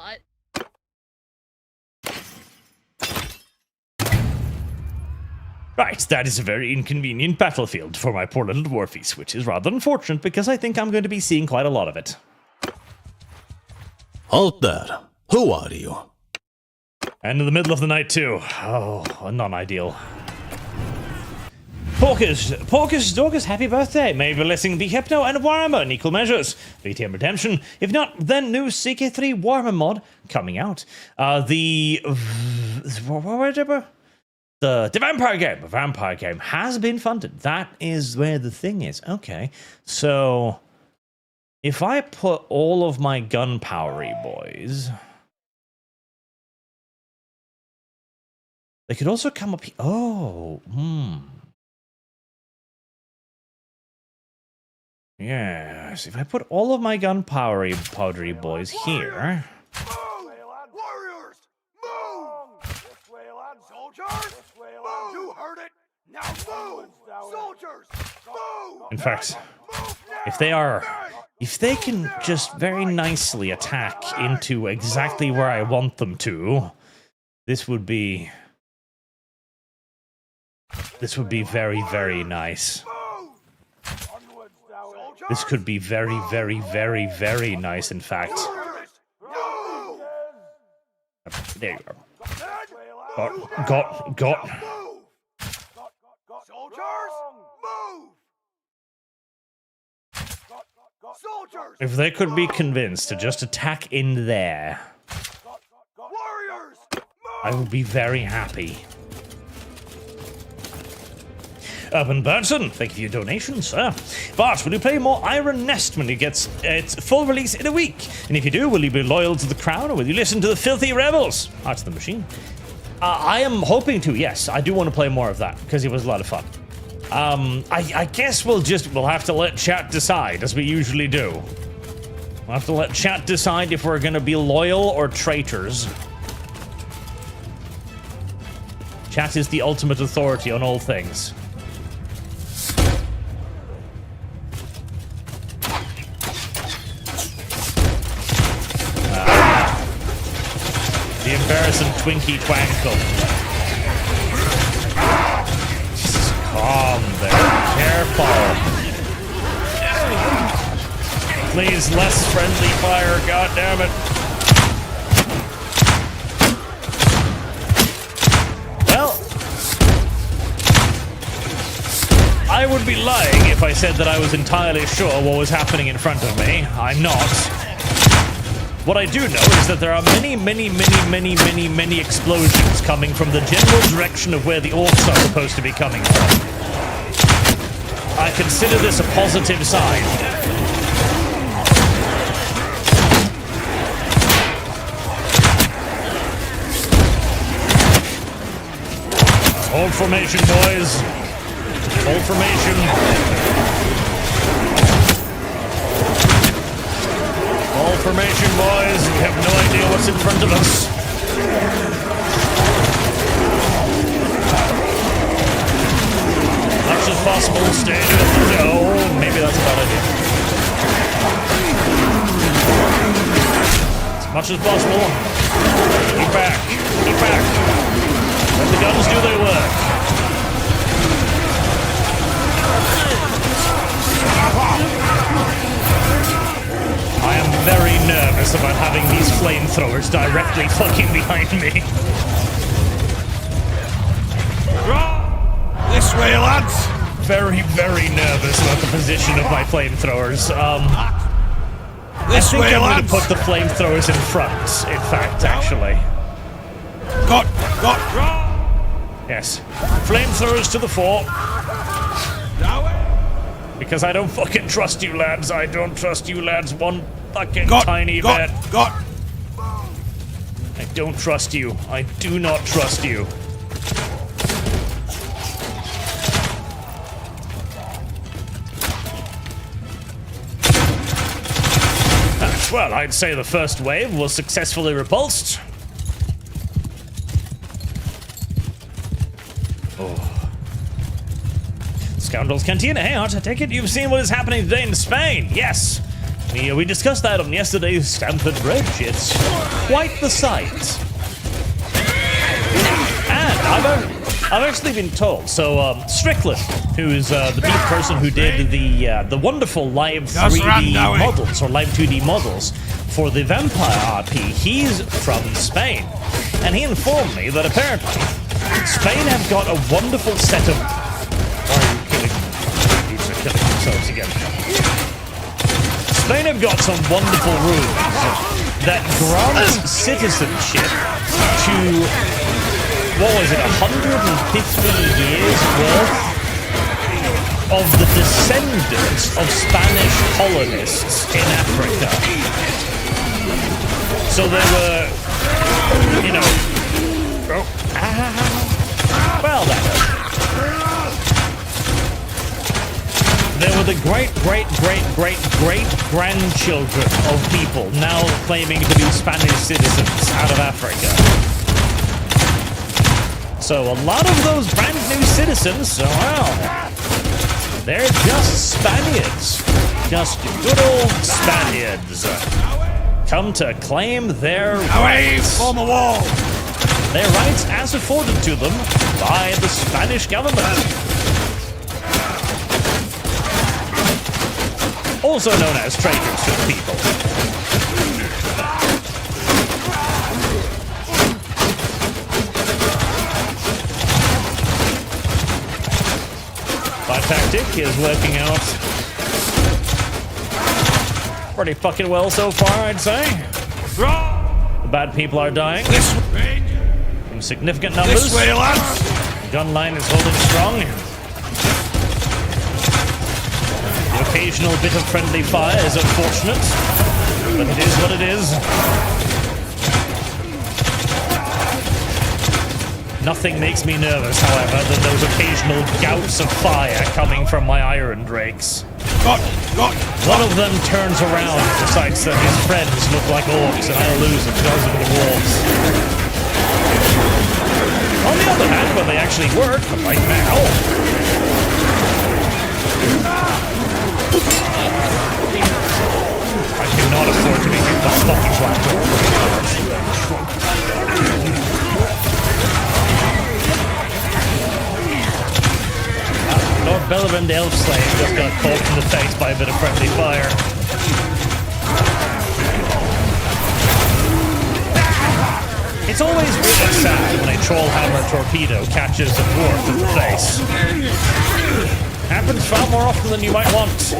Right, that is a very inconvenient battlefield for my poor little dwarfies, which is rather unfortunate because I think I'm going to be seeing quite a lot of it. Halt there. Who are you? And in the middle of the night too. Oh, non-ideal. Porkus, happy birthday. May blessing be Hypno and Warhammer in equal measures. VTM Redemption. If not, then new CK3 Warhammer mod coming out. The vampire game has been funded. That is where the thing is. Okay, so if I put all of my gunpowdery boys, they could also come up here. Oh, yes, if I put all of my gunpowdery boys here. Warriors, move! This way, lad. Soldiers, move! You heard it. Now move! Soldiers, move! In fact, if they can just very nicely attack into exactly where I want them to, this would be very, very nice. This could be very, very, very, very nice, in fact. There you are. Got. Soldiers, move! If they could be convinced to just attack in there, Warriors, I would be very happy. Urban Burnson, thank you for your donation, sir. Bart, will you play more Iron Nest when it gets its full release in a week? And if you do, will you be loyal to the crown, or will you listen to the filthy rebels? Hearts of the Machine. I am hoping to, yes. I do want to play more of that, because it was a lot of fun. I guess we'll have to let chat decide, as we usually do. We'll have to let chat decide if we're going to be loyal or traitors. Chat is the ultimate authority on all things. The embarrassing Twinkie Twankle. Just calm there. Careful. Please, less friendly fire. God damn it. Well, I would be lying if I said that I was entirely sure what was happening in front of me. I'm not. What I do know is that there are many explosions coming from the general direction of where the orcs are supposed to be coming from. I consider this a positive sign. Hold formation, boys. Hold formation. All formation, boys. We have no idea what's in front of us. possible. Stay with no. Maybe that's a bad idea. As much as possible. Keep back. Keep back. Let the guns do their work. I am very nervous about having these flamethrowers directly fucking behind me. This way, lads. Very, very nervous about the position of my flamethrowers. I think I'm going to put the flamethrowers in front, in fact, actually. Got. Yes. Flamethrowers to the fore. Because I don't fucking trust you, lads. I don't trust you, lads, one fucking tiny bit. I don't trust you. I do not trust you. Well, I'd say the first wave was successfully repulsed. Oh. Scoundrels Cantina. Hey, Art, I take it you've seen what is happening today in Spain? Yes. We discussed that on yesterday's Stamford Bridge. It's quite the sight. And I've actually been told. So Strickland, who is the person who did the wonderful live 3D models or live 2D models for the Vampire RP, he's from Spain, and he informed me that apparently Spain have got a wonderful set of. Why are you killing? These are killing themselves again. Spain have got some wonderful rules that grant citizenship to. What was it, 150 years worth of the descendants of Spanish colonists in Africa. So they were, you know, well then. They were the great-grandchildren of people now claiming to be Spanish citizens out of Africa. So a lot of those brand new citizens, well, they're just Spaniards. Just good old Spaniards. Come to claim their rights. On the wall. Their rights as afforded to them by the Spanish government. Also known as traitors to the people. My tactic is working out pretty fucking well so far, I'd say. The bad people are dying in significant numbers. This way, lads. The gun line is holding strong. The occasional bit of friendly fire is unfortunate, but it is what it is. Nothing makes me nervous, however, than those occasional gouts of fire coming from my iron drakes. One of them turns around and decides that his friends look like orcs and I'll lose and throws them to the wolves. On the other hand, when they actually work, like now... I cannot afford to be hit by fucking black door. Lord Bellerin, the elf slave, just got caught in the face by a bit of friendly fire. It's always really sad when a Trollhammer torpedo catches a dwarf in the face. Happens far more often than you might want.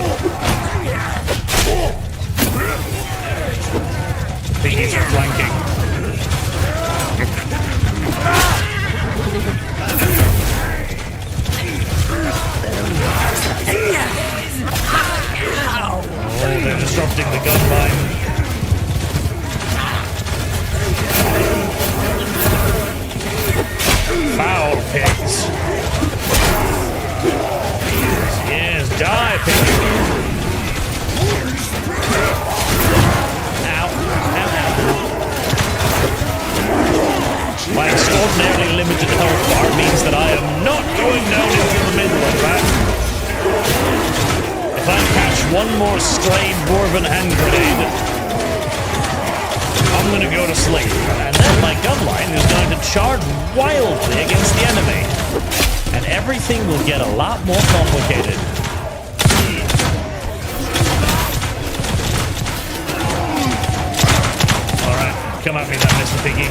Piggies are flanking. Oh, they're disrupting the gun line. Foul pigs. Yes, die, pig. Ow. Ow, ow. My extraordinarily limited health bar means that I am not going down into the middle of that. one more stray dwarven hand grenade, I'm gonna go to sleep. And then my gun line is going to charge wildly against the enemy. And everything will get a lot more complicated. Alright, come at me then, Mr. Piggy.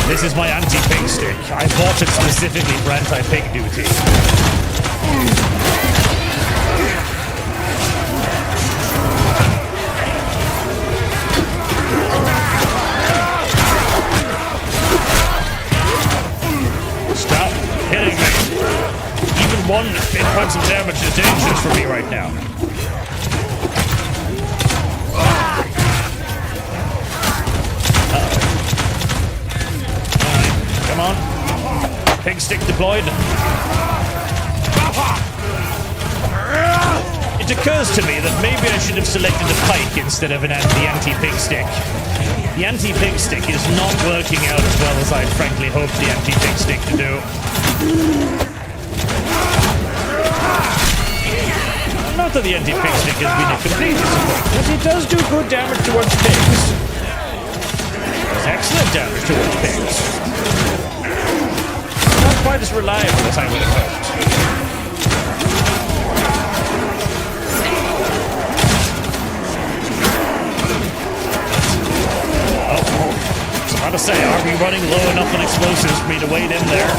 This is my anti-pig stick. I bought it specifically for anti-pig duty. Stop hitting me. Even 1 points of damage is dangerous for me right now. Come on. Pig stick deployed. It occurs to me that maybe I should have selected a pike instead of the anti-pig stick. The anti-pig stick is not working out as well as I'd frankly hoped the anti-pig stick to do. Not that the anti-pig stick has been a complete disappointment, but it does do good damage towards pigs. It's excellent damage towards pigs. Not quite as reliable as I would have hoped. Oh, I was about to say, are we running low enough on explosives for me to wade in there?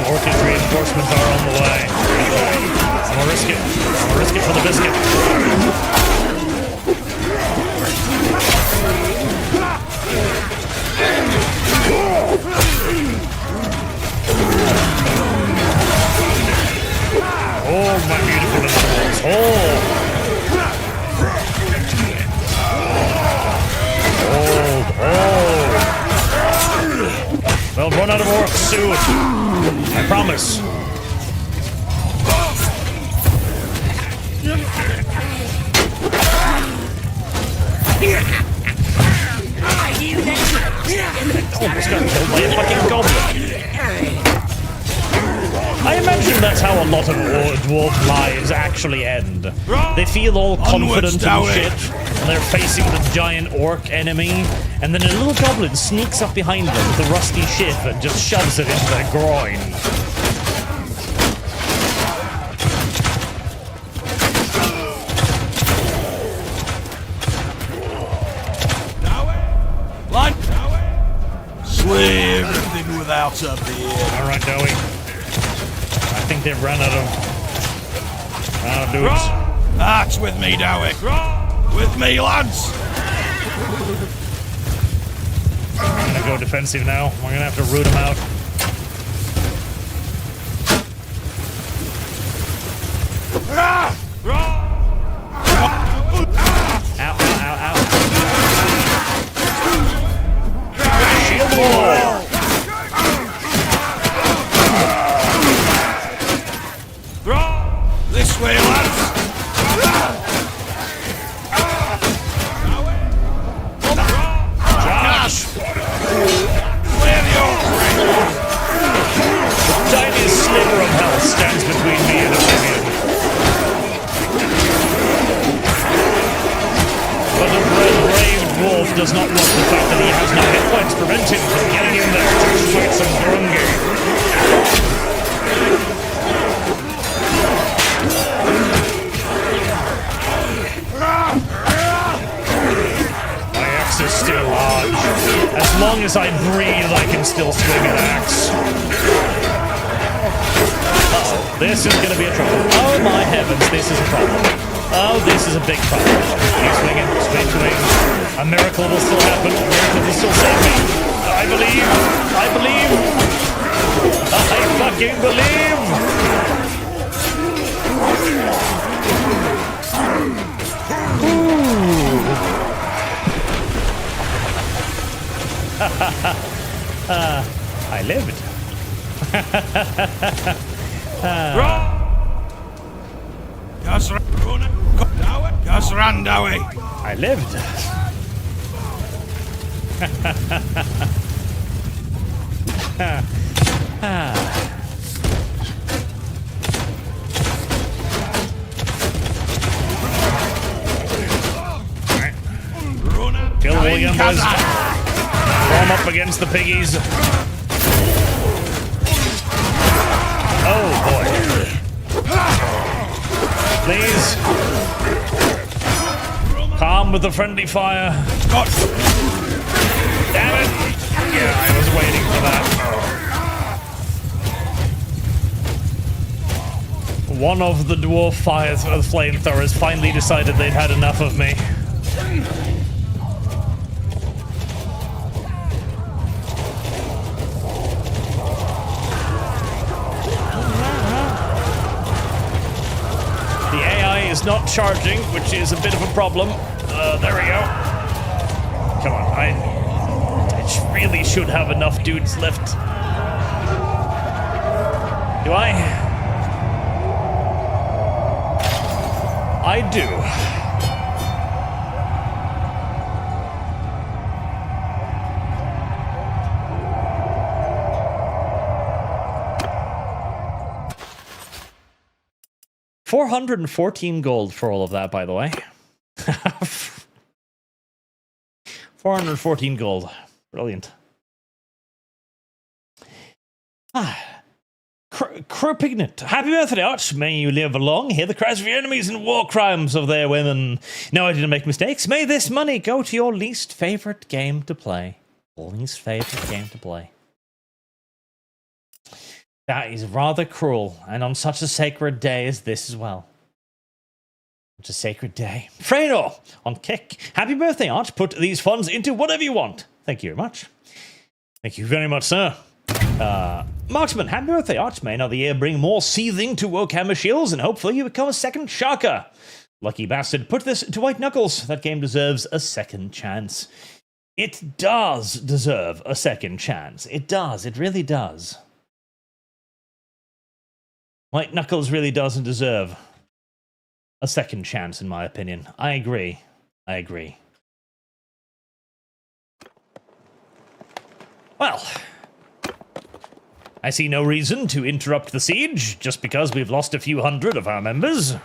Orchid reinforcements are on the way. I'm gonna risk it. I'm gonna risk it for the biscuit. Oh, my beautiful little balls. They'll run out of orcs soon. I promise. Almost got killed by a fucking goblin. I imagine that's how a lot of dwarf lives actually end. They feel all confident and shit, and they're facing the giant orc enemy, and then a little goblin sneaks up behind them with a rusty shiv and just shoves it into their groin. Slay everything without a beard. Alright, Dowie. I think they've run out of dudes. That's with me, Dowie. With me, lads. I'm gonna go defensive now. We're gonna have to root them out. Ow, ow, ow, ow. Shield wall! This way, lads. Josh! Clear the orc. The tiniest sliver of hell stands between me and oblivion. But a brave dwarf does not want the fact that he has no hit points prevent him from getting in there to sweat some grungy. My axe is still large. As long as I breathe, I can still swing an axe. Uh-oh, this is gonna be a trouble. Oh my heavens, this is a problem. Oh, this is a big problem. Keep swinging, swing, swing. A miracle will still happen. A miracle will still save me. I believe. I believe. I fucking believe. I lived. Us randowy. I lived. Kill William, boys. Form up against the piggies. Oh boy. Please. Calm with the friendly fire. Damn it! Yeah, I was waiting for that. One of the dwarf flamethrowers finally decided they'd had enough of me. The AI is not charging, which is a bit of a problem. There we go. Come on, I really should have enough dudes left. Do I? I do. $414 gold for all of that, by the way. 414 gold. Brilliant. Cropignant. Happy birthday, Arch. May you live long. Hear the cries of your enemies and war crimes of their women. No, I didn't make mistakes. May this money go to your least favorite game to play. Least favorite game to play. That is rather cruel, and on such a sacred day as this as well. Such a sacred day. Freno, on Kick. Happy birthday, Arch. Put these funds into whatever you want. Thank you very much. Thank you very much, sir. Marksman, happy birthday, Arch. May another year bring more seething to Warhammer shields, and hopefully you become a second Shaka. Lucky bastard. Put this to White Knuckles. That game deserves a second chance. It does deserve a second chance. It does. It really does. White Knuckles really doesn't deserve a second chance, in my opinion. I agree. I agree. Well, I see no reason to interrupt the siege just because we've lost a few hundred of our members.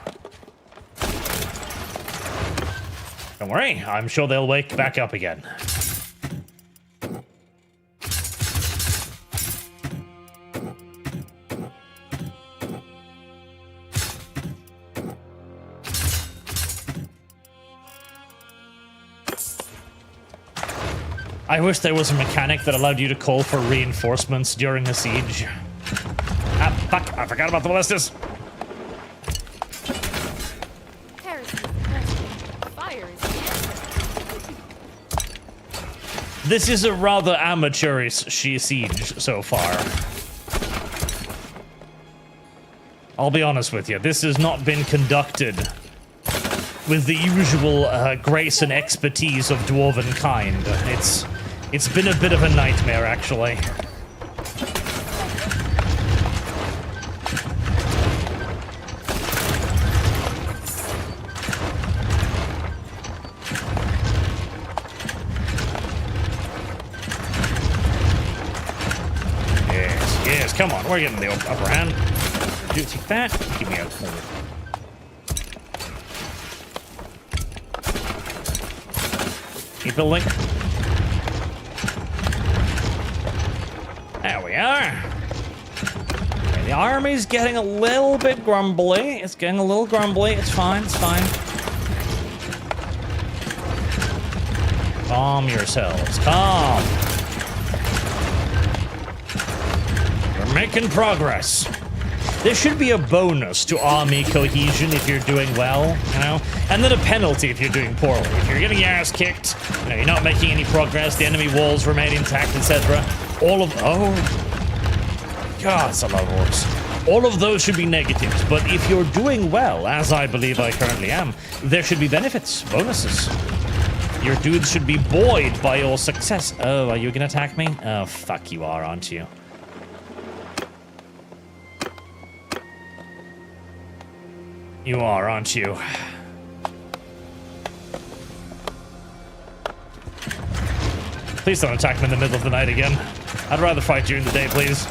Don't worry, I'm sure they'll wake back up again. I wish there was a mechanic that allowed you to call for reinforcements during a siege. Ah, fuck, I forgot about the ballistas. Fire is the This is a rather amateurish siege so far. I'll be honest with you, this has not been conducted with the usual grace and expertise of dwarven kind. It's been a bit of a nightmare, actually. Yes, yes, come on, we're getting the upper hand. Do take that, keep me out of the corner. Keep building. There we are. Okay, the army's getting a little bit grumbly. It's getting a little grumbly. It's fine. It's fine. Calm yourselves. Calm. We're making progress. There should be a bonus to army cohesion if you're doing well, you know? And then a penalty if you're doing poorly. If you're getting your ass kicked, you know, you're not making any progress, the enemy walls remain intact, etc. All of... Oh. God, it's a lot of orcs. All of those should be negatives, but if you're doing well, as I believe I currently am, there should be benefits, bonuses. Your dudes should be buoyed by your success. Oh, are you gonna attack me? Oh, fuck you are, aren't you? You are, aren't you? Please don't attack me in the middle of the night again. I'd rather fight during the day, please.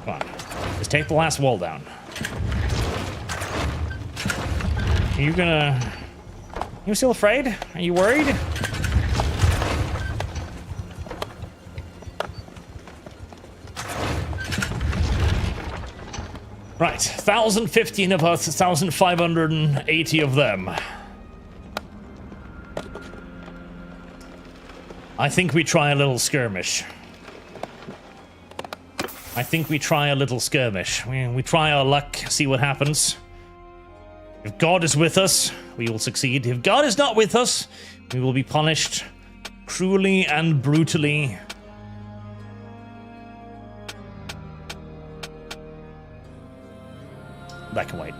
Come on. Just take the last wall down. Are you gonna... You still afraid? Are you worried? Right, 1,015 of us, 1,580 of them. I think we try a little skirmish. We try our luck, see what happens. If God is with us, we will succeed. If God is not with us, we will be punished cruelly and brutally. That can wait.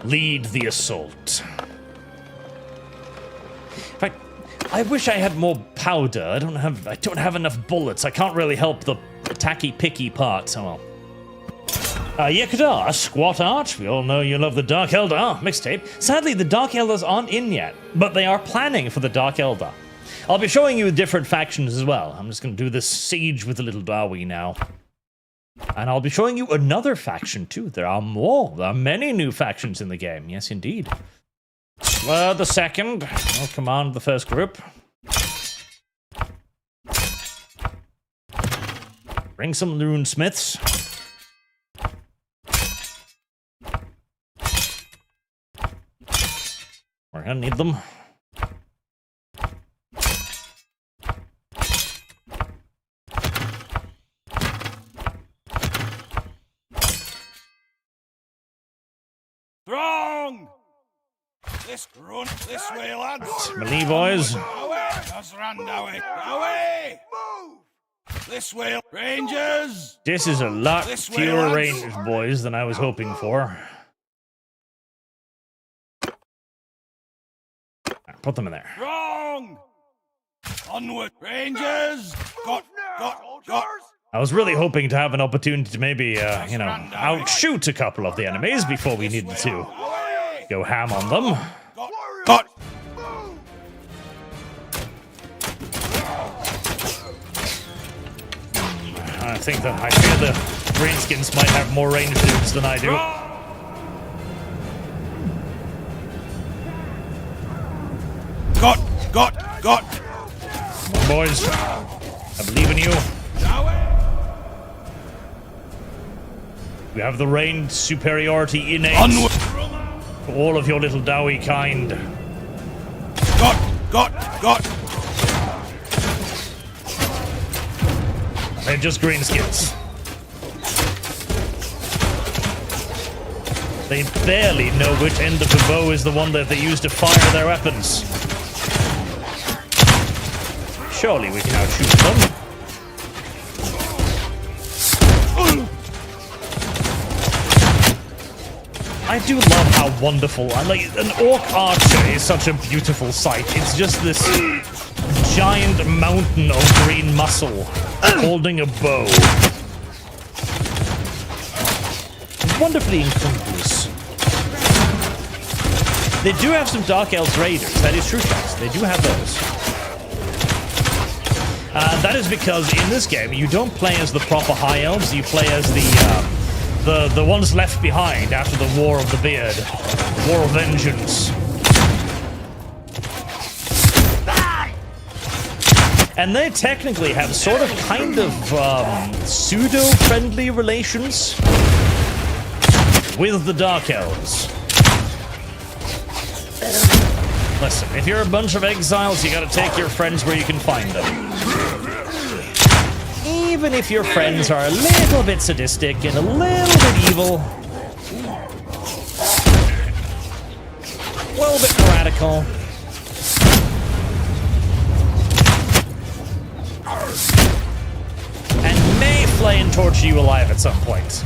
Lead the assault. In fact, I wish I had more powder. I don't have enough bullets. I can't really help the tacky-picky part. Oh well. Yekadar, Squat Art. We all know you love the Dark Eldar mixtape. Sadly, the Dark Eldars aren't in yet, but they are planning for the Dark Eldar. I'll be showing you different factions as well. I'm just going to do this siege with the little Dawi now. And I'll be showing you another faction too. There are more. There are many new factions in the game. Yes, indeed. The second. I'll command the first group. Bring some runesmiths. We're gonna need them. Throng! This way, lads. Melee boys. Away! Move! This way, Rangers! This is a lot fewer ranged boys than I was hoping for. Put them in there. Wrong! Onward, Rangers! Got! I was really hoping to have an opportunity to maybe, outshoot a couple of the enemies before we needed to go ham on them. Got! I fear the greenskins might have more ranged dudes than I do. Got! Come on, boys. I believe in you. We have the range superiority innate. Onward! For all of your little Dawi kind. Got! They're just greenskins. They barely know which end of the bow is the one that they use to fire their weapons. Surely we can outshoot them. I do love how wonderful, an orc archer is such a beautiful sight. It's just this giant mountain of green muscle holding a bow. It's wonderfully incongruous. They do have some Dark Elves Raiders, that is true, Chats. They do have those. That is because in this game, you don't play as the proper High Elves, you play as the ones left behind after the War of the Beard. The War of Vengeance. And they technically have sort of kind of pseudo-friendly relations with the Dark Elves. Listen, if you're a bunch of exiles, you gotta take your friends where you can find them. Even if your friends are a little bit sadistic and a little bit evil, a little bit radical, and may flay and torture you alive at some point.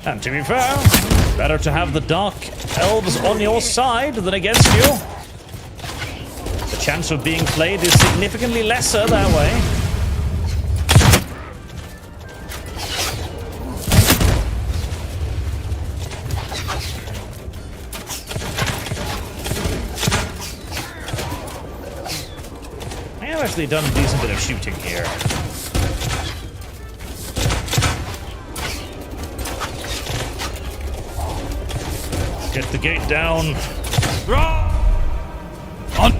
And to be fair, better to have the Dark Elves on your side than against you. The chance of being flayed is significantly lesser that way. I have actually done a decent bit of shooting here. Get the gate down. On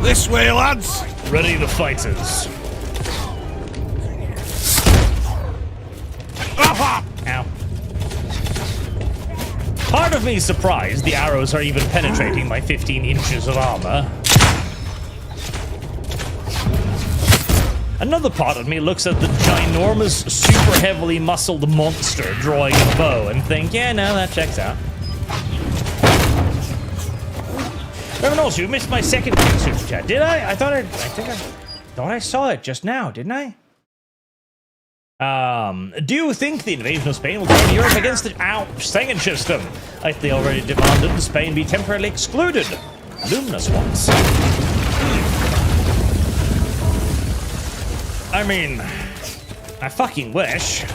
this way, lads. Ready the fighters. Ow. Part of me is surprised the arrows are even penetrating my 15 inches of armor. Another part of me looks at the ginormous, super heavily muscled monster drawing a bow and think, yeah, no, that checks out. Reverend, you missed my second super chat, did I? I thought I saw it just now, didn't I? Do you think the invasion of Spain will turn Europe against the Schengen system? Like they already demanded Spain be temporarily excluded. Luminous ones. I mean, I fucking wish.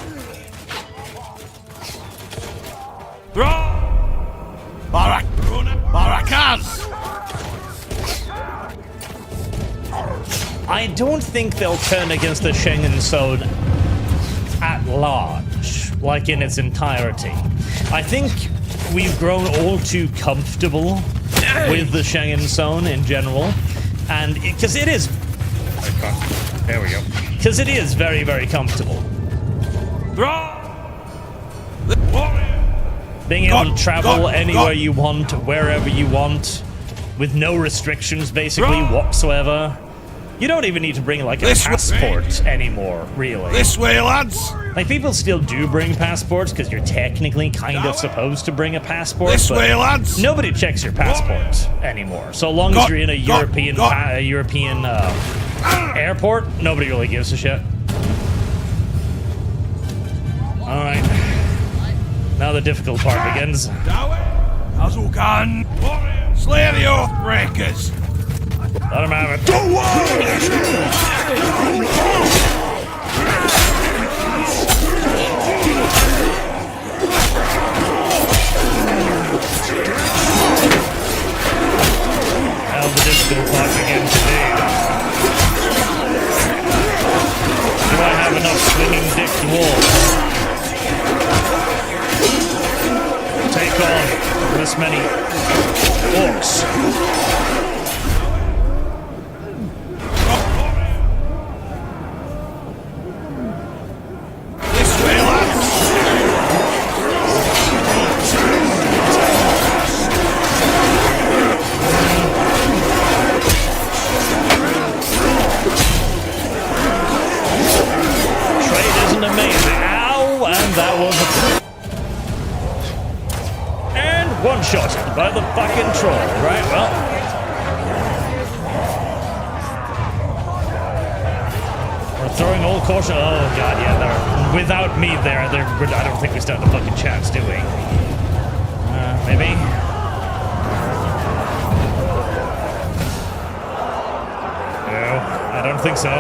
I don't think they'll turn against the Schengen zone at large, like in its entirety. I think we've grown all too comfortable with the Schengen zone in general, and because it is... There we go. Because it is very, very comfortable. Being able to travel anywhere you want, wherever you want, with no restrictions, basically, whatsoever. You don't even need to bring, like, a passport anymore, really. This way, lads. Like, people still do bring passports, because you're technically kind of supposed to bring a passport. This but way, lads. nobody checks your passport anymore. So long as you're in a European airport, nobody really gives a shit. Alright. Now the difficult part begins. Azukan. Slay the Oathbreakers. Let him have it. Now the difficult part begins indeed. Do I have enough swinging dick dwarves? Take on this many orcs. One-shotted by the fucking troll, right? Well. We're throwing all caution. Oh, God, yeah, they're... Without me there, I don't think we stand a fucking chance, do we? Maybe? No, I don't think so.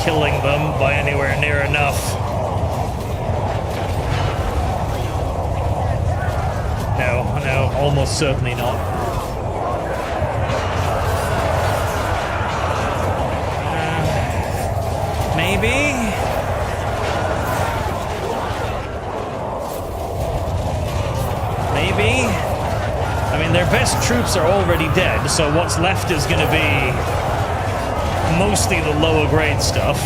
Killing them by anywhere near enough. No, almost certainly not. Maybe? Maybe? I mean, their best troops are already dead, so what's left is gonna be mostly the lower grade stuff.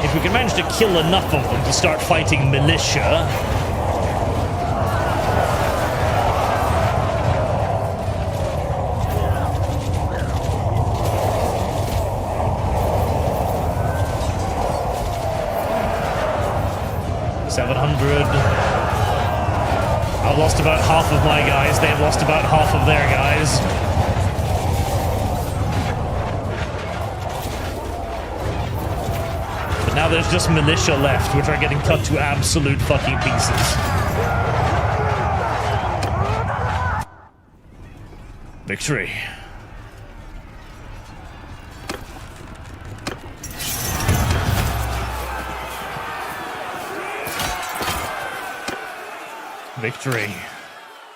If we can manage to kill enough of them to start fighting militia. I've lost about half of my guys, they've lost about half of their guys. Now there's just militia left, which are getting cut to absolute fucking pieces. Victory. Victory.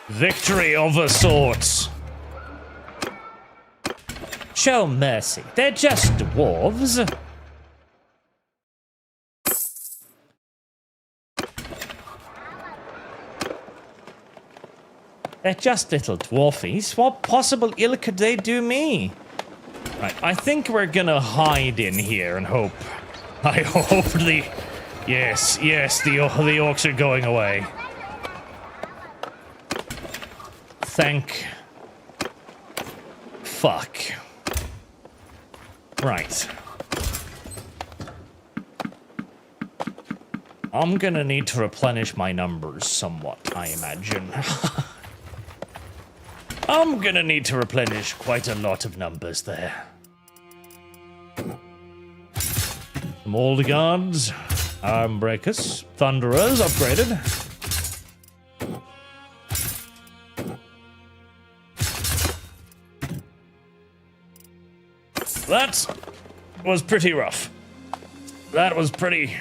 Victory of a sort. Show mercy. They're just dwarves. They're just little dwarfies. What possible ill could they do me? Right, I think we're gonna hide in here and hope. I hope the... Yes, the orcs are going away. Thank... Fuck. Right. I'm gonna need to replenish my numbers somewhat, I imagine. I'm gonna need to replenish quite a lot of numbers there. Mold guards, arm breakers, thunderers upgraded. That was pretty rough. That was pretty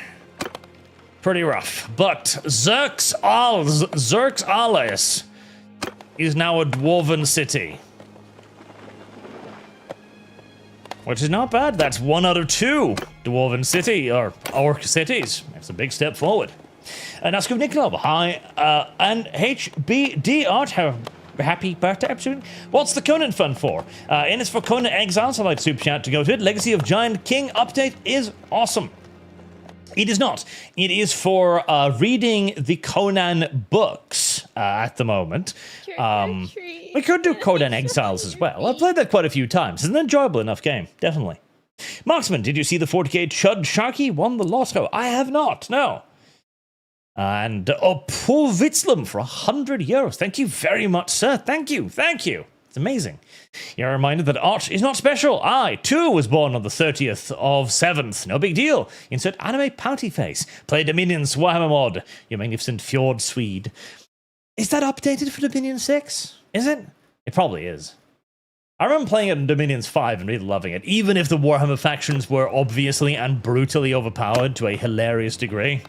rough. But Zerx Alais is now a dwarven city. Which is not bad. That's one out of 2 dwarven city, or orc cities. That's a big step forward. And Ask of Nikolov, hi. And HBD Art, happy birthday, absolutely. What's the Conan Fund for? And it's for Conan Exiles. I'd like Super Chat to go to it. Legacy of Giant King update is awesome. It is not. It is for reading the Conan books at the moment. We could do Conan Exiles as well. I've played that quite a few times. It's an enjoyable enough game, definitely. Marksman, did you see the 40k Chud Sharky won the lotto? I have not, no. And Poor Vitzlum for 100 euros. Thank you very much, sir. Thank you. It's amazing. You're reminded that art is not special. I, too, was born on the 30th of 7th. No big deal. Insert anime pouty face. Play Dominion's Warhammer mod. Your magnificent Fjord Swede. Is that updated for Dominion 6? Is it? It probably is. I remember playing it in Dominions 5 and really loving it, even if the Warhammer factions were obviously and brutally overpowered to a hilarious degree.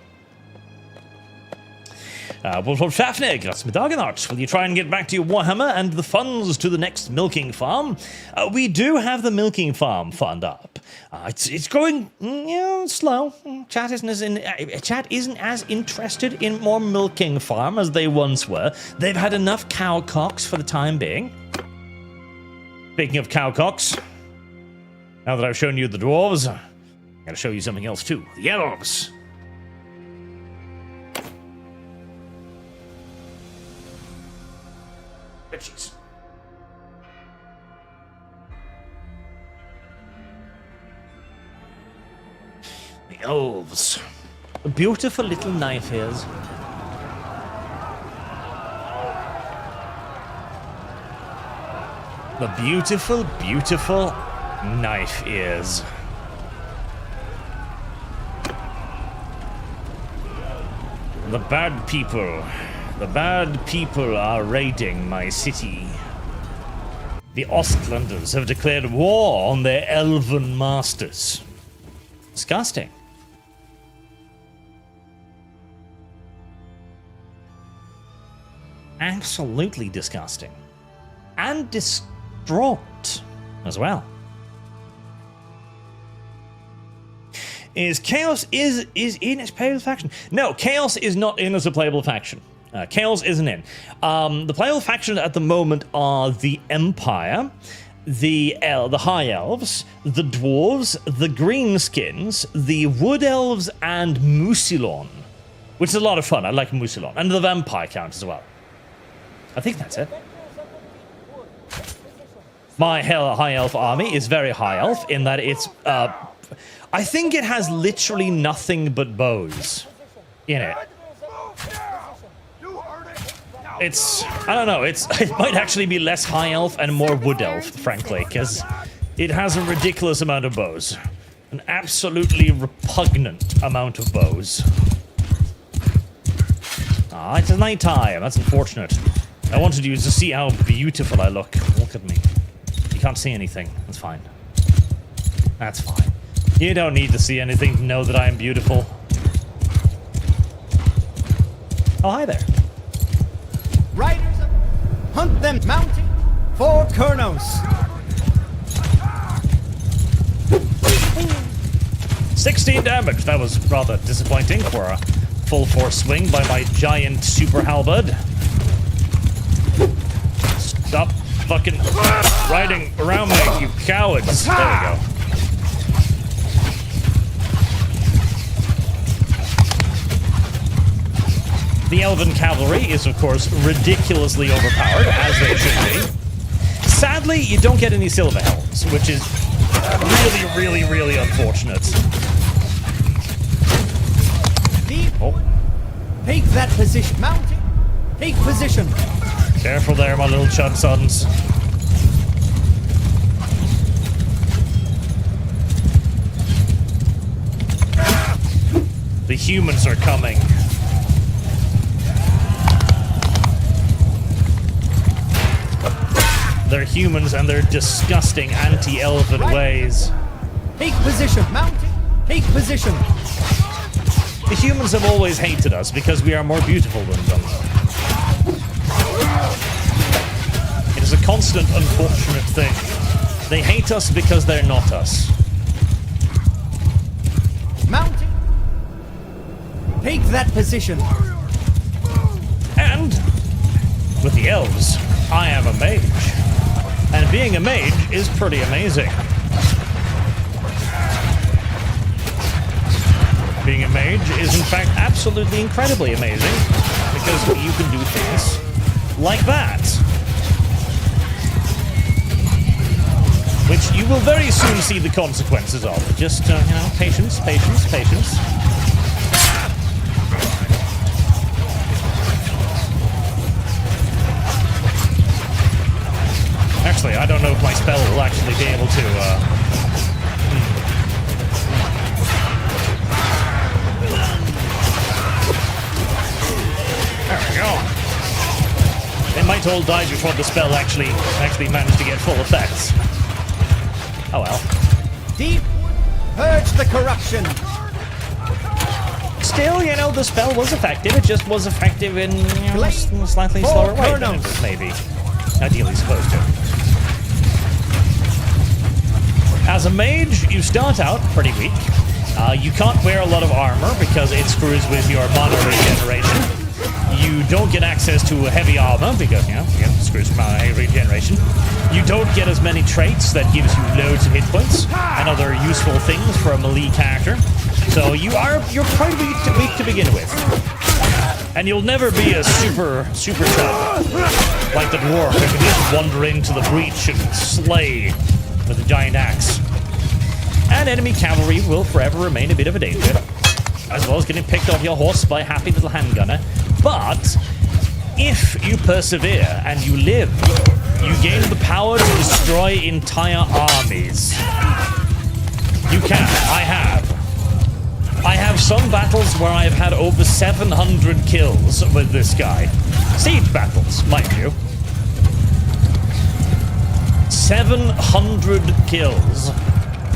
Wolfram Fafnig, that's Medaganart. Will you try and get back to your Warhammer and the funds to the next milking farm? We do have the milking farm fund up. It's going slow. Chat isn't as interested in more milking farm as they once were. They've had enough cow cocks for the time being. Speaking of cow cocks, now that I've shown you the dwarves, I'm going to show you something else too. The elves. Bitches. The elves. A beautiful little knife ears. The beautiful, beautiful knife ears. The bad people are raiding my city. The Ostlanders have declared war on their elven masters. Disgusting. Absolutely disgusting. And distraught as well. Is Chaos is in its playable faction? No, Chaos is not in as a playable faction. Chaos isn't in. The playable factions at the moment are the Empire, the High Elves, the Dwarves, the Greenskins, the Wood Elves, and Musilon, which is a lot of fun. I like Musilon. And the Vampire count as well. I think that's it. My High Elf army is very High Elf in that it's... I think it has literally nothing but bows in it. It's... I don't know. It might actually be less High Elf and more Wood Elf, frankly, because it has a ridiculous amount of bows. An absolutely repugnant amount of bows. Ah, it's night time. That's unfortunate. I wanted you to see how beautiful I look. Look at me. You can't see anything. That's fine. That's fine. You don't need to see anything to know that I am beautiful. Oh, hi there. Hunt them, mounting for Kurnos. 16 damage. That was rather disappointing for a full force swing by my giant super halberd. Stop fucking riding around me, you cowards. There we go. The Elven Cavalry is, of course, ridiculously overpowered, as they should be. Sadly, you don't get any Silver Helms, which is really, really, really unfortunate. Oh. Take that position. Mounting. Take position. Careful there, my little chud sons. The humans are coming. They're humans and they're disgusting anti-elven ways. Take position. Mounting. Take position. The humans have always hated us because we are more beautiful than them. It is a constant, unfortunate thing. They hate us because they're not us. Mounting. Take that position. And with the elves, I am a mage. And being a mage is pretty amazing. Being a mage is in fact absolutely incredibly amazing because you can do things like that. Which you will very soon see the consequences of. Just, you know, patience, patience, patience. Actually, I don't know if my spell will actually be able to, There we go. They might all die before the spell actually managed to get full effects. Oh well. Deep. Purge the corruption. Still, you know, the spell was effective. It just was effective in, you know, a slightly slower way than it was maybe ideally supposed to. As a mage, you start out pretty weak. You can't wear a lot of armor because it screws with your mana regeneration. You don't get access to heavy armor because, you know, it screws with mana regeneration. You don't get as many traits that gives you loads of hit points and other useful things for a melee character. So you're quite weak to begin with. And you'll never be a super chub like the dwarf who can just wander into the breach and slay with a giant axe. And enemy cavalry will forever remain a bit of a danger, as well as getting picked off your horse by a happy little handgunner. But if you persevere and you live, you gain the power to destroy entire armies. You can. I have some battles where I've had over 700 kills with this guy. Siege battles, mind you. 700 kills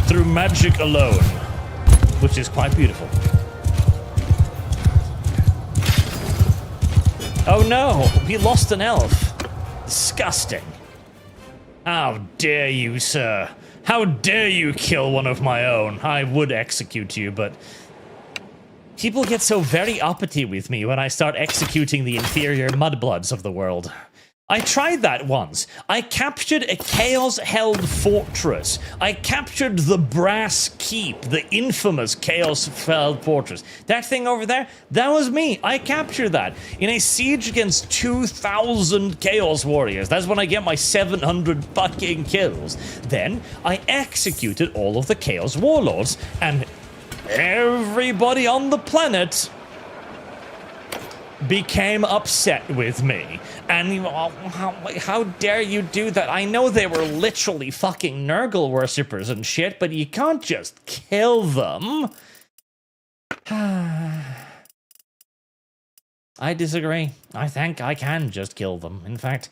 through magic alone, which is quite beautiful. Oh no, we lost an elf. Disgusting. How dare you, sir? How dare you kill one of my own? I would execute you, but people get so very uppity with me when I start executing the inferior mudbloods of the world. I tried that once. I captured a chaos-held fortress. I captured the Brass Keep, the infamous chaos-held fortress. That thing over there, that was me. I captured that in a siege against 2,000 Chaos Warriors. That's when I get my 700 fucking kills. Then I executed all of the Chaos Warlords, and everybody on the planet became upset with me. And how dare you do that? I know they were literally fucking Nurgle worshippers and shit, but you can't just kill them. I disagree. I think I can just kill them. In fact,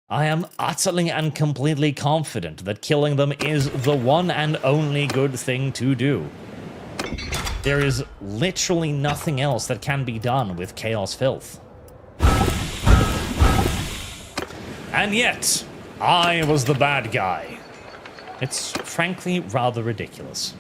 I am utterly and completely confident that killing them is the one and only good thing to do. There is literally nothing else that can be done with Chaos Filth. And yet, I was the bad guy. It's frankly rather ridiculous.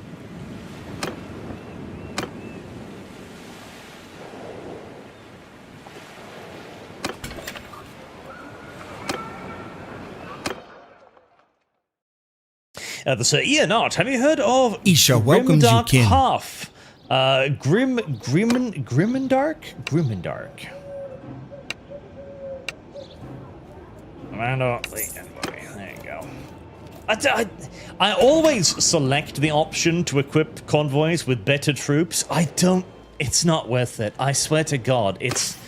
The Sir Ian Art, have you heard of Isha welcomes you, kin. Half? Grimmendark? Commander, there you go. I always select the option to equip convoys with better troops. It's not worth it. I swear to God, it's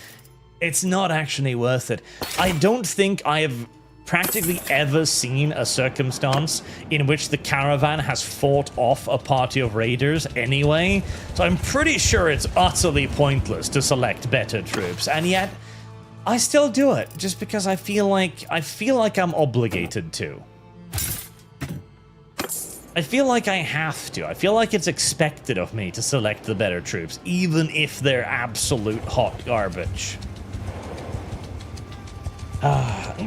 not actually worth it. I don't think I have practically ever seen a circumstance in which the caravan has fought off a party of raiders anyway, so I'm pretty sure it's utterly pointless to select better troops, and yet I still do it just because I feel like I'm obligated to. I feel like I have to. I feel like it's expected of me to select the better troops, even if they're absolute hot garbage.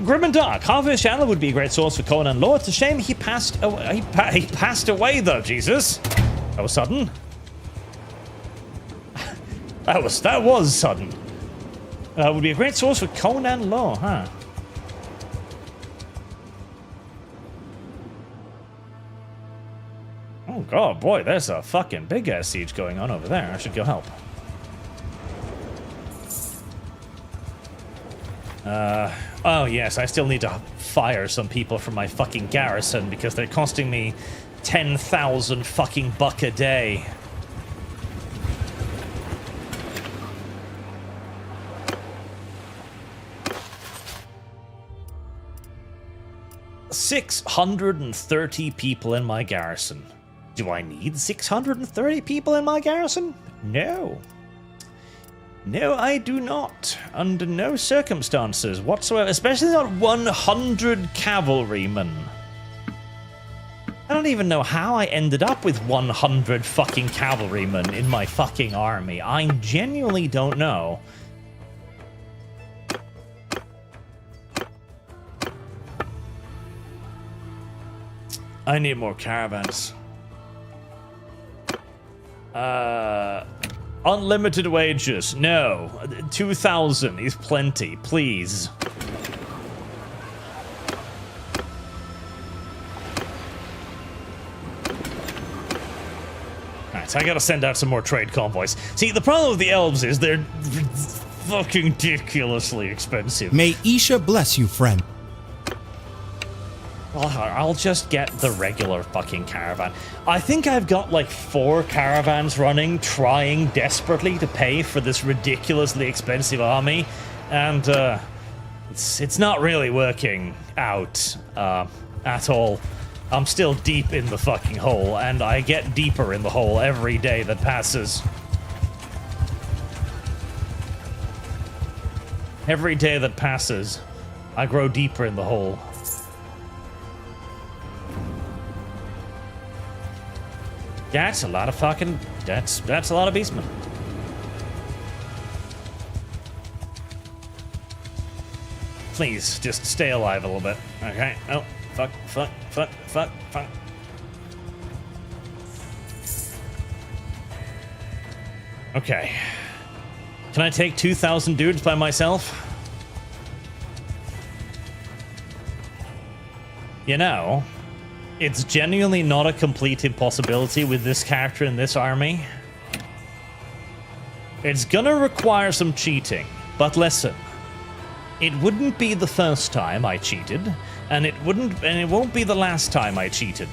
Grim and Dark. Harvest Channel would be a great source for Conan Law. It's a shame he passed away. He passed away, though, Jesus. That was sudden. that was sudden. Would be a great source for Conan Law, huh? Oh, God, boy, there's a fucking big-ass siege going on over there. I should go help. Oh yes, I still need to fire some people from my fucking garrison because they're costing me 10,000 fucking buck a day. $630 people in my garrison. Do I need 630 people in my garrison? No. No, I do not. Under no circumstances whatsoever. Especially not 100 cavalrymen. I don't even know how I ended up with 100 fucking cavalrymen in my fucking army. I genuinely don't know. I need more caravans. Unlimited wages. No. 2,000 is plenty, please. Alright, so I gotta send out some more trade convoys. See, the problem with the elves is they're fucking ridiculously expensive. May Isha bless you, friend. I'll just get the regular fucking caravan. I think I've got like 4 caravans running, trying desperately to pay for this ridiculously expensive army, and it's not really working out at all. I'm still deep in the fucking hole, and I get deeper in the hole every day that passes. Every day that passes, I grow deeper in the hole. That's a lot of fucking... That's a lot of beastmen. Please, just stay alive a little bit. Okay. Oh, fuck. Okay. Can I take 2,000 dudes by myself? You know... It's genuinely not a complete impossibility with this character in this army. It's gonna require some cheating, but listen. It wouldn't be the first time I cheated, and it won't be the last time I cheated.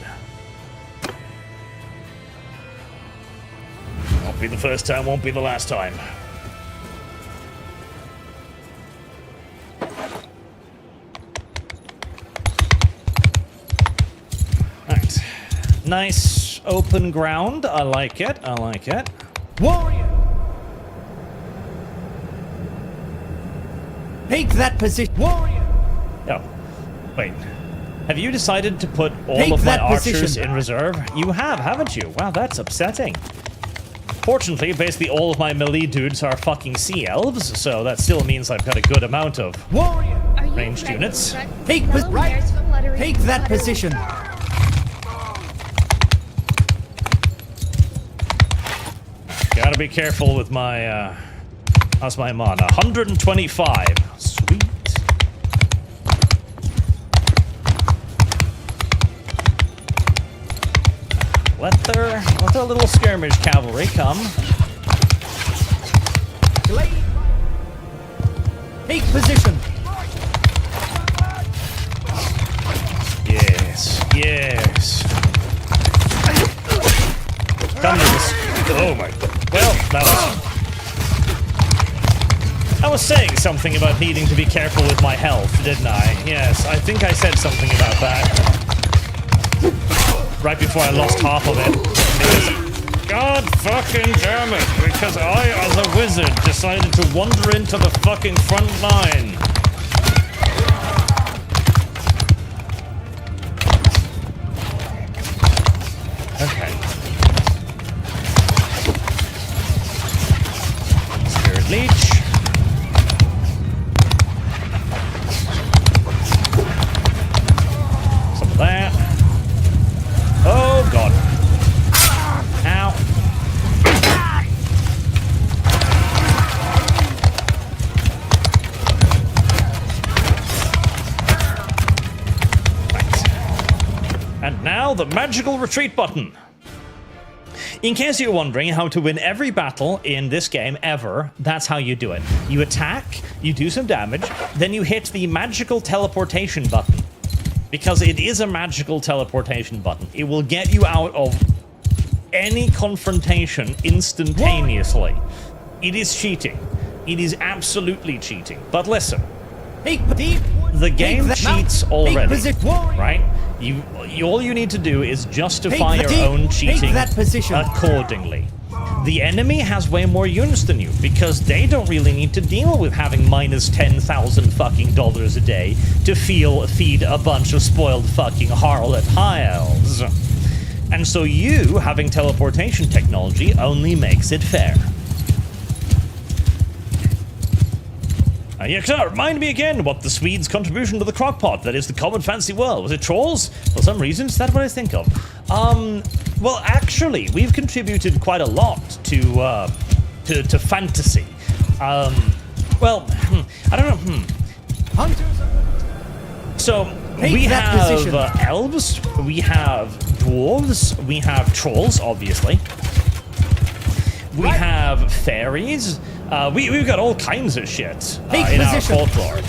Won't be the first time, won't be the last time. Nice open ground. I like it. I like it. Warrior! Take that position. Warrior! Oh, wait. Have you decided to put all of my archers in reserve? You have, haven't you? Wow, that's upsetting. Fortunately, basically all of my melee dudes are fucking sea elves, so that still means I've got a good amount of... Warrior! Are you ranged ready to units. rut this Take yellow right. mare's fluttery Take that buttery position. Gotta be careful with my, how's my mana? 125. Sweet. Let their little skirmish cavalry come. Glade. Take position. Yes, yes. Come to this. Oh my god. Well, I was saying something about needing to be careful with my health, didn't I? Yes, I think I said something about that. Right before I lost half of it. Because, God fucking damn it, because I, as a wizard, decided to wander into the fucking front line. Okay. Spirit Leech. Some of that. Oh god. Ow. Right. And now the magical retreat button. In case you're wondering how to win every battle in this game ever, that's how you do it. You attack, you do some damage, then you hit the magical teleportation button. Because it is a magical teleportation button. It will get you out of any confrontation instantaneously. It is cheating. It is absolutely cheating. But listen, the game cheats already, right? All you need to do is justify your own cheating accordingly. The enemy has way more units than you because they don't really need to deal with having minus 10,000 fucking dollars a day to feed a bunch of spoiled fucking harlot hiles. And so you having teleportation technology only makes it fair. Yeah, remind me again what the Swedes' contribution to the crockpot, that is the common fancy world. Was it trolls? For some reason, is that what I think of? Well, actually, we've contributed quite a lot to fantasy. Well, I don't know. So, we have elves, we have dwarves, we have trolls, obviously. We have fairies. We've got all kinds of shit in our folklore.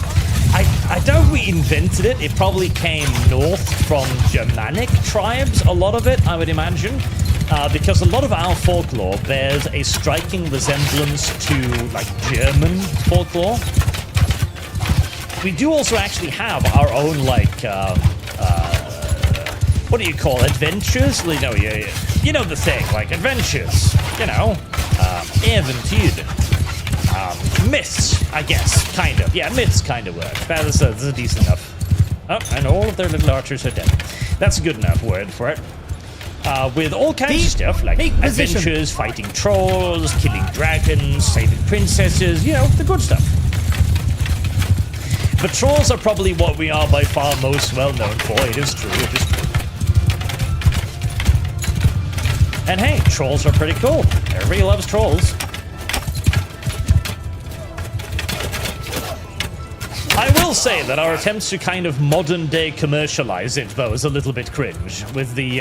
I doubt we invented it. It probably came north from Germanic tribes, a lot of it, I would imagine. Because a lot of our folklore bears a striking resemblance to, like, German folklore. We do also actually have our own, like, what do you call it? Adventures? You know the thing, like adventures, Äventyr. Myths, I guess, kind of. Yeah, myths kind of work. That's a decent enough. Oh, and all of their little archers are dead. That's a good enough word for it. With all kinds of stuff, like adventures, fighting trolls, killing dragons, saving princesses, the good stuff. But trolls are probably what we are by far most well known for. It is true, it is true. And hey, trolls are pretty cool. Everybody loves trolls. I will say that our attempts to kind of modern-day commercialize it, though, is a little bit cringe. With the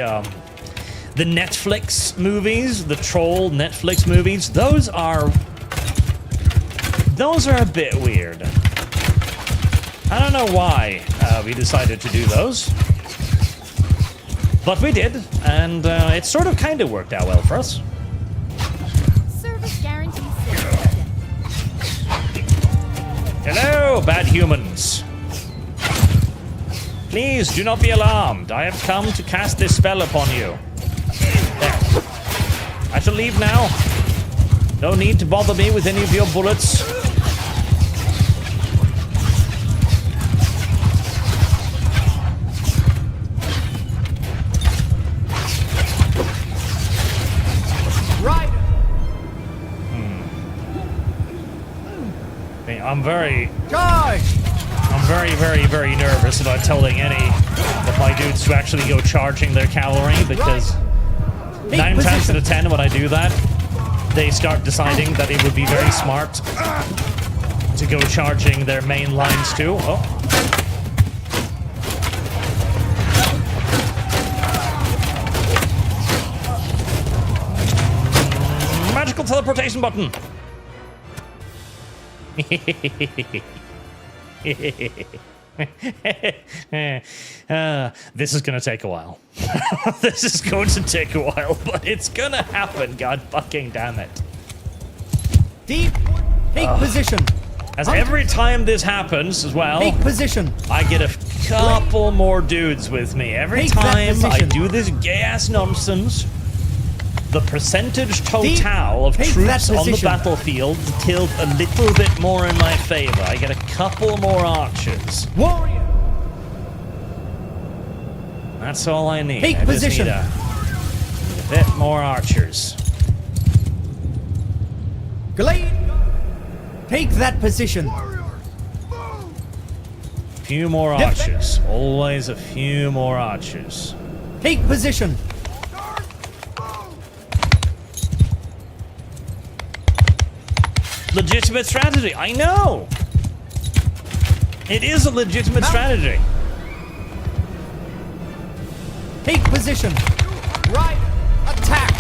Netflix movies, the troll Netflix movies, those are a bit weird. I don't know why we decided to do those. But we did, and it sort of kind of worked out well for us. Service guarantee. Hello, bad humans. Please do not be alarmed. I have come to cast this spell upon you. There. I shall leave now. No need to bother me with any of your bullets. I'm very very, very, very nervous about telling any of my dudes to actually go charging their cavalry, because 9 times out of 10 when I do that, they start deciding that it would be very smart to go charging their main lines too. Oh. Magical teleportation button. This is going to take a while. This is going to take a while, but it's going to happen. God fucking damn it. Deep. Take position. As every time this happens as well, take position. I get a couple more dudes with me. Every time I do this gay-ass nonsense, the percentage total of troops on the battlefield tilt a little bit more in my favor. I get a couple more archers. Warrior. That's all I need. Take I just position. need a bit more archers. Glade. Take that position. A few more archers. Always a few more archers. Take position. Legitimate strategy. I know. It is a legitimate strategy. Take position. Right. Attack.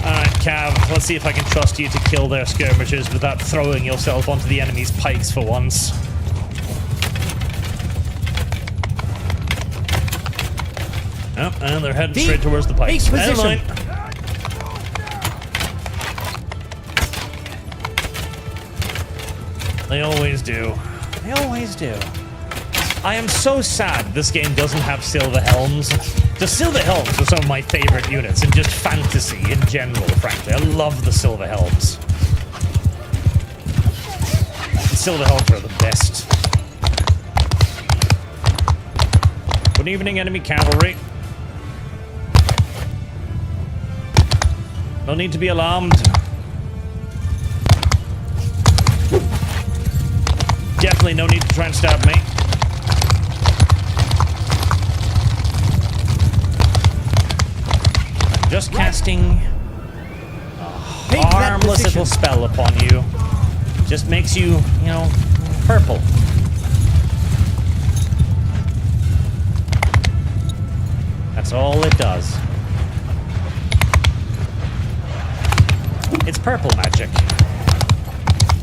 Alright, Cav, let's see if I can trust you to kill their skirmishers without throwing yourself onto the enemy's pikes for once. Oh, and they're heading straight towards the pikes. Never mind. They always do. They always do. I am so sad this game doesn't have Silver Helms. The Silver Helms are some of my favorite units in just fantasy in general, frankly. I love the Silver Helms. The Silver Helms are the best. Good evening, enemy cavalry. No need to be alarmed. Definitely no need to try and stab me. I'm just casting a harmless little spell upon you. Just makes you, you know, purple. That's all it does. It's purple magic.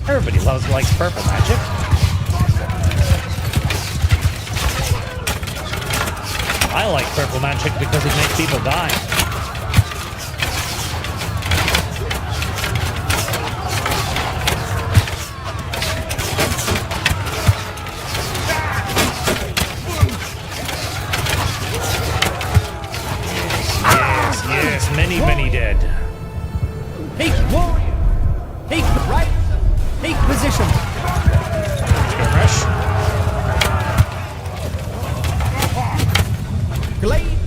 Everybody likes purple magic. I like purple magic because it makes people die. Yes, yes, many, many dead. Take warrior. Take right. Take position. Skirmish. Glade.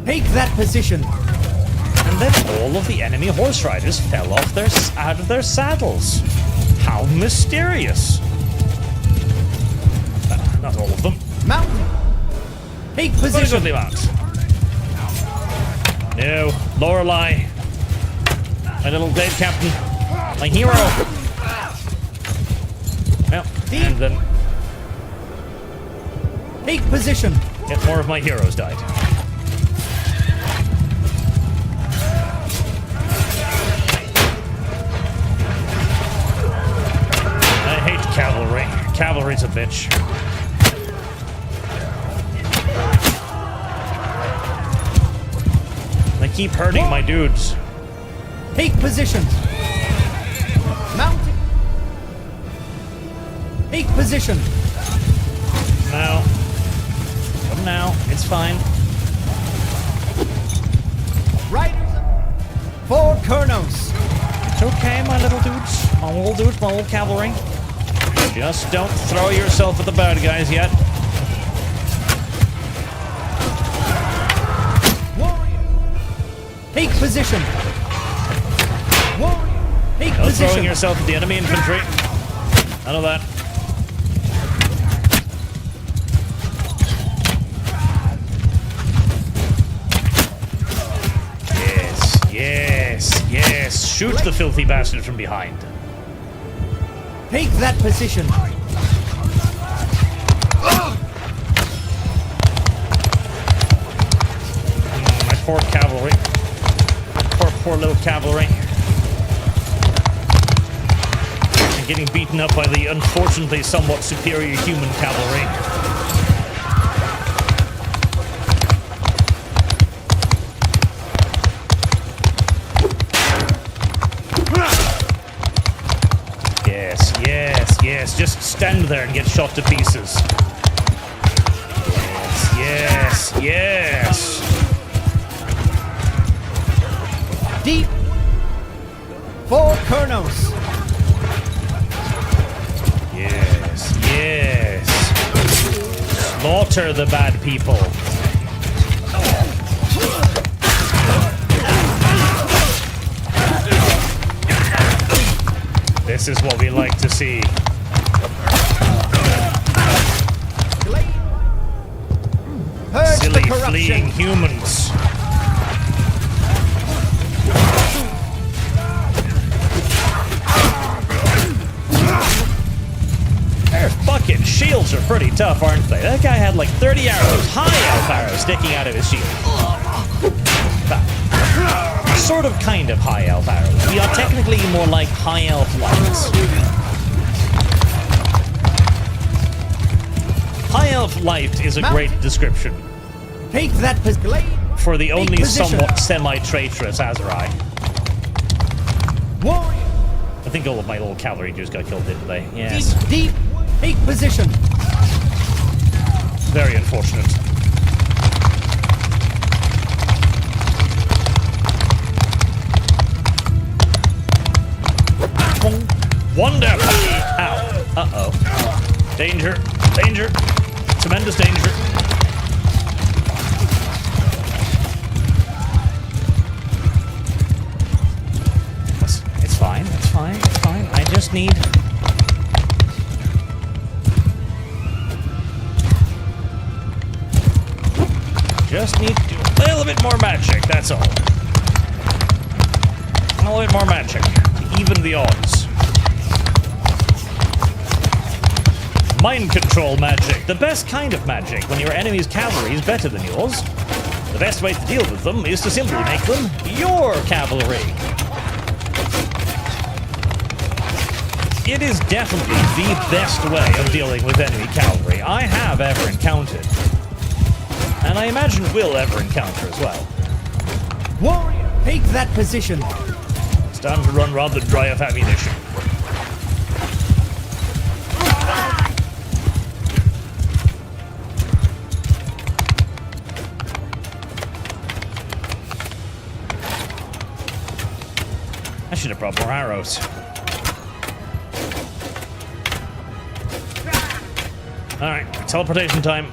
Take that position. And then all of the enemy horse riders fell off out of their saddles. How mysterious. Not all of them. Mount. Take position. No, Lorelei. My little Glade captain. My hero. Well, and then take position. Yet more of my heroes died. I hate cavalry. Cavalry's a bitch. They keep hurting my dudes. Take position. Mounting. Take position. Now. Come now. It's fine. Riders. 4 Kernos. It's okay, my little dudes. My little dudes, my little cavalry. Just don't throw yourself at the bad guys yet. Warrior. Take position. Warrior. Take No position. throwing yourself at the enemy infantry. None of that. Yes, yes. Shoot the filthy bastard from behind. Take that position. My poor cavalry. Poor little cavalry. And getting beaten up by the unfortunately somewhat superior human cavalry. Yes, just stand there and get shot to pieces. Yes, yes. Deep. 4 Kernos. Yes, yes. Slaughter the bad people. This is what we like to see. Purge Silly the corruption. fleeing humans. Their fucking shields are pretty tough, aren't they? That guy had like 30 arrows, high elf arrows sticking out of his shield. Sort of kind of high elf arrows. We are technically more like high elf lights. High elf light is a great description Take that position. for the only position. somewhat semi-traitorous Azurai. Warrior. I think all of my little cavalry just got killed, didn't they? Yes. Deep. Take position. Very unfortunate. Wonderful! Ow. Uh-oh. Danger. Danger. Tremendous danger. It's fine. It's fine. It's fine. I just need... Just need to do a little bit more magic, that's all. A little bit more magic to even the odds. Mind control magic, the best kind of magic when your enemy's cavalry is better than yours. The best way to deal with them is to simply make them your cavalry. It is definitely the best way of dealing with enemy cavalry I have ever encountered. And I imagine will ever encounter as well. Warrior. Take that position. It's time to run rather dry of ammunition. I should have brought more arrows. Alright, teleportation time.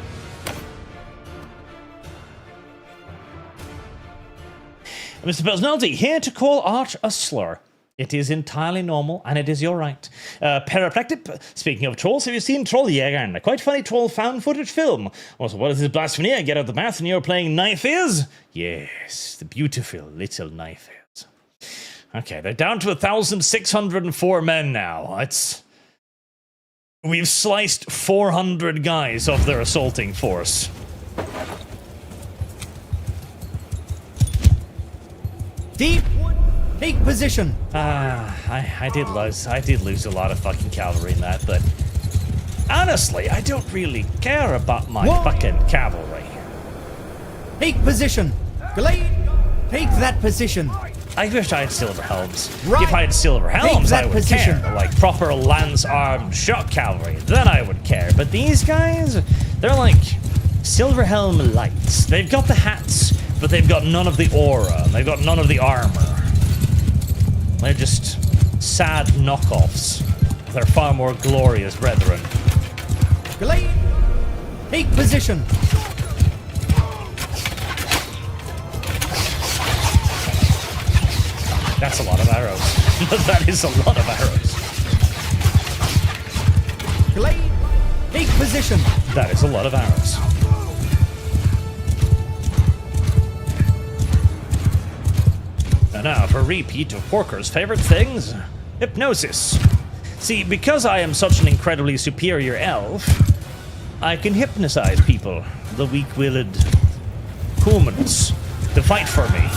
Mr. Personality, here to call art a slur. It is entirely normal, and it is your right. Periplectic, speaking of trolls, have you seen Trolljägaren? A quite funny troll found footage film. Also, what is this blasphemy? I get out the math and you're playing Knife Is? Yes, the beautiful little Knife Is. Okay, they're down to 1,604 men now. We've sliced 400 guys off their assaulting force. Deep. Take position. I did lose a lot of fucking cavalry in that, but honestly, I don't really care about my fucking cavalry. Take position. Glade. Take that position. I wish I had silver helms. Right. If I had silver helms, that I would position. care. Like proper lance-armed shock cavalry, then I would care. But these guys, they're like silver helm lights. They've got the hats, but they've got none of the aura. They've got none of the armor. They're just sad knockoffs. They're far more glorious brethren. Glade. Take position. That's a lot of arrows. That is a lot of arrows. Glade. Take position. That is a lot of arrows. And now for a repeat of Porker's favorite things, hypnosis. See, because I am such an incredibly superior elf, I can hypnotize people, the weak-willed humans, to fight for me.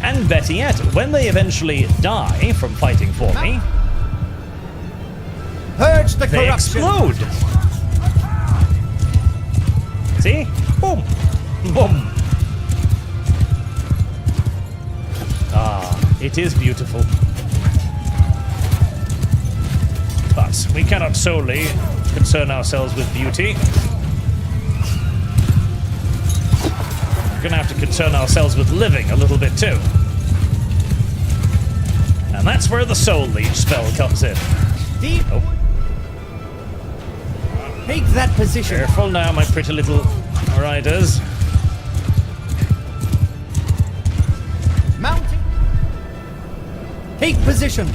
And better yet, when they eventually die from fighting for me, Purge the they corruption. explode. See? Boom. Boom. Ah, it is beautiful. But we cannot solely concern ourselves with beauty. We're gonna have to concern ourselves with living a little bit too. And that's where the Soul Leech spell comes in. Deep. Oh. Take that position. Careful now, my pretty little riders. Mounting. Take position.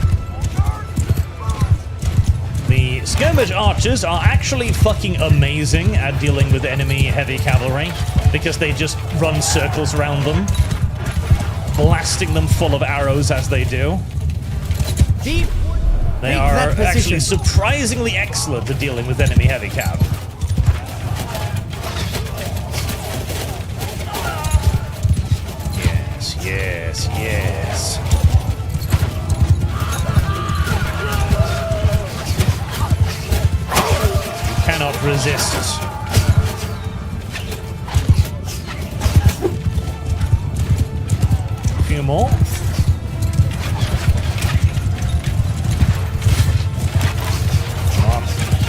The skirmish archers are actually fucking amazing at dealing with enemy heavy cavalry because they just run circles around them, blasting them full of arrows as they do. Deep. They Take are that position. actually surprisingly excellent at dealing with enemy heavy cav. Yes, yes, yes. You cannot resist. A few more.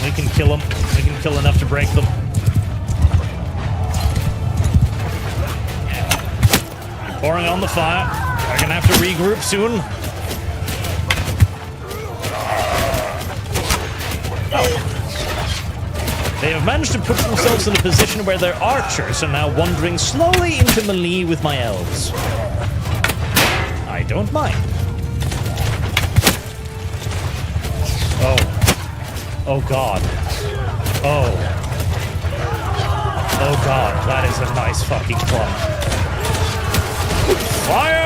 We can kill them. We can kill enough to break them. You're pouring on the fire. We're gonna have to regroup soon. Oh. They have managed to put themselves in a position where their archers are now wandering slowly into melee with my elves. I don't mind. Oh. Oh god. Oh. Oh god, that is a nice fucking clump. Fire!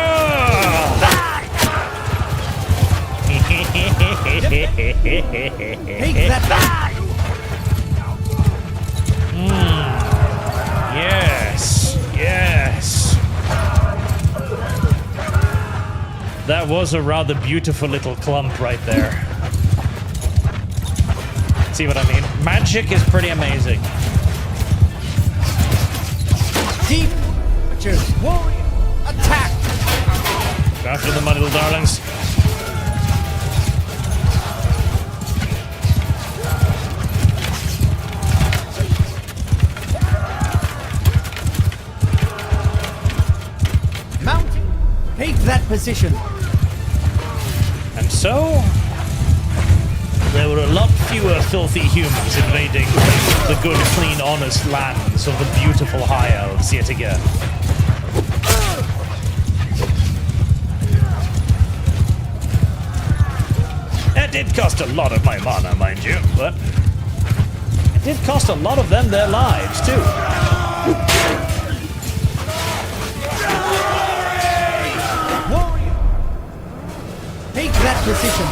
Take that back. Yes. Yes. That was a rather beautiful little clump right there. See what I mean? Magic is pretty amazing. Deep. Warrior. Attack. Go after them, my little darlings. Mounting. Take that position. And so, there were a lot fewer filthy humans invading the good, clean, honest lands of the beautiful High Elves yet again. It did cost a lot of my mana, mind you, but it did cost a lot of them their lives, too. Warrior. Take that position.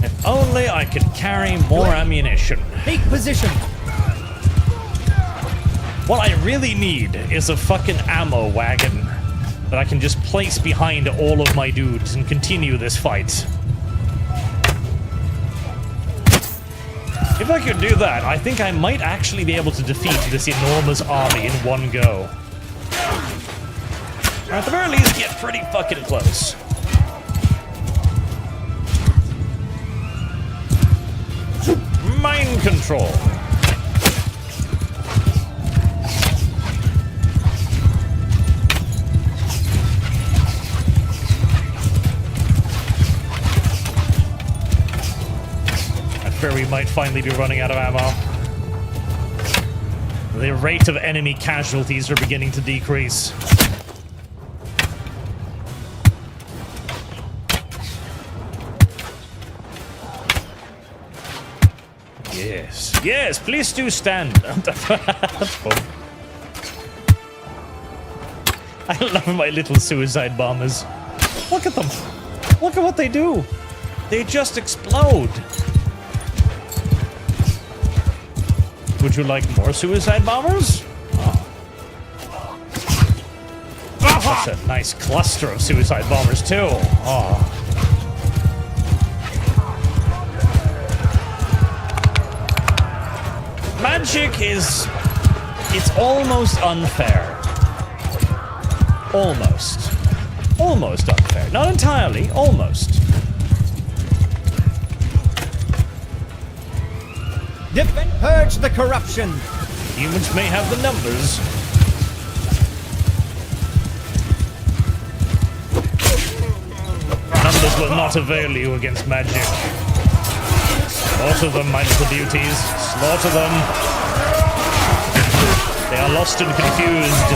If only I could carry more ammunition. Take position. What I really need is a fucking ammo wagon that I can just place behind all of my dudes and continue this fight. If I could do that, I think I might actually be able to defeat this enormous army in one go. Or at the very least, get pretty fucking close. Mind control. I fear we might finally be running out of ammo. The rate of enemy casualties are beginning to decrease. Yes, yes, please do stand. That's fun. I love my little suicide bombers. Look at them. Look at what they do. They just explode. Would you like more suicide bombers? Oh. That's a nice cluster of suicide bombers too. Oh. Magic is... it's almost unfair. Almost. Almost unfair. Not entirely, almost. Defend, purge the corruption. Humans may have the numbers. Numbers will not avail you against magic. Slaughter them, my little beauties. Slaughter them. They are lost and confused.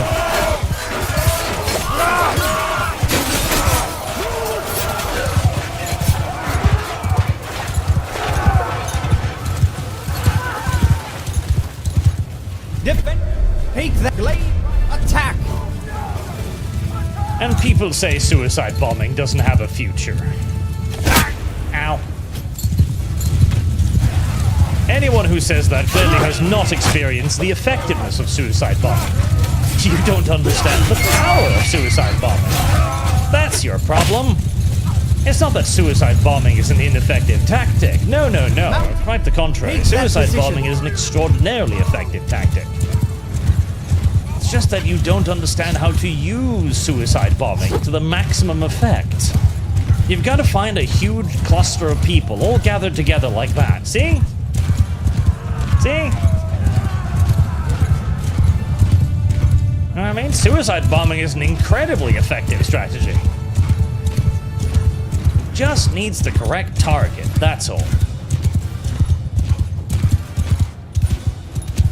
Defend, take that blade, attack. And people say suicide bombing doesn't have a future. Ow. Anyone who says that clearly has not experienced the effectiveness of suicide bombing. You don't understand the power of suicide bombing. That's your problem. It's not that suicide bombing is an ineffective tactic. No, no, no. Quite the contrary. Suicide bombing is an extraordinarily effective tactic. It's just that you don't understand how to use suicide bombing to the maximum effect. You've got to find a huge cluster of people all gathered together like that. See? See? You know what I mean? Suicide bombing is an incredibly effective strategy. Just needs the correct target, that's all.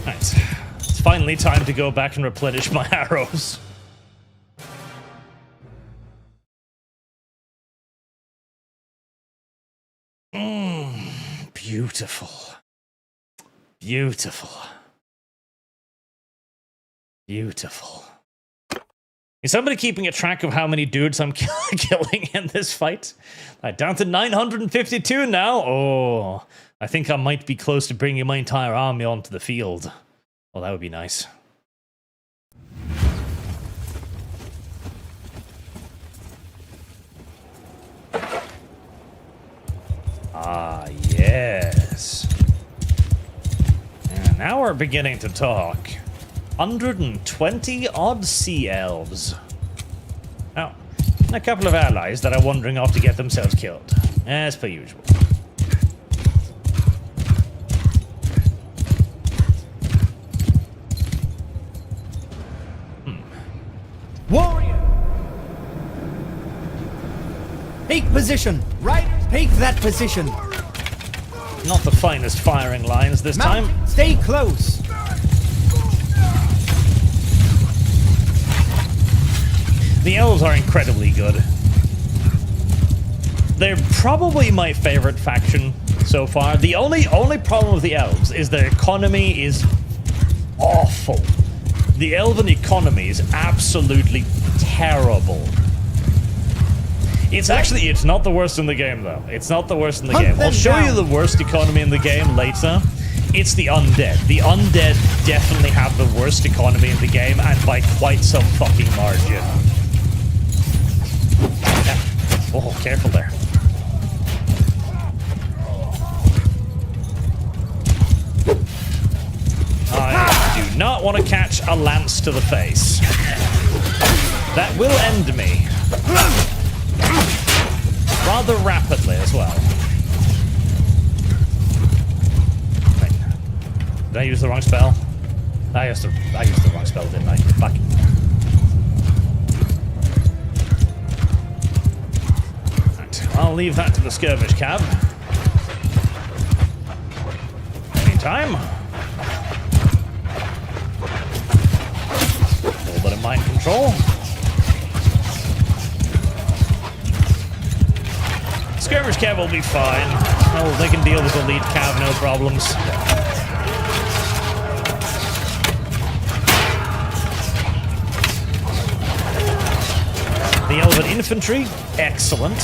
Right. It's finally time to go back and replenish my arrows. Beautiful. Beautiful. Beautiful. Is somebody keeping a track of how many dudes I'm killing in this fight? I'm down to 952 now. Oh, I think I might be close to bringing my entire army onto the field. Well, that would be nice. Ah, yes. And now we're beginning to talk. 120 odd sea elves. Now, a couple of allies that are wandering off to get themselves killed, as per usual. Warrior! Take position! Riders, take that position! Not the finest firing lines this time. Stay close! The elves are incredibly good. They're probably my favorite faction so far. The only problem with the elves is their economy is awful. The elven economy is absolutely terrible. It's not the worst in the game, though. It's not the worst in the game. I'll show you the worst economy in the game later. It's the undead. The undead definitely have the worst economy in the game, and by quite some fucking margin. Oh, careful there. I do not want to catch a lance to the face. That will end me. Rather rapidly as well. Wait. Did I use the wrong spell? I used the wrong spell, didn't I? Fuck. I'll leave that to the skirmish cab. Anytime. control. Skirmish Cav will be fine. Oh, they can deal with the lead Cav, no problems. The Elven Infantry, excellent.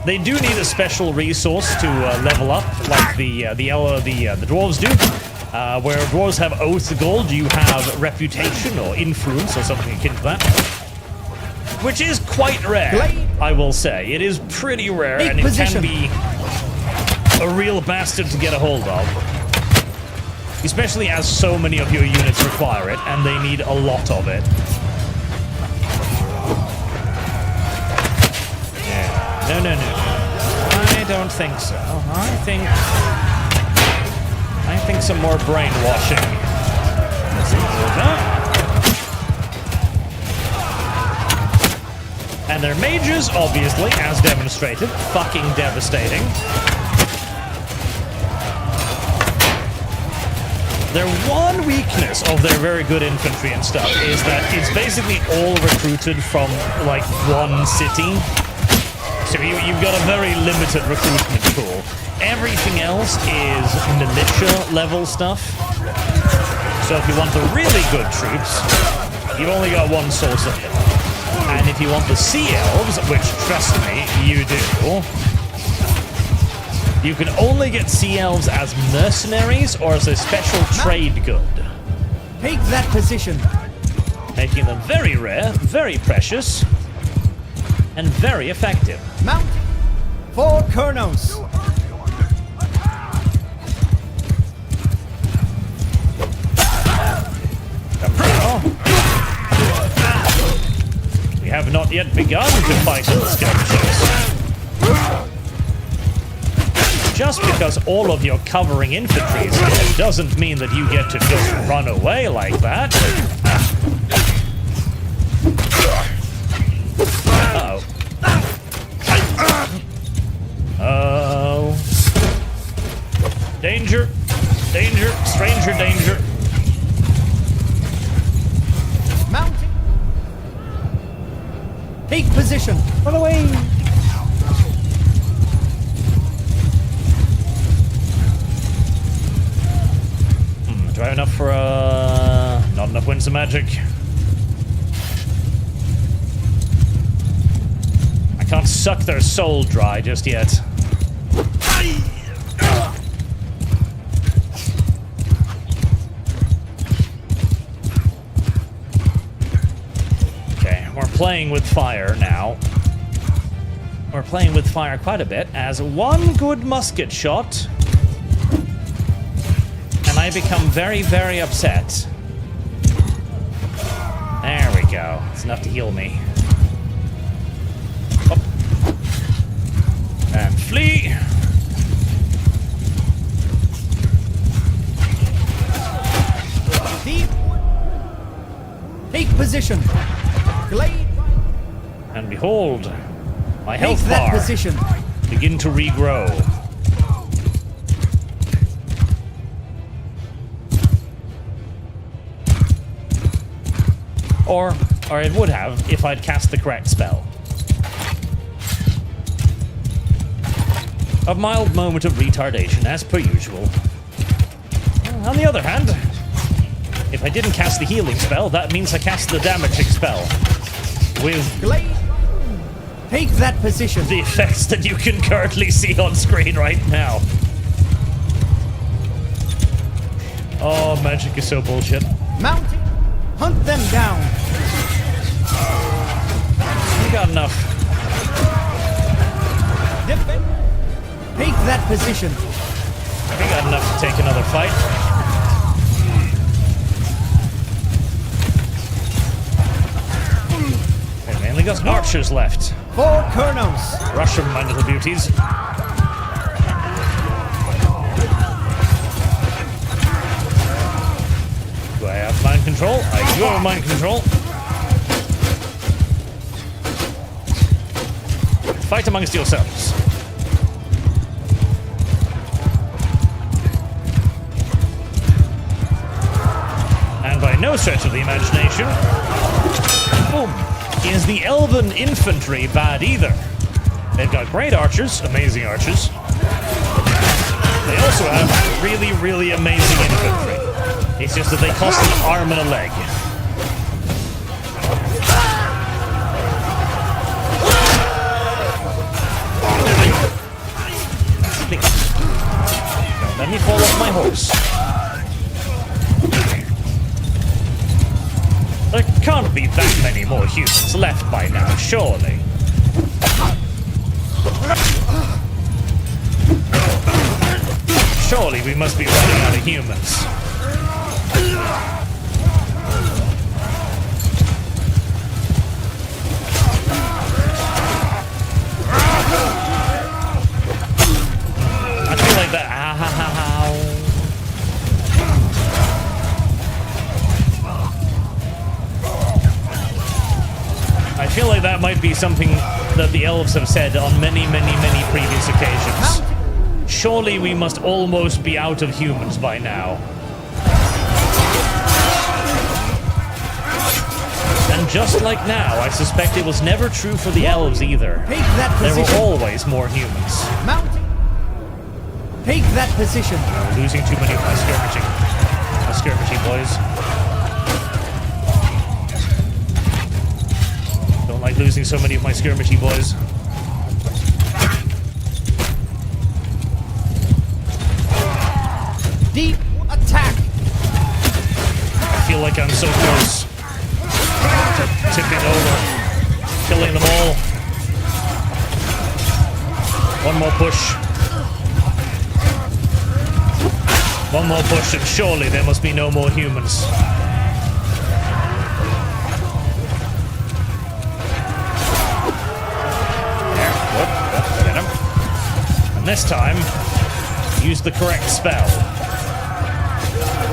They do need a special resource to level up, like the dwarves do. Where dwarves have Oath of Gold, you have Reputation or Influence or something akin to that. Which is quite rare, I will say. It is pretty rare, and it can be a real bastard to get a hold of. Especially as so many of your units require it, and they need a lot of it. Yeah. No. I don't think so. I think some more brainwashing. And their mages, obviously, as demonstrated, fucking devastating. Their one weakness of their very good infantry and stuff is that it's basically all recruited from, like, one city. So you've got a very limited recruitment pool. Everything else is militia-level stuff. So if you want the really good troops, you've only got one source of it. And if you want the Sea Elves, which, trust me, you do, you can only get Sea Elves as mercenaries or as a special trade good. Take that position. Making them very rare, very precious, and very effective. Mount 4 Colonels. We have not yet begun to fight in the skirmishes. Just because all of your covering infantry is dead doesn't mean that you get to just run away like that. Uh-oh. Oh. Danger. Danger. Stranger danger. Mounting. Take position. Run away. Do I have enough for, not enough winds of magic. I can't suck their soul dry just yet. Okay, we're playing with fire now. We're playing with fire quite a bit, as one good musket shot I become very, very upset. There we go. It's enough to heal me. Up. And flee. Deep. Take position. Glade. And behold, my health Take that bar position. begin to regrow. Or it would have if I'd cast the correct spell. A mild moment of retardation, as per usual. On the other hand, if I didn't cast the healing spell, that means I cast the damaging spell. With Glade. Take that position. the effects that you can currently see on screen right now. Oh, magic is so bullshit. Mounting. Hunt them down. You got enough. Defend. Take that position. We got enough to take another fight. We mainly got archers left. 4 Colonels. Rush them, my little beauties. Do I have mind control? I do have mind control. Fight amongst yourselves. And by no no stretch of the imagination. Boom. Is the elven infantry bad either? They've got great archers, amazing archers. They also have really, really amazing infantry. It's just that they cost an arm and a leg. Please. Don't let me fall off my horse. There can't be that many more humans left by now, surely. Surely we must be running out of humans. I feel like that. I feel like that might be something that the elves have said on many, many, many previous occasions. Surely we must almost be out of humans by now. And just like now, I suspect it was never true for the elves either. Take that There position. were always more humans. Mounting. Take that position. Losing too many of my skirmishing boys. Don't like losing so many of my skirmishy boys. Deep attack. I feel like I'm so close to tipping over, killing them all. One more push. One more push, and surely there must be no more humans. There, whoop, get him. And this time, use the correct spell.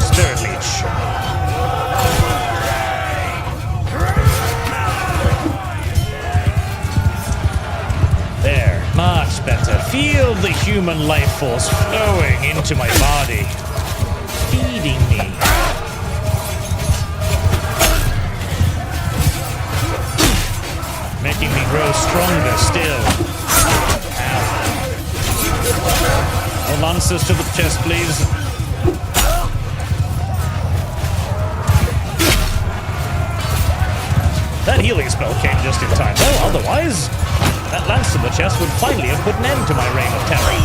Spirit Leech. There, much better. Feel the human life force flowing into my body, feeding me. Making me grow stronger still. Ow. No lancers to the chest, please. That healing spell came just in time, though. Otherwise, that lance to the chest would finally have put an end to my reign of terror.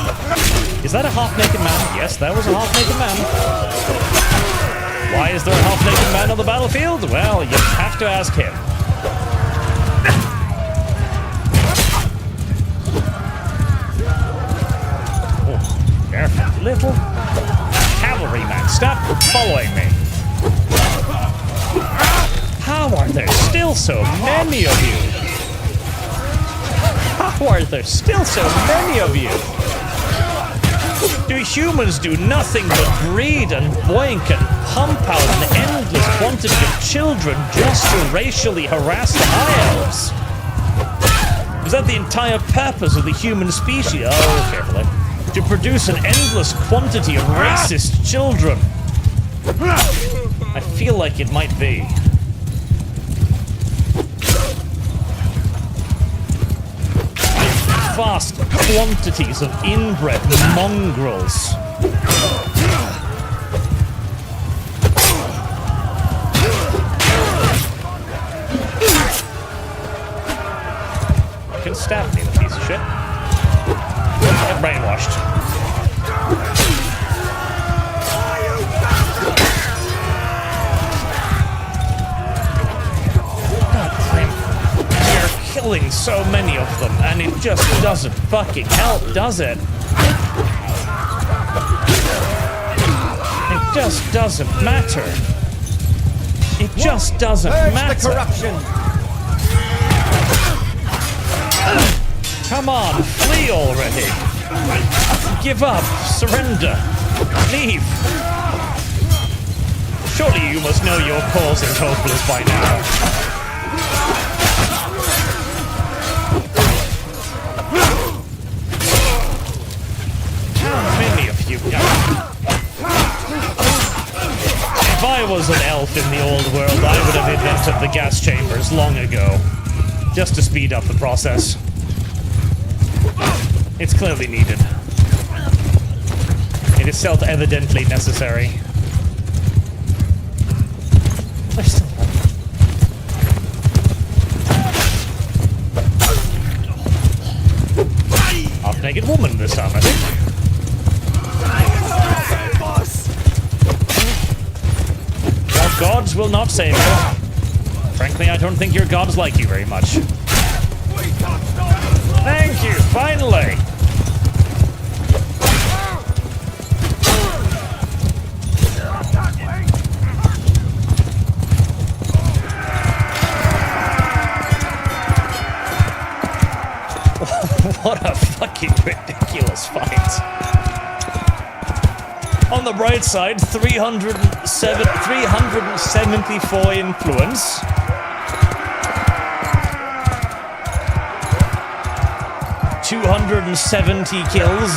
Is that a half-naked man? Yes, that was a half-naked man. Why is there a half-naked man on the battlefield? Well, you have to ask him. Oh, careful, little cavalryman. Stop following me. How are there still so many of you? How are there still so many of you? Do humans do nothing but breed and boink and pump out an endless quantity of children just to racially harass the High Elves? Is that the entire purpose of the human species? Oh, carefully. To produce an endless quantity of racist children? I feel like it might be. Vast quantities of inbred mongrels. You can stab me, the piece of shit. Get brainwashed. Killing so many of them, and it just doesn't fucking help, does it? It just doesn't matter. It just doesn't matter. The corruption. Come on, flee already. Give up, surrender, leave. Surely you must know your cause is hopeless by now. If I I was an elf in the old world, I would have invented the gas chambers long ago. Just to speed up the process. It's clearly needed. It is self-evidently necessary. There's still one. Half-naked woman this time, I think. Your gods will not save you. Frankly, I don't think your gods like you very much. Thank you, finally! What a fucking ridiculous fight. On the bright side, 374 influence. 270 kills.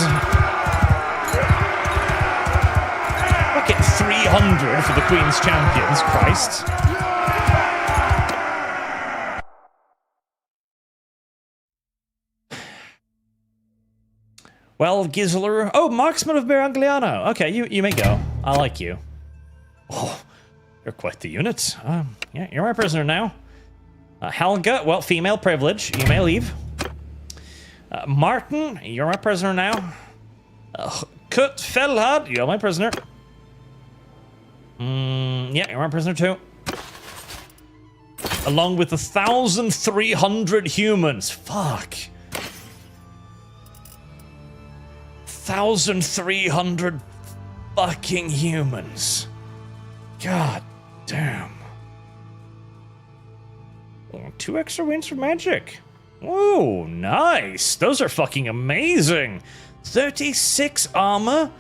Look at 300 for the Queen's Champions, Christ. Well, Gisler... Oh, Marksman of Berangliano. Okay, you may go. I like you. Oh, you're quite the unit. Yeah, you're my prisoner now. Helga, well, female privilege. You may leave. Martin, you're my prisoner now. Kurt Fellhard, you're my prisoner. Yeah, you're my prisoner too. Along with 1,300 humans. Fuck. 1,300 fucking humans. God damn. 2 extra wins for magic. Whoa, nice. Those are fucking amazing. 36 armor,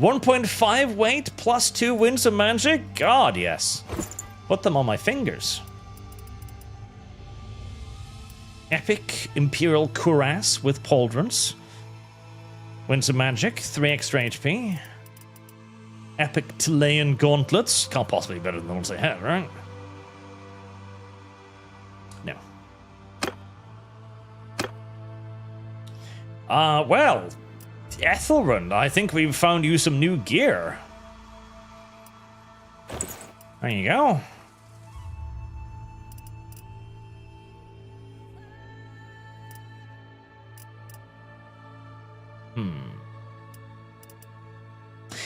1.5 weight, plus 2 wins of magic. God, yes. Put them on my fingers. Epic Imperial Cuirass with pauldrons. Winds of magic, 3 extra HP. Epic Chilean gauntlets. Can't possibly be better than the ones they had, right? No. Well, Ethelrond, I think we've found you some new gear. There you go.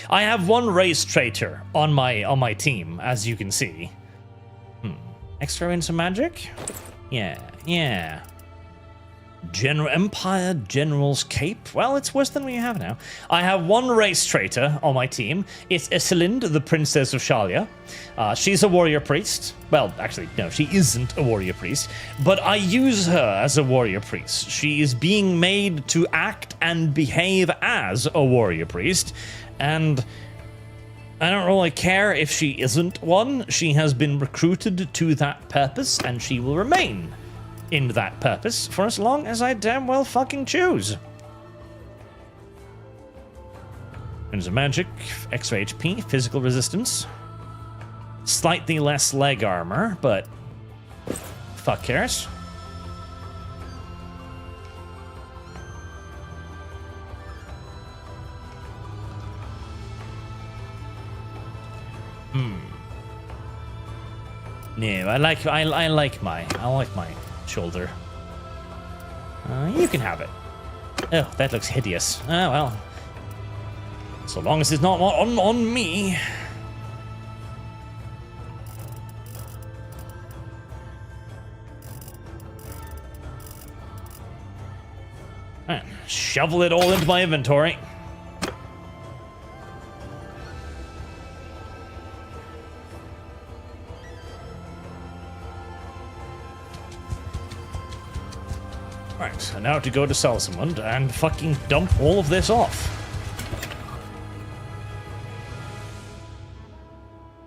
I have 1 race traitor on my team, as you can see. Extra wins of magic? Yeah. Empire General's Cape. Well, it's worse than we have now. I have 1 race traitor on my team. It's Iselinde, the Princess of Shalia. She's a warrior priest. Well, actually, no, she isn't a warrior priest. But I use her as a warrior priest. She is being made to act and behave as a warrior priest. And I don't really care if she isn't one. She has been recruited to that purpose, and she will remain in that purpose for as long as I damn well fucking choose. Winds of magic, extra HP, physical resistance. Slightly less leg armor, but fuck cares. No, I like my shoulder. You can have it. Oh, that looks hideous. Oh well. So long as it's not on me. Right, shovel it all into my inventory. Right, so now to go to Salsamund and fucking dump all of this off.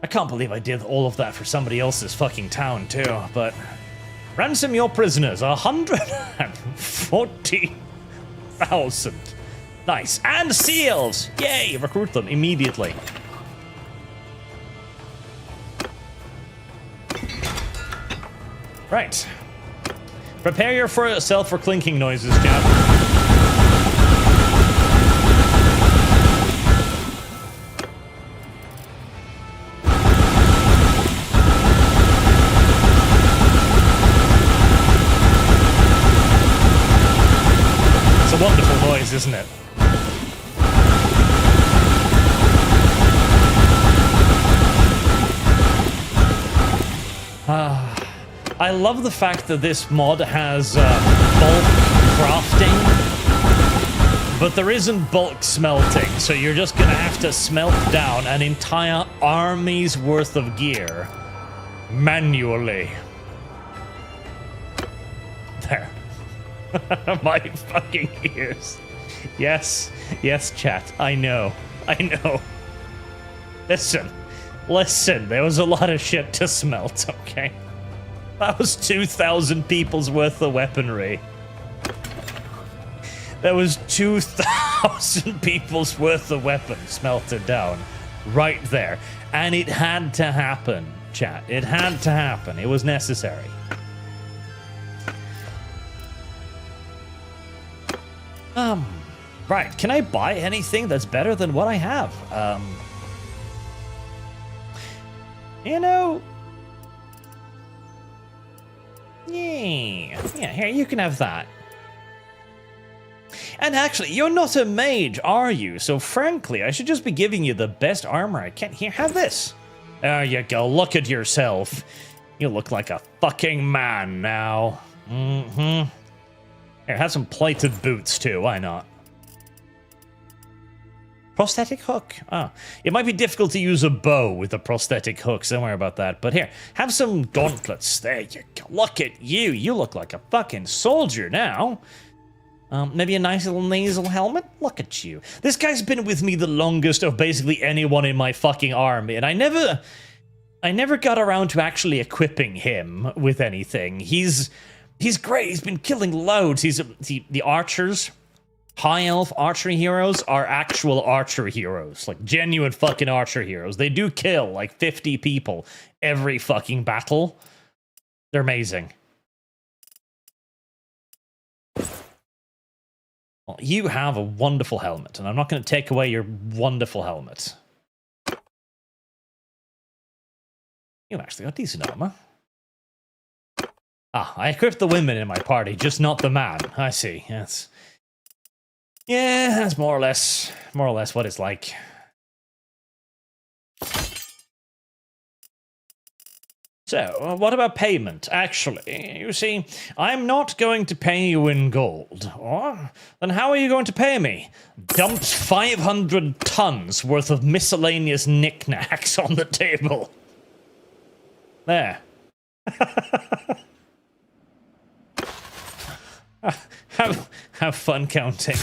I can't believe I did all of that for somebody else's fucking town too, but... Ransom your prisoners, 140,000. Nice, and seals! Yay, recruit them immediately. Right. Prepare yourself for clinking noises, chap. It's a wonderful noise, isn't it? I love the fact that this mod has bulk crafting, but there isn't bulk smelting, so you're just gonna have to smelt down an entire army's worth of gear manually. There. My fucking ears. Yes, yes, chat. I know. Listen, there was a lot of shit to smelt, okay? That was 2,000 people's worth of weaponry. There was 2,000 people's worth of weapons smelted down right there. And it had to happen, chat. It had to happen. It was necessary. Right. Can I buy anything that's better than what I have? You know... Yeah, here, you can have that. And actually, you're not a mage, are you? So frankly, I should just be giving you the best armor I can. Here, have this. There you go, look at yourself. You look like a fucking man now. Mm-hmm. Here, have some plated boots too, why not? Prosthetic hook. Oh, it might be difficult to use a bow with a prosthetic hook. Don't worry about that. But here, have some gauntlets. There you go. Look at you. You look like a fucking soldier now. Maybe a nice little nasal helmet. Look at you. This guy's been with me the longest of basically anyone in my fucking army, and I never got around to actually equipping him with anything. He's great. He's been killing loads. The archers. High elf archery heroes are actual archer heroes, like genuine fucking archer heroes. They do kill like 50 people every fucking battle. They're amazing. Well, you have a wonderful helmet, and I'm not going to take away your wonderful helmet. You actually got decent armor. Ah, I equipped the women in my party, just not the man. I see. Yeah, that's more or less what it's like. So, what about payment? Actually, you see, I'm not going to pay you in gold. Or, then how are you going to pay me? Dumps 500 tons worth of miscellaneous knickknacks on the table. There. Have fun counting.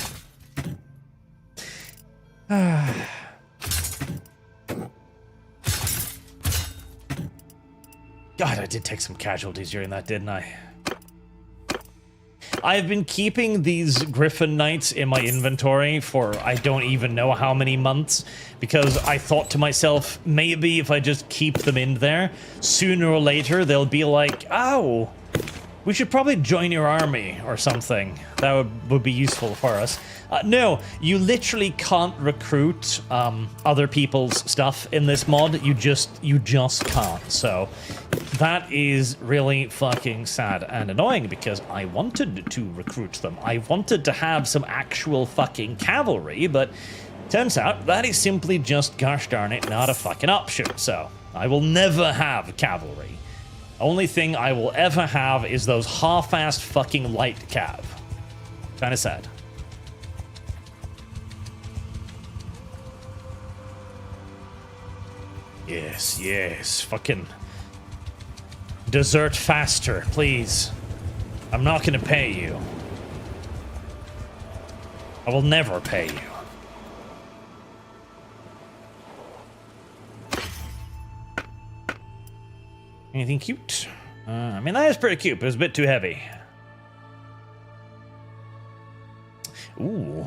God, I did take some casualties during that, didn't I? I've been keeping these Griffin Knights in my inventory for I don't even know how many months, because I thought to myself, maybe if I just keep them in there, sooner or later they'll be like, oh, we should probably join your army or something. That would be useful for us. No, you literally can't recruit other people's stuff in this mod. You just can't. So that is really fucking sad and annoying, because I wanted to recruit them. I wanted to have some actual fucking cavalry, but turns out that is simply just, gosh darn it, not a fucking option. So I will never have cavalry. Only thing I will ever have is those half-assed fucking light cav. Kinda sad. Yes, fucking desert faster, please. I'm not gonna pay you. I will never pay you. Anything cute? I mean, that is pretty cute, but it's a bit too heavy. Ooh.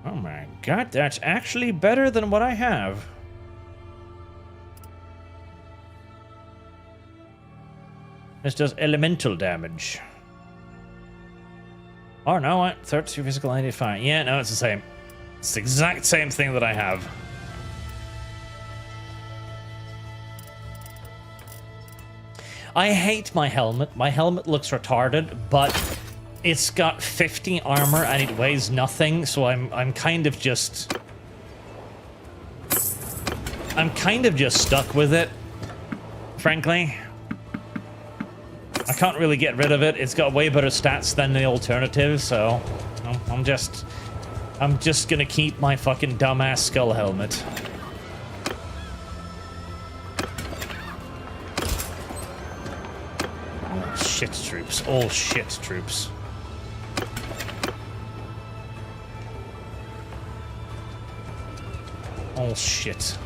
Oh my god, that's actually better than what I have. This does elemental damage. Oh no, what? 32 physical, 95. Yeah, no, it's the same. It's the exact same thing that I have. I hate my helmet. My helmet looks retarded, but it's got 50 armor and it weighs nothing, so I'm kind of just stuck with it, frankly. I can't really get rid of it. It's got way better stats than the alternative, so I'm just gonna keep my fucking dumbass skull helmet. Oh, shit troops. All shit troops. All shit.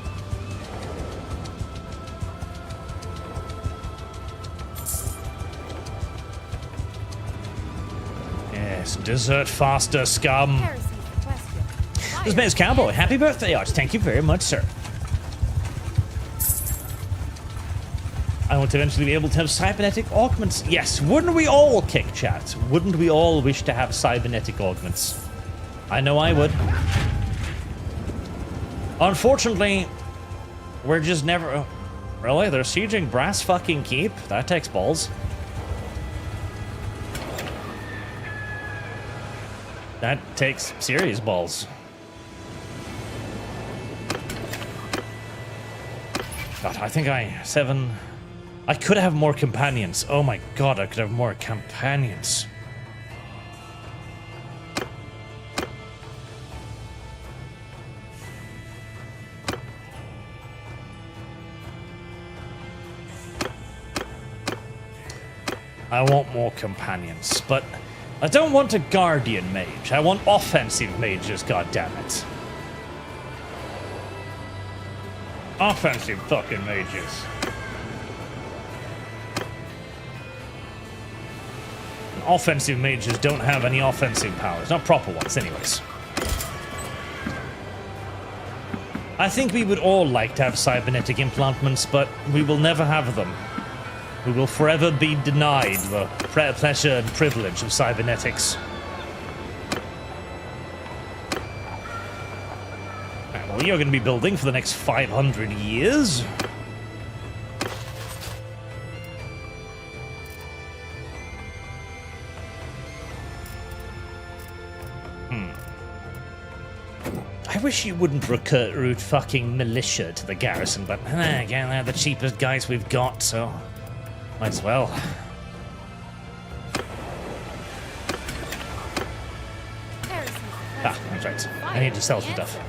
Yes, desert faster, scum. Heresy's the question. This Fire is Cowboy. Happy birthday, Arch. Thank you very much, sir. I want to eventually be able to have cybernetic augments. Yes, wouldn't we all, kick chat? Wouldn't we all wish to have cybernetic augments? I know I would. Unfortunately, we're just never... Oh, really? They're sieging Brass fucking Keep? That takes balls. That takes serious balls. God, I think I could have more companions. Oh my god, I could have more companions. I want more companions, but I don't want a guardian mage. I want offensive mages, goddammit. Offensive fucking mages. Offensive mages don't have any offensive powers. Not proper ones, anyways. I think we would all like to have cybernetic implantments, but we will never have them. We will forever be denied the pleasure and privilege of cybernetics. Right, well, you're going to be building for the next 500 years. I wish you wouldn't recruit fucking militia to the garrison, but again, they're the cheapest guys we've got, so might as well. Heresy's the Ah, question. that's right. I need to sell some stuff.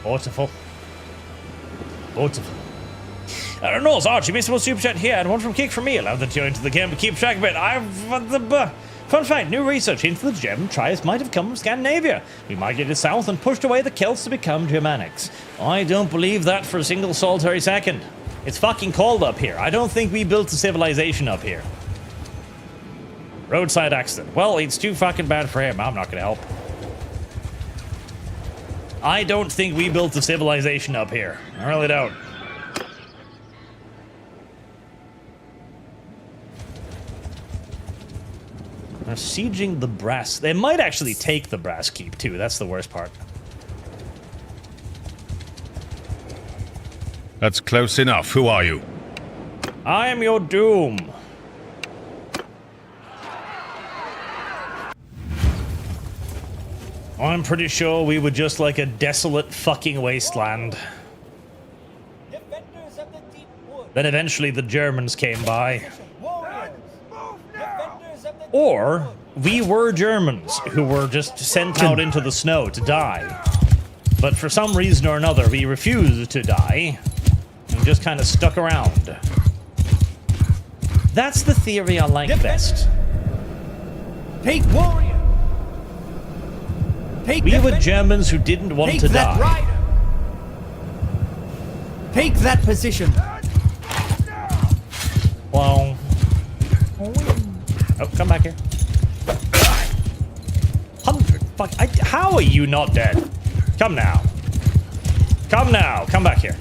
Beautiful. Beautiful. I don't know, Archie, missed one super chat here and one from Kick for me. Allow that you're into the game to keep track of it. Fun fact, new research into the German tribes might have come from Scandinavia. We migrated south and pushed away the Celts to become Germanics. I don't believe that for a single solitary second. It's fucking cold up here. I don't think we built a civilization up here. Roadside accident. Well, it's too fucking bad for him. I'm not gonna help. I don't think we built a civilization up here. I really don't. They're sieging the Brass. They might actually take the Brass Keep, too. That's the worst part. That's close enough. Who are you? I am your doom. I'm pretty sure we were just like a desolate fucking wasteland. Defenders of the deep wood. Then eventually the Germans came by. Warriors. Defenders of the Or we were Germans who were just sent out into the snow to die. But for some reason or another, we refused to die and just kind of stuck around. That's the theory I like best. Take warrior. Take We were defender. Germans who didn't want Take to that die. rider. Take that position. Well... Oh, come back here. 100 fuck... how are you not dead? Come now. Come now. Come back here.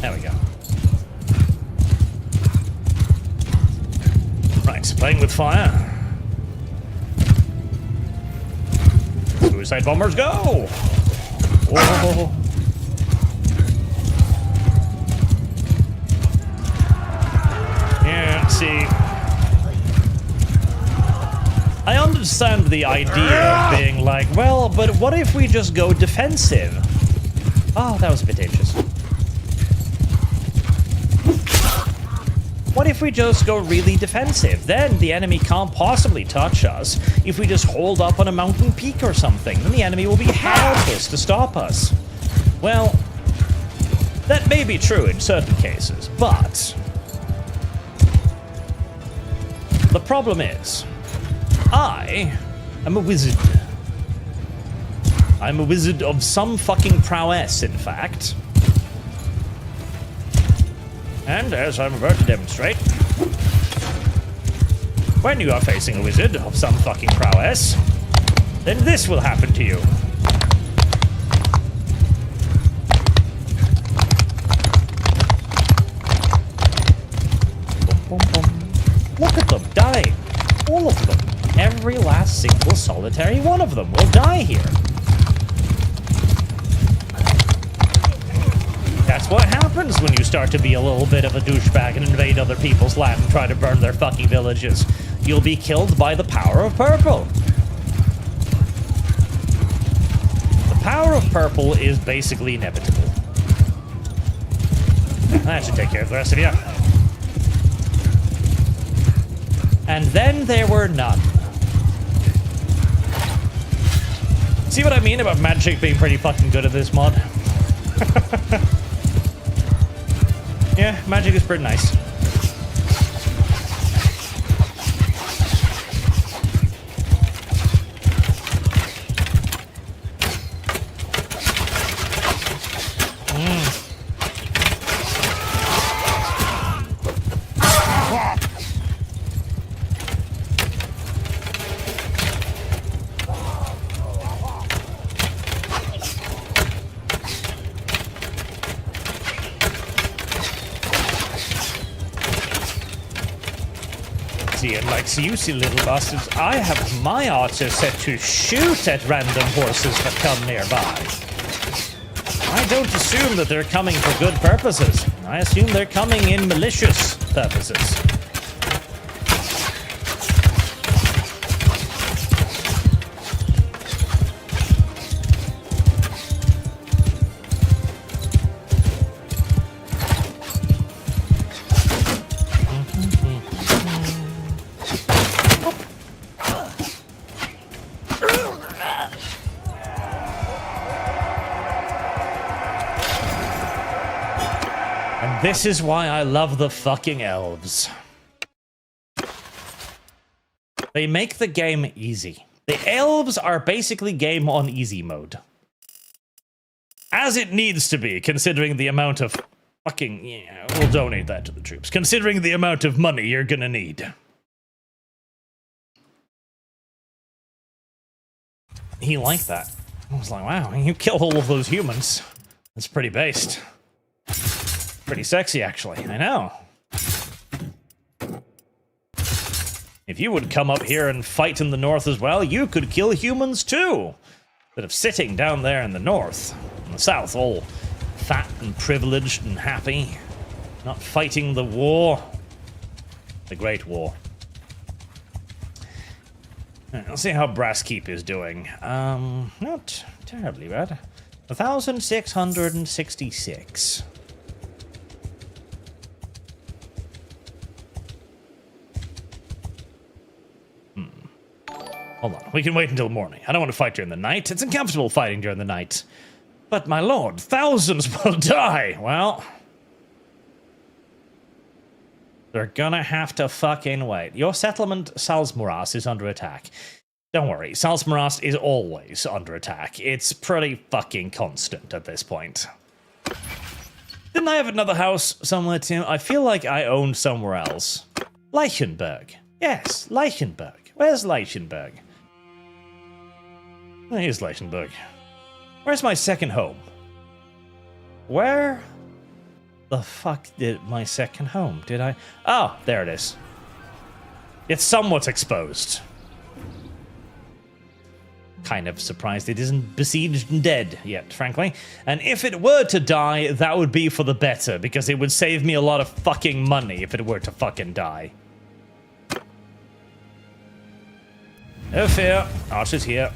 There we go. Right, playing with fire. Suicide bombers, go! Whoa. Yeah, see. I understand the idea of being like, well, but what if we just go defensive? Oh, that was a bit dangerous. What if we just go really defensive? Then the enemy can't possibly touch us. If we just hold up on a mountain peak or something, then the enemy will be helpless to stop us. Well, that may be true in certain cases, but the problem is, I am a wizard. I'm a wizard of some fucking prowess, in fact. And as I'm about to demonstrate, when you are facing a wizard of some fucking prowess, then this will happen to you. Boom, boom, boom. Look at them dying. All of them. Every last single solitary one of them will die here. That's what happens when you start to be a little bit of a douchebag and invade other people's land and try to burn their fucking villages. You'll be killed by the power of purple. The power of purple is basically inevitable. That should take care of the rest of you. And then there were none. See what I mean about magic being pretty fucking good at this mod? Yeah, magic is pretty nice. And like, so you see, little bastards, I have my archer set to shoot at random horses that come nearby. I don't assume that they're coming for good purposes. I assume they're coming in malicious purposes. This is why I love the fucking elves. They make the game easy. The elves are basically game on easy mode. As it needs to be, considering the amount of fucking... Yeah, we'll donate that to the troops. Considering the amount of money you're gonna need. He liked that. I was like, wow, you kill all of those humans. That's pretty based. Pretty sexy, actually. I know. If you would come up here and fight in the north as well, you could kill humans too. Instead of sitting down there in the north, in the south, all fat and privileged and happy, not fighting the war, the Great War. Right, let's see how Brasskeep is doing. Not terribly bad. 1,666. Hold on, we can wait until morning. I don't want to fight during the night. It's uncomfortable fighting during the night. But my lord, thousands will die. Well, they're gonna have to fucking wait. Your settlement, Salsmoras, is under attack. Don't worry, Salsmoras is always under attack. It's pretty fucking constant at this point. Didn't I have another house somewhere too? I feel like I owned somewhere else. Leichenberg. Yes, Leichenberg. Where's Leichenberg? Here's Leichenberg. Where's my second home? Where the fuck did my second home? Did I? Oh, there it is. It's somewhat exposed. Kind of surprised it isn't besieged and dead yet, frankly. And if it were to die, that would be for the better, because it would save me a lot of fucking money if it were to fucking die. No fear, Archer's here.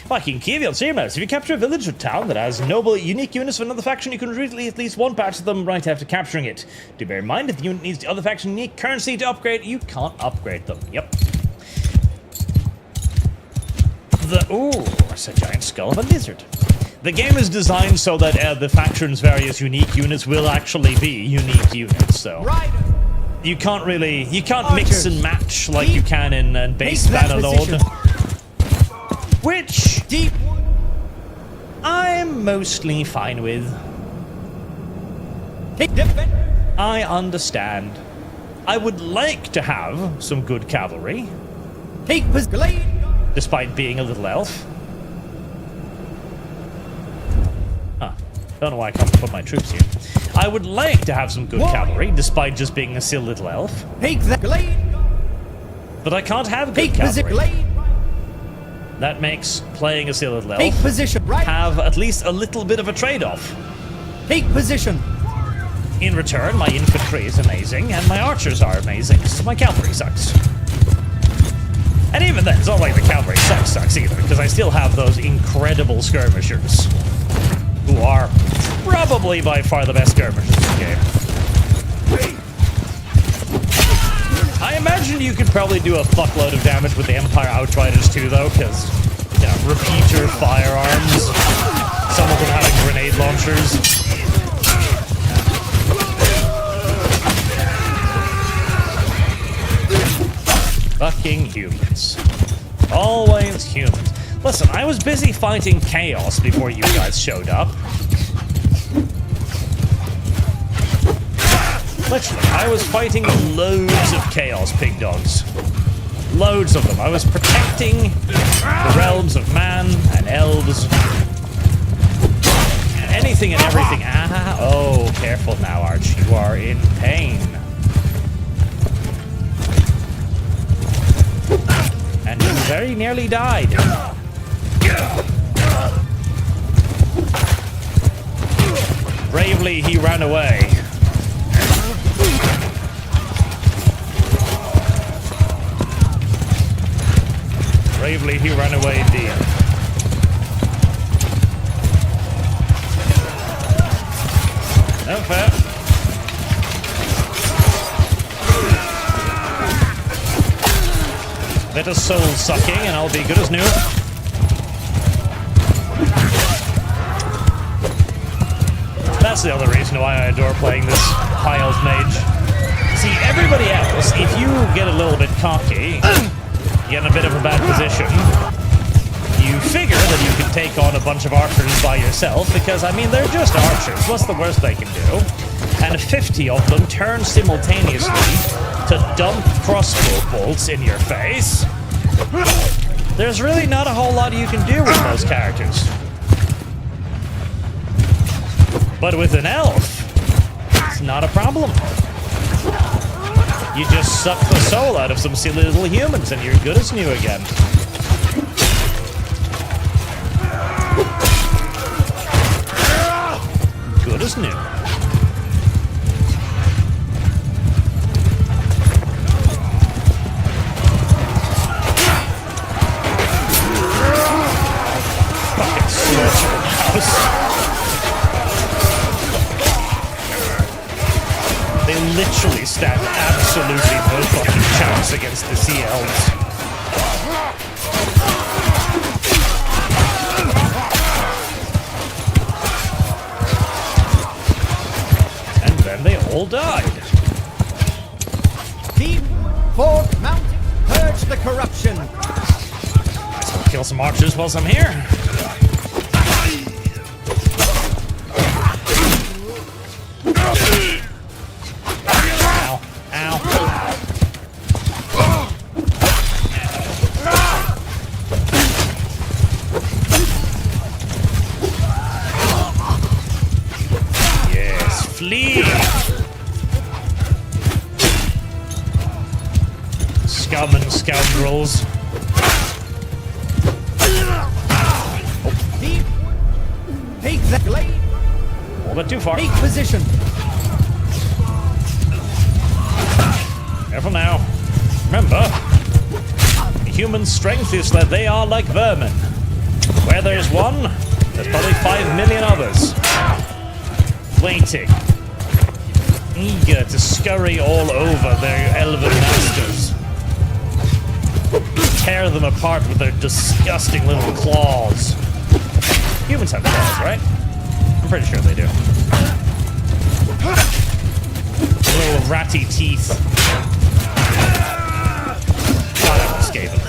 Viking Kiev on Streamlabs. If you capture a village or town that has noble, unique units of another faction, you can retreat at least one patch of them right after capturing it. Do bear in mind, if the unit needs the other faction unique currency to upgrade, you can't upgrade them. Yep. Ooh, it's a giant skull of a lizard. The game is designed so that the faction's various unique units will actually be unique units, so... You can't really... You can't mix and match like you can in base Bannerlord. Which... I'm mostly fine with. I understand. I would like to have some good cavalry. Despite being a little elf. Huh. Don't know why I can't put my troops here. I would like to have some good cavalry, despite just being a silly little elf. But I can't have good cavalry. That makes playing a silly little elf have at least a little bit of a trade-off. In return, my infantry is amazing, and my archers are amazing, so my cavalry sucks. And even then, it's not like the cavalry sucks either, because I still have those incredible skirmishers, who are probably by far the best skirmishers in the game. I imagine you could probably do a fuckload of damage with the Empire Outriders too, though, because, you know, repeater firearms, some of them having grenade launchers. Fucking humans. Always humans. Listen, I was busy fighting chaos before you guys showed up. Literally, I was fighting loads of chaos pig dogs. Loads of them. I was protecting the realms of man and elves. And anything and everything. Ah, oh, careful now, Arch. You are in pain. And you very nearly died. Bravely, he ran away. Bravely, he ran away indeed. No fair. Bit of soul sucking and I'll be good as new. That's the other reason why I adore playing this high elf mage. See, everybody else, if you get a little bit cocky, you get in a bit of a bad position, you figure that you can take on a bunch of archers by yourself, because, I mean, they're just archers. What's the worst they can do? And 50 of them turn simultaneously to dump crossbow bolts in your face. There's really not a whole lot you can do with those characters. But with an elf, it's not a problem. You just suck the soul out of some silly little humans and you're good as new again. Good as new. Fucking slaughter house. They literally stand absolutely no fucking chance against the sea elves. And then they all died. Keep Fort Mountain, purge the corruption. Might as well kill some archers whilst I'm here. Scum and scoundrels. Take that blade. A little bit too far. Take position. Careful now. Remember, human strength is that they are like vermin. Where there's one, there's probably 5 million others. Waiting. Eager to scurry all over their elven masters. Tear them apart with their disgusting little claws. Humans have claws, right? I'm pretty sure they do. Little ratty teeth. God, I'm escaping.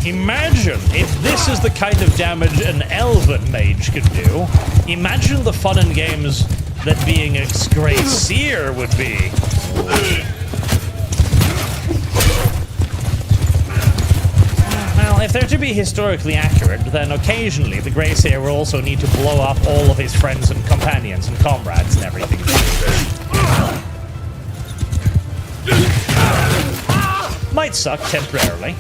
Imagine if this is the kind of damage an elven mage could do. Imagine the fun and games that being a great seer would be. Well, if they're to be historically accurate, then occasionally the Grey Seer will also need to blow up all of his friends and companions and comrades and everything. Might suck temporarily.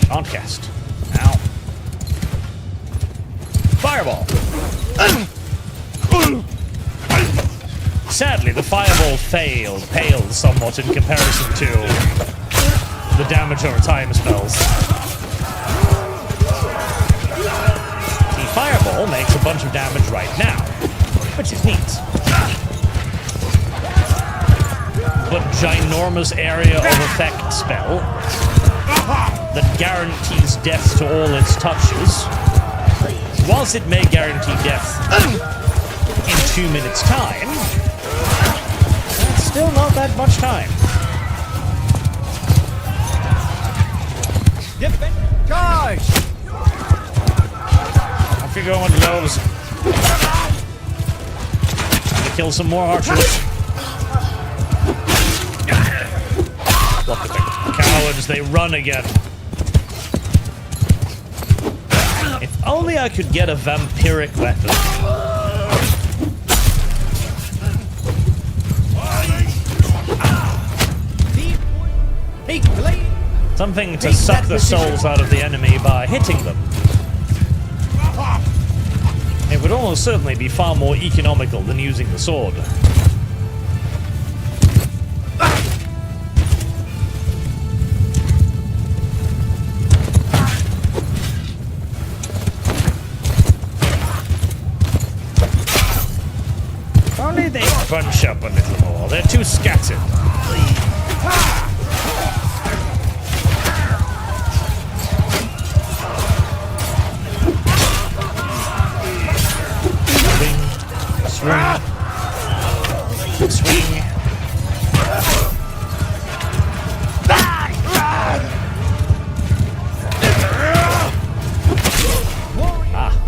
Can't cast. Ow. Fireball! Sadly, the fireball paled somewhat in comparison to the damage over time spells. The fireball makes a bunch of damage right now, which is neat. But ginormous area of effect spell that guarantees death to all its touches, whilst it may guarantee death in 2 minutes' time, that's still not that much time. Charge! Off you go, one of those. Time to kill some more archers. Look at the cowards, they run again. If only I could get a vampiric weapon. Something to suck the souls out of the enemy by hitting them. It would almost certainly be far more economical than using the sword. Only they bunch up a little more. They're too scattered. Swing. Swing.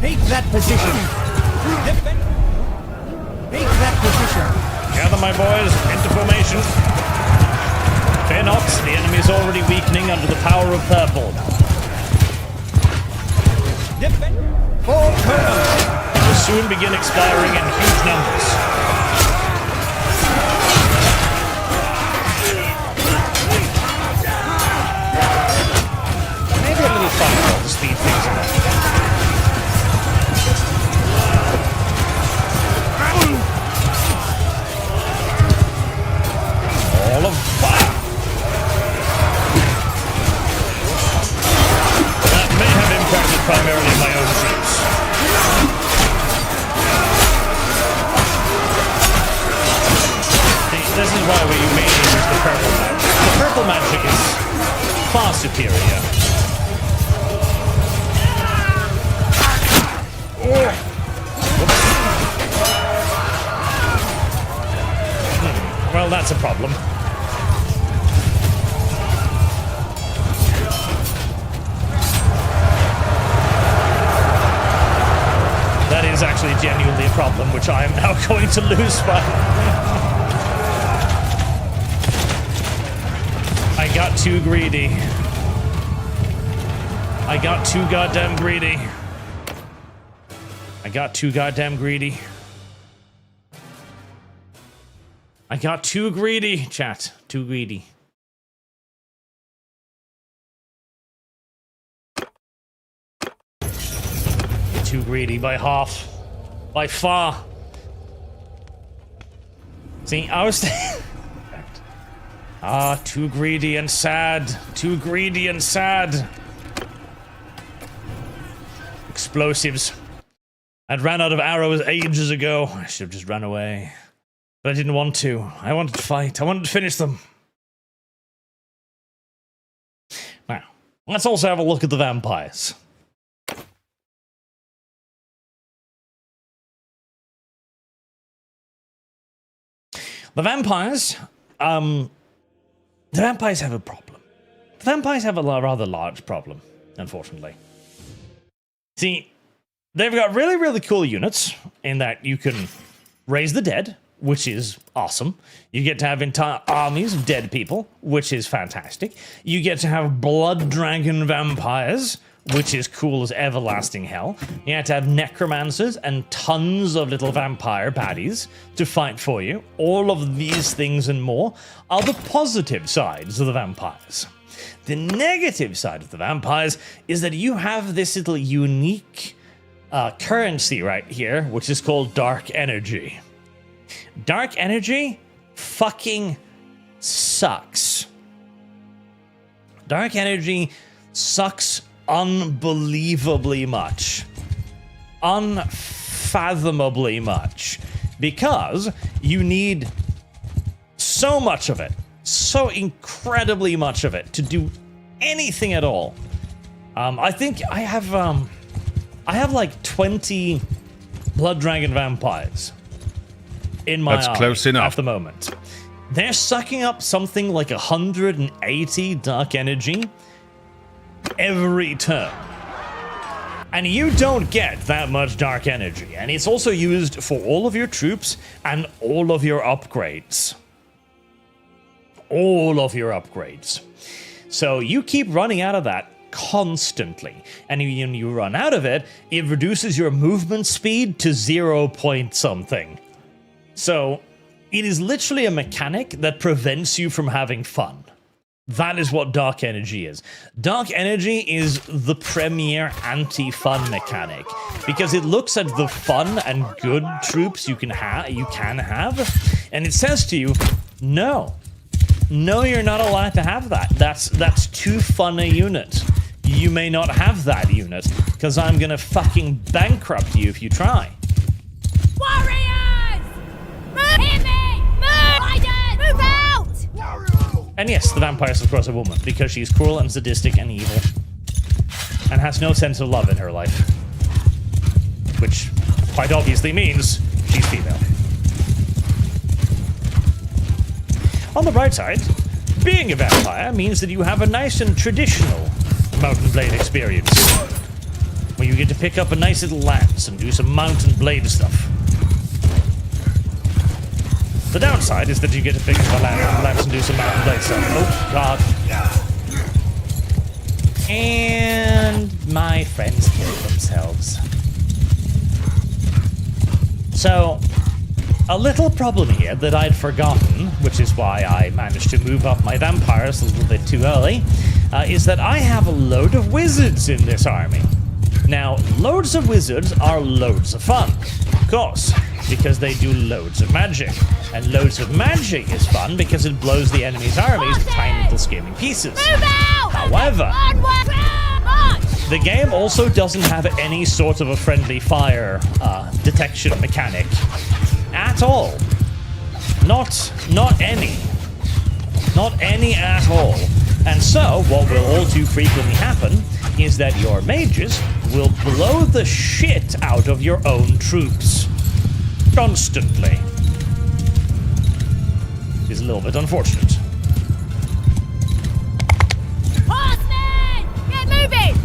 Take that position. Take that position. Gather, my boys, into formation. Fear not, the enemy is already weakening under the power of purple. Full turn. Will soon begin expiring in huge numbers. Maybe a little fireball to speed things along. All of fire. That may have impacted primarily my own troops. This is why you mainly use the purple magic. The purple magic is far superior. Well, that's a problem. That is actually genuinely a problem, which I am now going to lose by. I got too greedy. I got too goddamn greedy. I got too goddamn greedy. I got too greedy, chat. Too greedy. Too greedy by half. By far. See, I was... too greedy and sad. Too greedy and sad. Explosives. I'd ran out of arrows ages ago. I should have just run away. But I didn't want to. I wanted to fight. I wanted to finish them. Now, let's also have a look at the vampires. The vampires have a problem. The vampires have a rather large problem, unfortunately. See, they've got really, really cool units in that you can raise the dead, which is awesome. You get to have entire armies of dead people, which is fantastic. You get to have blood dragon vampires, which is cool as everlasting hell. You have to have necromancers and tons of little vampire baddies to fight for you. All of these things and more are the positive sides of the vampires. The negative side of the vampires is that you have this little unique currency right here, which is called dark energy. Dark energy fucking sucks. Dark energy sucks unbelievably much. Unfathomably much. Because you need so much of it. So incredibly much of it to do anything at all. I think I have like 20 blood dragon vampires in my That's army close enough. at the moment. They're sucking up something like 180 dark energy every turn. And you don't get that much dark energy. And it's also used for all of your troops and all of your upgrades. All of your upgrades. So you keep running out of that constantly. And when you run out of it, it reduces your movement speed to 0 point something. So it is literally a mechanic that prevents you from having fun. That is what dark energy is. Dark energy is the premier anti-fun mechanic because it looks at the fun and good troops you can have, and it says to you, no, you're not allowed to have that. That's too fun a unit. You may not have that unit because I'm gonna fucking bankrupt you if you try. Warriors! Move! Hear me! Move! Riders! Move out! And yes, the vampire is of course a woman, because she's cruel and sadistic and evil. And has no sense of love in her life. Which quite obviously means she's female. On the bright side, being a vampire means that you have a nice and traditional Mount and Blade experience. Where you get to pick up a nice little lance and do some Mount and Blade stuff. The downside is that you get to pick up a lance and do some Mount and Blade stuff. Oh, God. And my friends killed themselves. So, a little problem here that I'd forgotten, which is why I managed to move up my vampires a little bit too early, is that I have a load of wizards in this army. Now, loads of wizards are loads of fun, of course, because they do loads of magic. And loads of magic is fun because it blows the enemy's armies to tiny little skimming pieces. Move out! However, Onward! March! the game also doesn't have any sort of a friendly fire detection mechanic at all. Not any. Not any at all. And so, what will all too frequently happen is that your mages will blow the shit out of your own troops. Constantly. Is a little bit unfortunate. Horsemen! Get moving!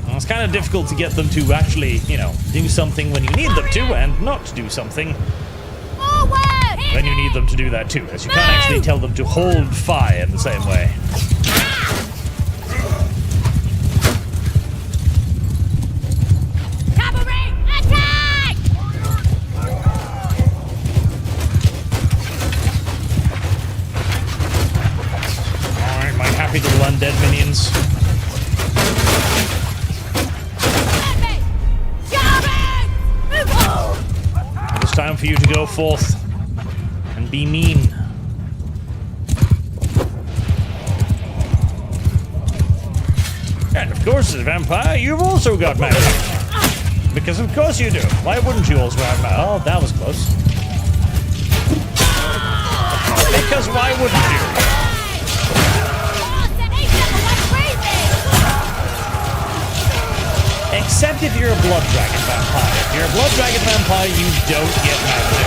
Well, it's kind of difficult to get them to actually, do something when you need them to, and not do something Forward! when you need them to do that too, as you can't actually tell them to hold fire in the same way. Cavalry! Attack! for you to go forth and be mean. And of course, as a vampire, you've also got magic. Because of course you do. Why wouldn't you also have magic? Oh, that was close. Because why wouldn't you? Except if you're a blood dragon vampire. If you're a blood dragon vampire, you don't get magic.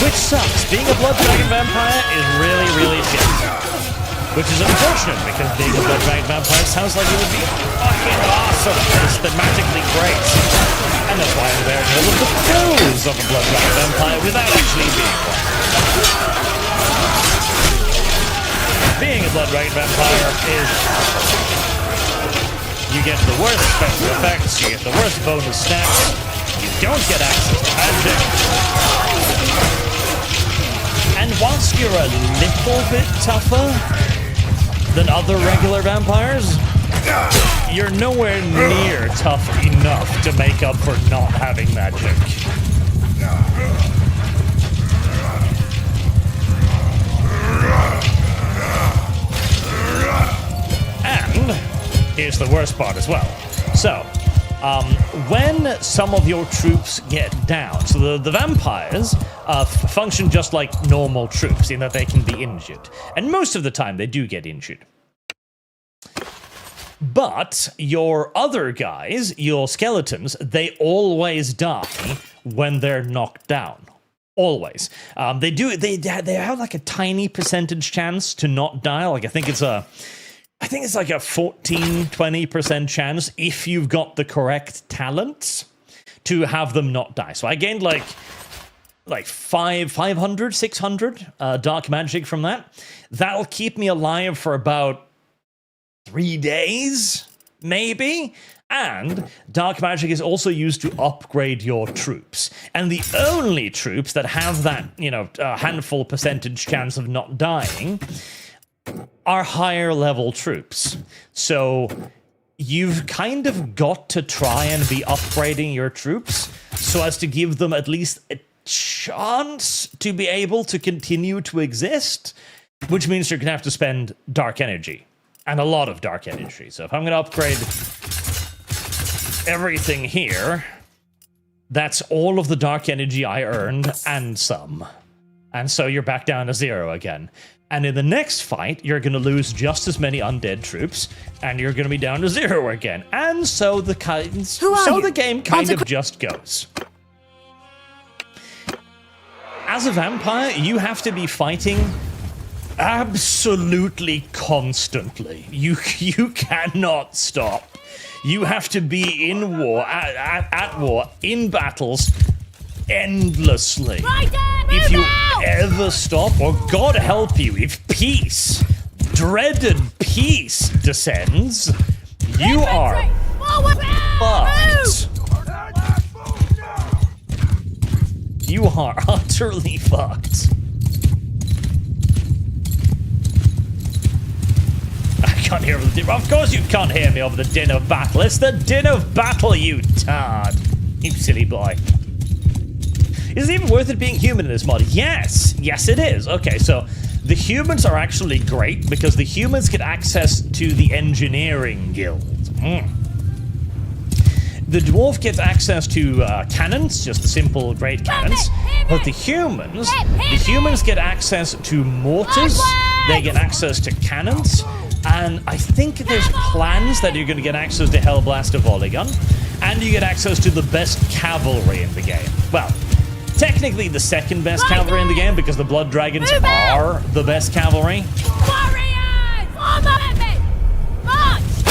Which sucks. Being a blood dragon vampire is really, really shit. Which is unfortunate, because being a blood dragon vampire sounds like it would be fucking awesome. It's thematically great. And that's why I'm bearing all of the pros of a blood dragon vampire without actually being one. Being a blood dragon vampire is... you get the worst special effects, you get the worst bonus stats, you don't get access to magic. And whilst you're a little bit tougher than other regular vampires, you're nowhere near tough enough to make up for not having magic. And here's the worst part as well. So, when some of your troops get down, so the vampires function just like normal troops in that they can be injured. And most of the time they do get injured. But your other guys, your skeletons, they always die when they're knocked down. Always. They have like a tiny percentage chance to not die. Like I think it's like a 14-20% chance if you've got the correct talents to have them not die. So I gained like 500, 600 dark magic from that. That'll keep me alive for about 3 days, maybe. And dark magic is also used to upgrade your troops. And the only troops that have that, handful percentage chance of not dying are higher level troops. So you've kind of got to try and be upgrading your troops so as to give them at least a chance to be able to continue to exist, which means you're going to have to spend dark energy. And a lot of dark energy. So if I'm going to upgrade everything here, that's all of the dark energy I earned and some. And so you're back down to 0 again. And in the next fight, you're going to lose just as many undead troops, and you're going to be down to 0 again. And so the game kind of just goes. As a vampire, you have to be fighting absolutely constantly. You cannot stop. You have to be in war, at war, in battles, endlessly. If you ever stop, or God help you, if peace, dreaded peace, descends, you are fucked. You are utterly fucked. I can't hear the din. Of course you can't hear me over the din of battle. It's the din of battle, you tard. You silly boy. Is it even worth it being human in this mod? Yes. Yes, it is. Okay, so the humans are actually great because the humans get access to the engineering guild. The dwarf gets access to cannons, just the simple great cannons. But the humans get access to mortars. They get access to cannons. And I think there's plans that you're going to get access to Hellblaster Volley Gun. And you get access to the best cavalry in the game. Well, technically the second best cavalry in the game because the Blood Dragons are the best cavalry.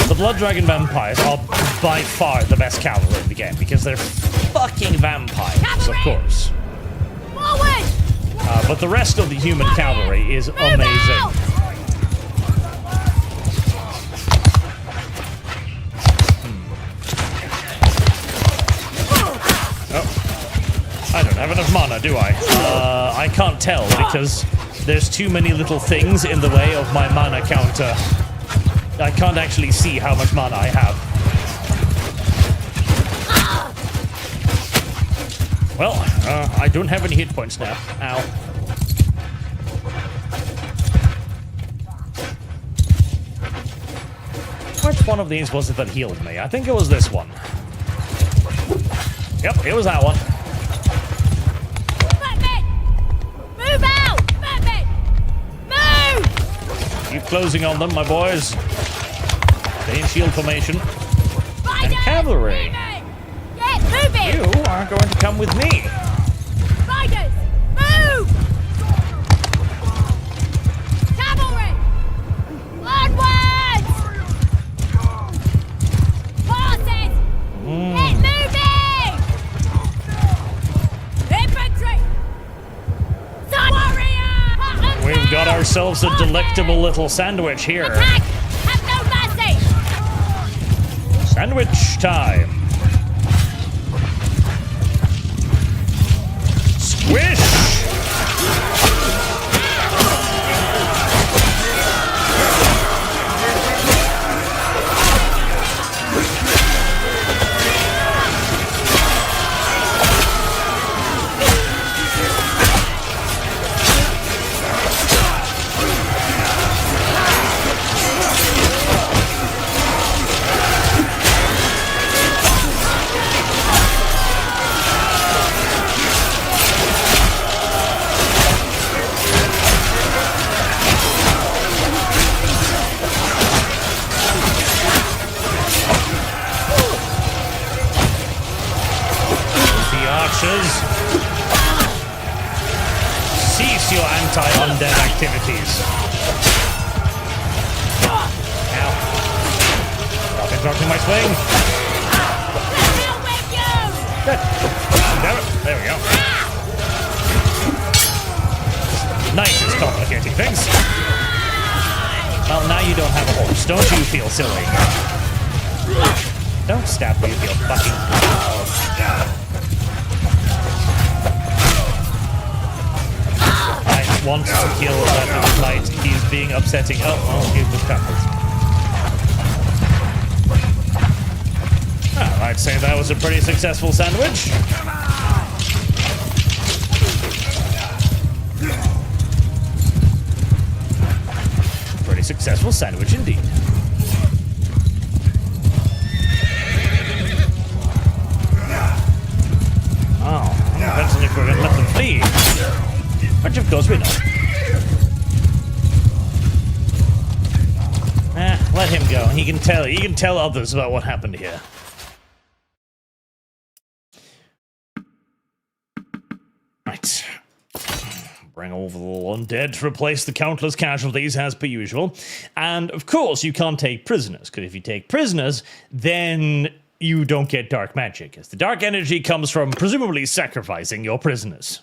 The Blood Dragon vampires are by far the best cavalry in the game because they're fucking vampires, of course. But the rest of the human cavalry is amazing. I don't have enough mana, do I? I can't tell because there's too many little things in the way of my mana counter. I can't actually see how much mana I have. Well, I don't have any hit points now. Ow. Which one of these was it that healed me? I think it was this one. Yep, it was that one. Batman! Move out! Batman! Move! Keep closing on them, my boys. Stay in shield formation. Riders! And cavalry. Get moving! You are going to come with me. Riders! Move! Cavalry! Onwards! Horses! Get moving! Infantry! Sun warrior! We've got ourselves a delectable little sandwich here. Attack! Have no mercy! Sandwich time. Squish! Cease your anti-undead activities. Ow. Stop interrupting my swing. Hell with you! Good. Damn it. There we go. Nice is complicating things. Well, now you don't have a horse. Don't you feel silly? Don't stab me with your fucking... wants to kill that little knight. He's being upsetting. Oh, well, he was crumpled. Well, I'd say that was a pretty successful sandwich. Pretty successful sandwich indeed. Oh, depends on if we're going to let them flee. Which of course we know. Let him go. He can tell others about what happened here. Right. Bring over the little undead to replace the countless casualties as per usual. And of course you can't take prisoners, because if you take prisoners, then you don't get dark magic, as the dark energy comes from presumably sacrificing your prisoners.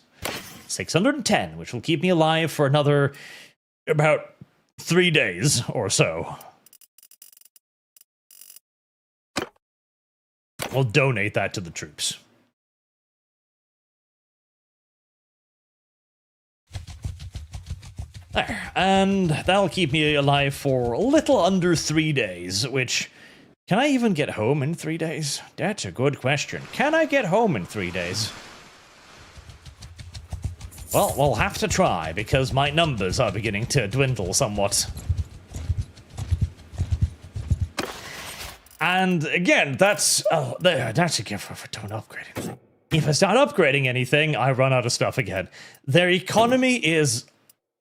610, which will keep me alive for another about 3 days or so. We'll donate that to the troops. There, and that'll keep me alive for a little under 3 days, which... Can I even get home in 3 days? That's a good question. Can I get home in 3 days? Well, we'll have to try, because my numbers are beginning to dwindle somewhat. And again, that's a gift for don't upgrade anything. If I start upgrading anything, I run out of stuff again. Their economy is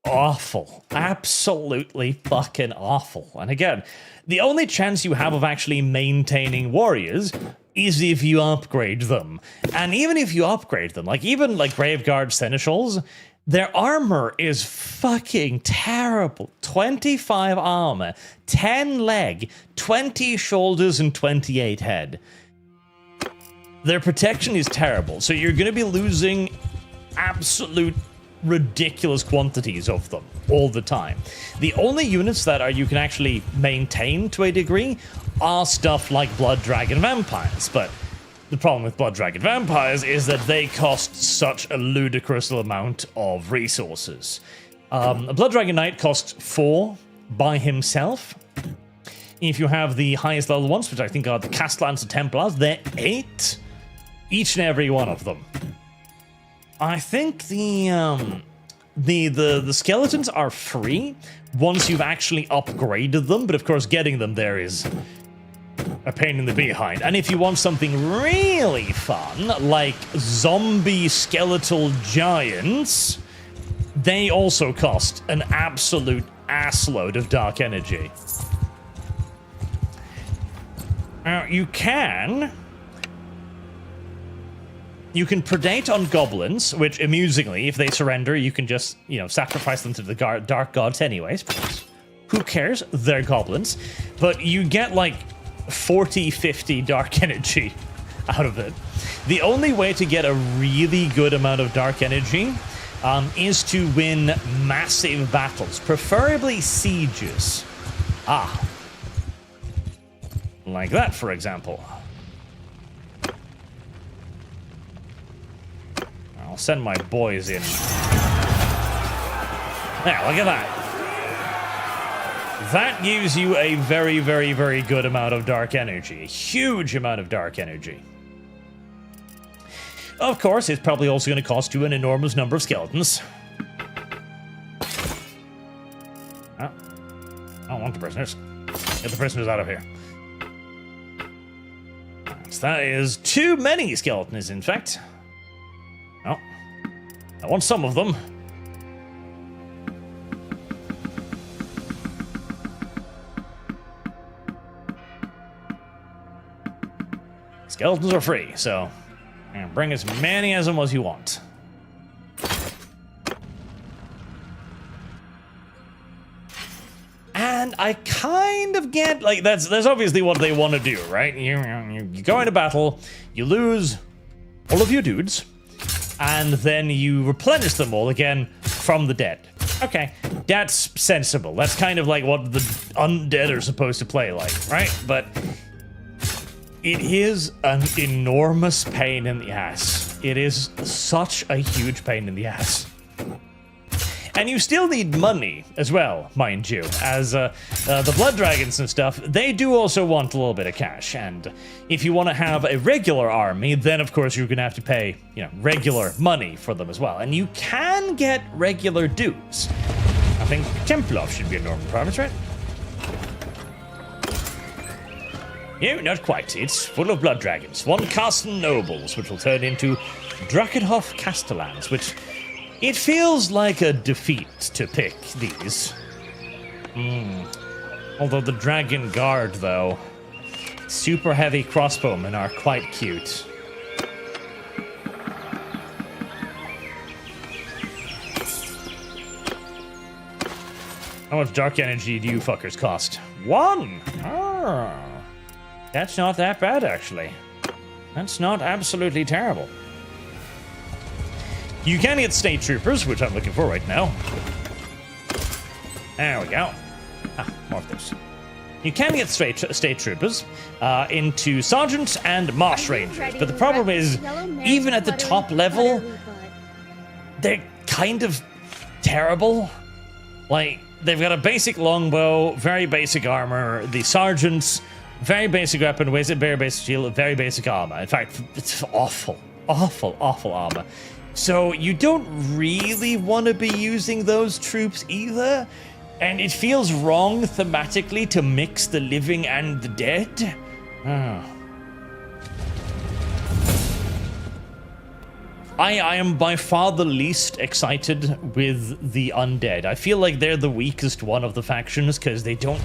awful. Absolutely fucking awful. And again, the only chance you have of actually maintaining warriors is if you upgrade them. And even if you upgrade them, even Graveguard Seneschals, their armor is fucking terrible. 25 armor, 10 leg, 20 shoulders, and 28 head. Their protection is terrible, so you're going to be losing absolute ridiculous quantities of them all the time. The only units that you can actually maintain to a degree are stuff like Blood Dragon Vampires, but the problem with Blood Dragon Vampires is that they cost such a ludicrous amount of resources. A Blood Dragon Knight costs 4 by himself. If you have the highest level ones, which I think are the Castellans and Templars, they're 8. Each and every one of them. I think the skeletons are free once you've actually upgraded them, but of course getting them there is a pain in the behind. And if you want something really fun, like zombie skeletal giants, they also cost an absolute assload of dark energy. Now, you can predate on goblins, which, amusingly, if they surrender, you can just, sacrifice them to the dark gods anyways, because who cares? They're goblins. But you get, like, 40, 50 dark energy out of it. The only way to get a really good amount of dark energy is to win massive battles, preferably sieges. Like that, for example. I'll send my boys in. There, look at that. That gives you a very, very, very good amount of dark energy. A huge amount of dark energy. Of course, it's probably also going to cost you an enormous number of skeletons. Oh, I don't want the prisoners. Get the prisoners out of here. So that is too many skeletons, in fact. Oh, I want some of them. Skeletons are free, so bring as many as them as you want. And I kind of get, like, that's obviously what they want to do, right? You go into battle, you lose all of your dudes, and then you replenish them all again from the dead. Okay, that's sensible. That's kind of like what the undead are supposed to play like, right? But it is an enormous pain in the ass. It is such a huge pain in the ass. And you still need money as well, mind you, as the blood dragons and stuff, they do also want a little bit of cash. And if you want to have a regular army, then of course you're going to have to pay, regular money for them as well. And you can get regular dues. I think Templar should be a normal province, right? No, not quite. It's full of blood dragons. One Carsten nobles, which will turn into Drakenhof Castellans, which it feels like a defeat to pick these. Although the Dragon Guard, though, super heavy crossbowmen are quite cute. How much dark energy do you fuckers cost? 1! Oh. That's not that bad, actually. That's not absolutely terrible. You can get state troopers, which I'm looking for right now. There we go. More of those. You can get state troopers into sergeants and marsh rangers, but the problem is, even at the top level, they're kind of terrible. Like, they've got a basic longbow, very basic armor. The sergeants, very basic weapon, very basic shield, very basic armor. In fact, it's awful, awful, awful armor. So you don't really want to be using those troops either, and it feels wrong thematically to mix the living and the dead. I am by far the least excited with the undead. I feel like they're the weakest one of the factions because they don't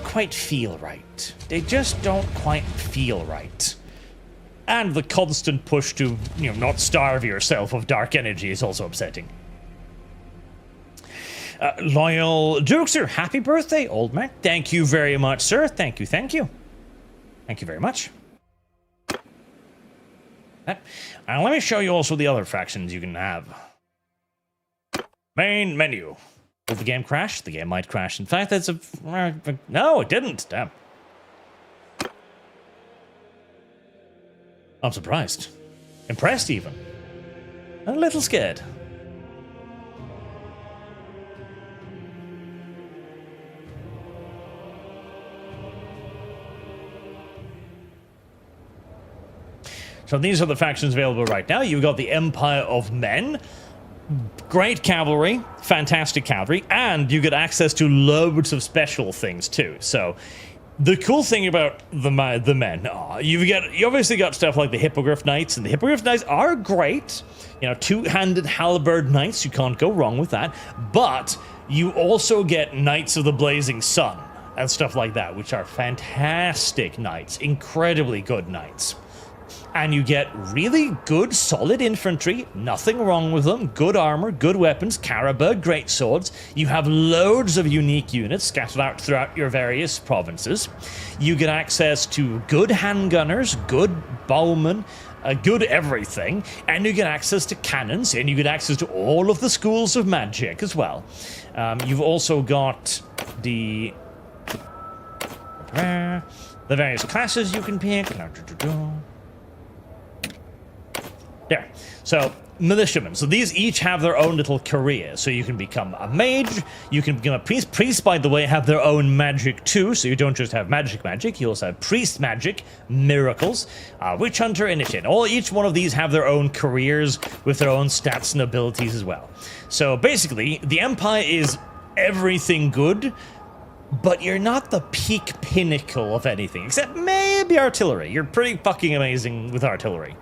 quite feel right. They just don't quite feel right. And the constant push to, not starve yourself of dark energy is also upsetting. Loyal Jokester, happy birthday, old man. Thank you very much, sir. Thank you, thank you. Thank you very much. Let me show you also the other factions you can have. Main menu. Will the game crash? The game might crash. In fact, that's a... No, it didn't. Damn. I'm surprised. Impressed, even. A little scared. So these are the factions available right now. You've got the Empire of Men, great cavalry, fantastic cavalry, and you get access to loads of special things too. So the cool thing about the men, you obviously got stuff like the Hippogriff Knights, and the Hippogriff Knights are great. You know, two-handed halberd knights, you can't go wrong with that. But you also get Knights of the Blazing Sun and stuff like that, which are fantastic knights, incredibly good knights. And you get really good, solid infantry, nothing wrong with them, good armor, good weapons, Carabao, great swords. You have loads of unique units scattered out throughout your various provinces. You get access to good handgunners, good bowmen, good everything, and you get access to cannons, and you get access to all of the schools of magic as well. You've also got the various classes you can pick. There. So, militiamen. So these each have their own little career. So you can become a mage, you can become a priest. Priests, by the way, have their own magic too. So you don't just have magic, you also have priest magic, miracles, witch hunter, initiate. Each one of these have their own careers with their own stats and abilities as well. So basically, the Empire is everything good, but you're not the peak pinnacle of anything, except maybe artillery. You're pretty fucking amazing with artillery.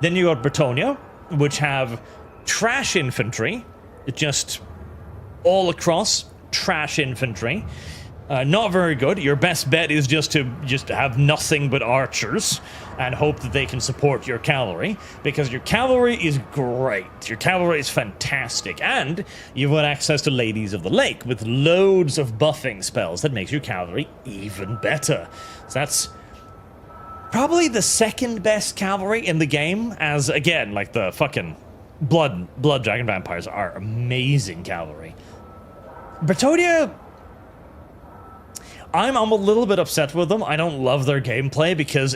Then you got Bretonia, which have trash infantry, just all across trash infantry. Not very good. Your best bet is just to have nothing but archers and hope that they can support your cavalry, because your cavalry is great. Your cavalry is fantastic, and you've got access to Ladies of the Lake with loads of buffing spells that makes your cavalry even better. So that's probably the second best cavalry in the game, as, again, like the fucking blood dragon vampires are amazing cavalry. Bretonia, I'm a little bit upset with them. I don't love their gameplay because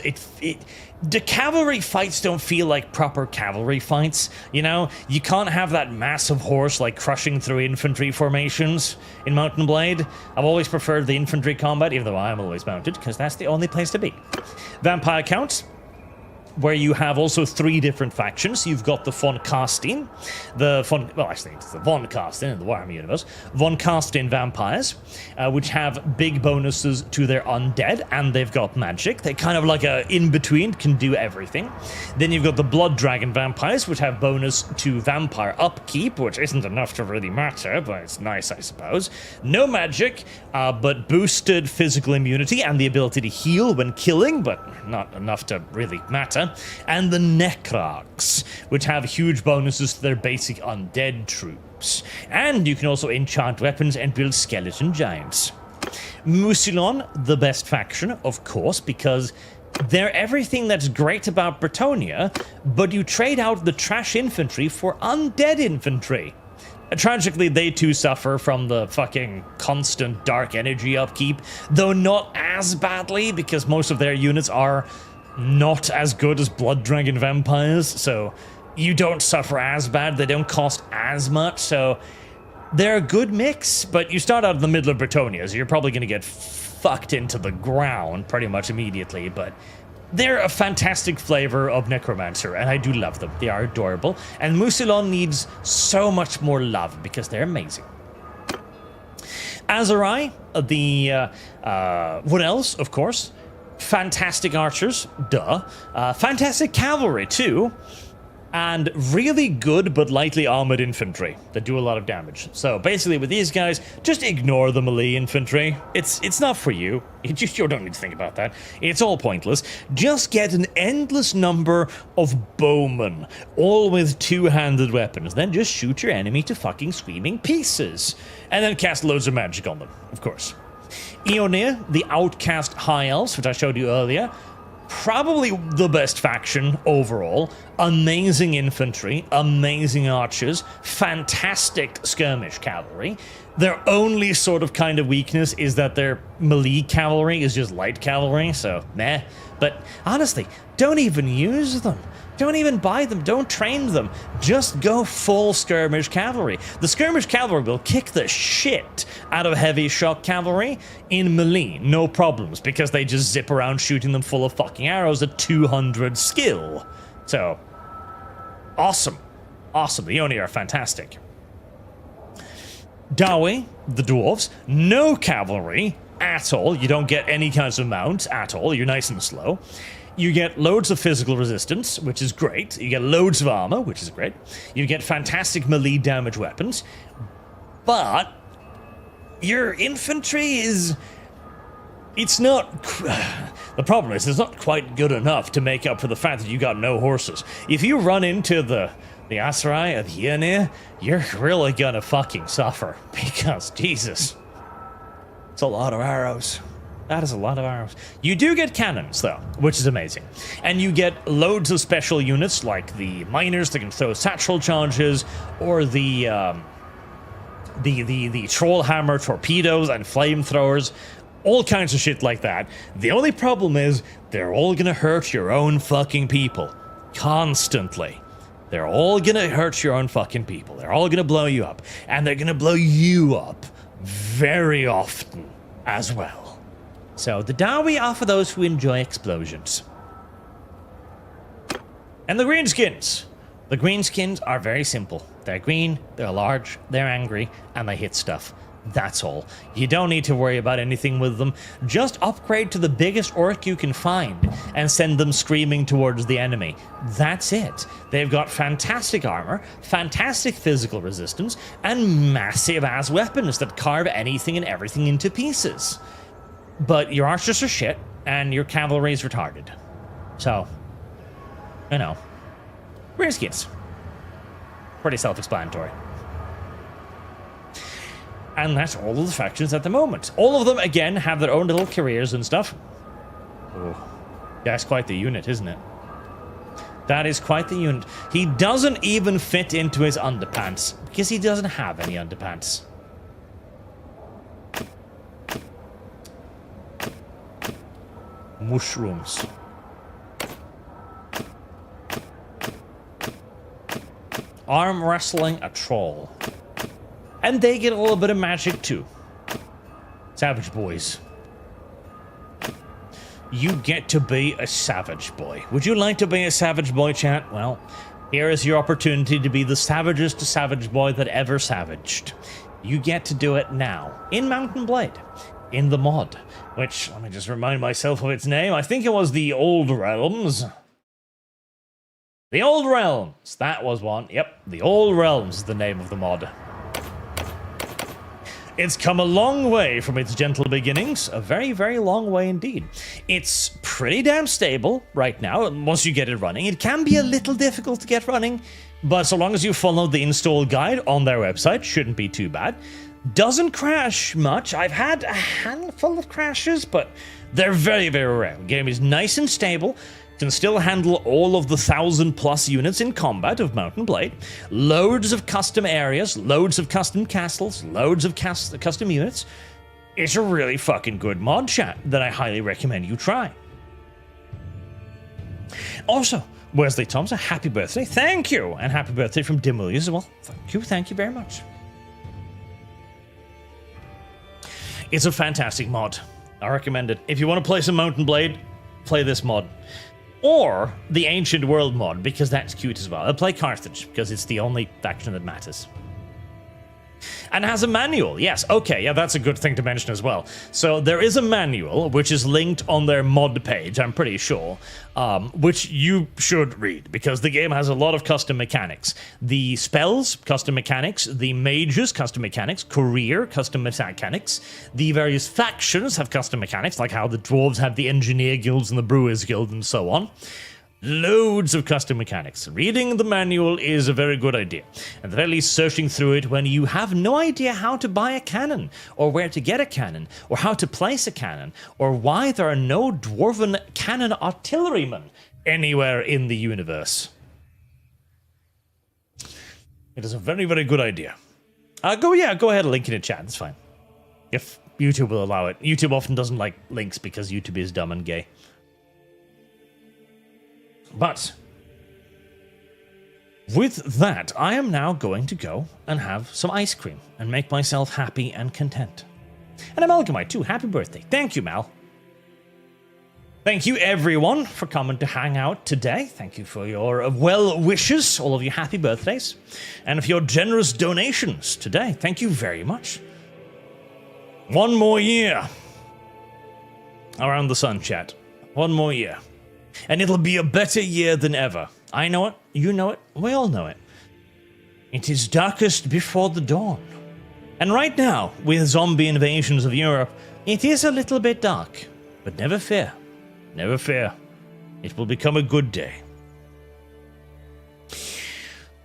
the cavalry fights don't feel like proper cavalry fights. You know, you can't have that massive horse like crushing through infantry formations in Mount and Blade. I've always preferred the infantry combat, even though I'm always mounted, because that's the only place to be. Vampire Counts, where you have also 3 different factions. You've got the Von Carstein, actually it's the Von Carstein in the Warhammer universe, Von Carstein vampires, which have big bonuses to their undead, and they've got magic. They're kind of like a in-between, can do everything. Then you've got the Blood Dragon vampires, which have bonus to vampire upkeep, which isn't enough to really matter, but it's nice, I suppose. No magic, but boosted physical immunity and the ability to heal when killing, but not enough to really matter. And the Necrogs, which have huge bonuses to their basic undead troops. And you can also enchant weapons and build skeleton giants. Musilon, the best faction, of course, because they're everything that's great about Bretonia, but you trade out the trash infantry for undead infantry. Tragically, they too suffer from the fucking constant dark energy upkeep, though not as badly, because most of their units are not as good as Blood Dragon vampires, so you don't suffer as bad, they don't cost as much, so they're a good mix, but you start out in the middle of Bretonia, so you're probably going to get fucked into the ground pretty much immediately, but they're a fantastic flavor of Necromancer, and I do love them. They are adorable, and Musilon needs so much more love, because they're amazing. Azurai, what else, of course? Fantastic archers, duh. Fantastic cavalry, too. And really good but lightly armored infantry that do a lot of damage. So basically with these guys, just ignore the melee infantry. It's not for you. You don't need to think about that. It's all pointless. Just get an endless number of bowmen, all with two-handed weapons. Then just shoot your enemy to fucking screaming pieces. And then cast loads of magic on them, of course. Ionia, the outcast high elves, which I showed you earlier, probably the best faction overall. Amazing infantry, amazing archers, fantastic skirmish cavalry. Their only sort of kind of weakness is that their melee cavalry is just light cavalry, so meh. But honestly, don't even use them. Don't even buy them. Don't train them. Just go full skirmish cavalry. The skirmish cavalry will kick the shit out of heavy shock cavalry in melee, no problems, because they just zip around shooting them full of fucking arrows at 200 skill. So, awesome. Awesome. The Oni are fantastic. Dawi, the dwarves, no cavalry at all. You don't get any kinds of mounts at all. You're nice and slow. You get loads of physical resistance, which is great. You get loads of armor, which is great. You get fantastic melee damage weapons. But your infantry is... It's not... The problem is, it's not quite good enough to make up for the fact that you got no horses. If you run into the Aserai of Ynir, you're really gonna fucking suffer. Because, Jesus. It's a lot of arrows. That is a lot of arrows. You do get cannons, though, which is amazing. And you get loads of special units, like the miners that can throw satchel charges, or the troll hammer torpedoes and flamethrowers, all kinds of shit like that. The only problem is, they're all gonna hurt your own fucking people. Constantly. They're all gonna hurt your own fucking people. They're all gonna blow you up. And they're gonna blow you up very often as well. So, the Dawi are for those who enjoy explosions. And the greenskins. The greenskins are very simple. They're green, they're large, they're angry, and they hit stuff. That's all. You don't need to worry about anything with them. Just upgrade to the biggest orc you can find and send them screaming towards the enemy. That's it. They've got fantastic armor, fantastic physical resistance, and massive ass weapons that carve anything and everything into pieces. But your archers are shit, and your cavalry is retarded. So, you know. Greenskins. Pretty self-explanatory. And that's all of the factions at the moment. All of them, again, have their own little careers and stuff. Oh, that's quite the unit, isn't it? That is quite the unit. He doesn't even fit into his underpants, because he doesn't have any underpants. Mushrooms. Arm wrestling a troll. And they get a little bit of magic too. Savage boys. You get to be a savage boy. Would you like to be a savage boy, chat? Well, here is your opportunity to be the savagest savage boy that ever savaged. You get to do it now. In Mount and Blade. In the mod. Which, let me just remind myself of its name. I think it was the Old Realms. The Old Realms. That was one. Yep, the Old Realms is the name of the mod. It's come a long way from its gentle beginnings. A very, very long way indeed. It's pretty damn stable right now, once you get it running. It can be a little difficult to get running, but so long as you follow the install guide on their website, shouldn't be too bad. Doesn't crash much. I've had a handful of crashes, but they're very, very rare. The game is nice and stable. Can still handle all of the 1,000+ units in combat of Mount and Blade. Loads of custom areas, loads of custom castles, loads of custom units. It's a really fucking good mod, chat, that I highly recommend you try. Also, Wesley Thompson, happy birthday. Thank you! And happy birthday from Dimily as well. Thank you very much. It's a fantastic mod. I recommend it. If you want to play some Mount and Blade, play this mod. Or the Ancient World mod, because that's cute as well. I'll play Carthage, because it's the only faction that matters. And has a manual, yes. Okay, yeah, that's a good thing to mention as well. So there is a manual, which is linked on their mod page, I'm pretty sure, which you should read, because the game has a lot of custom mechanics. The spells, custom mechanics. The mages, custom mechanics. Career, custom mechanics. The various factions have custom mechanics, like how the dwarves have the engineer guilds and the brewers guild and so on. Loads of custom mechanics. Reading the manual is a very good idea. At the very least, searching through it when you have no idea how to buy a cannon, or where to get a cannon, or how to place a cannon, or why there are no dwarven cannon artillerymen anywhere in the universe. It is a very, very good idea. Go ahead and link in the chat. It's fine. If YouTube will allow it. YouTube often doesn't like links because YouTube is dumb and gay. But with that, I am now going to go and have some ice cream and make myself happy and content. And Amalgamite too. Happy birthday. Thank you, Mal. Thank you, everyone, for coming to hang out today. Thank you for your well wishes, all of you happy birthdays, and for your generous donations today. Thank you very much. One more year around the sun, chat. One more year. And it'll be a better year than ever. I know it, you know it, we all know it. It is darkest before the dawn. And right now, with zombie invasions of Europe, it is a little bit dark. But never fear. Never fear. It will become a good day.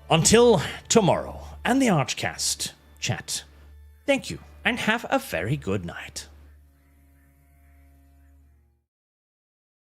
Until tomorrow and the Archcast chat. Thank you and have a very good night.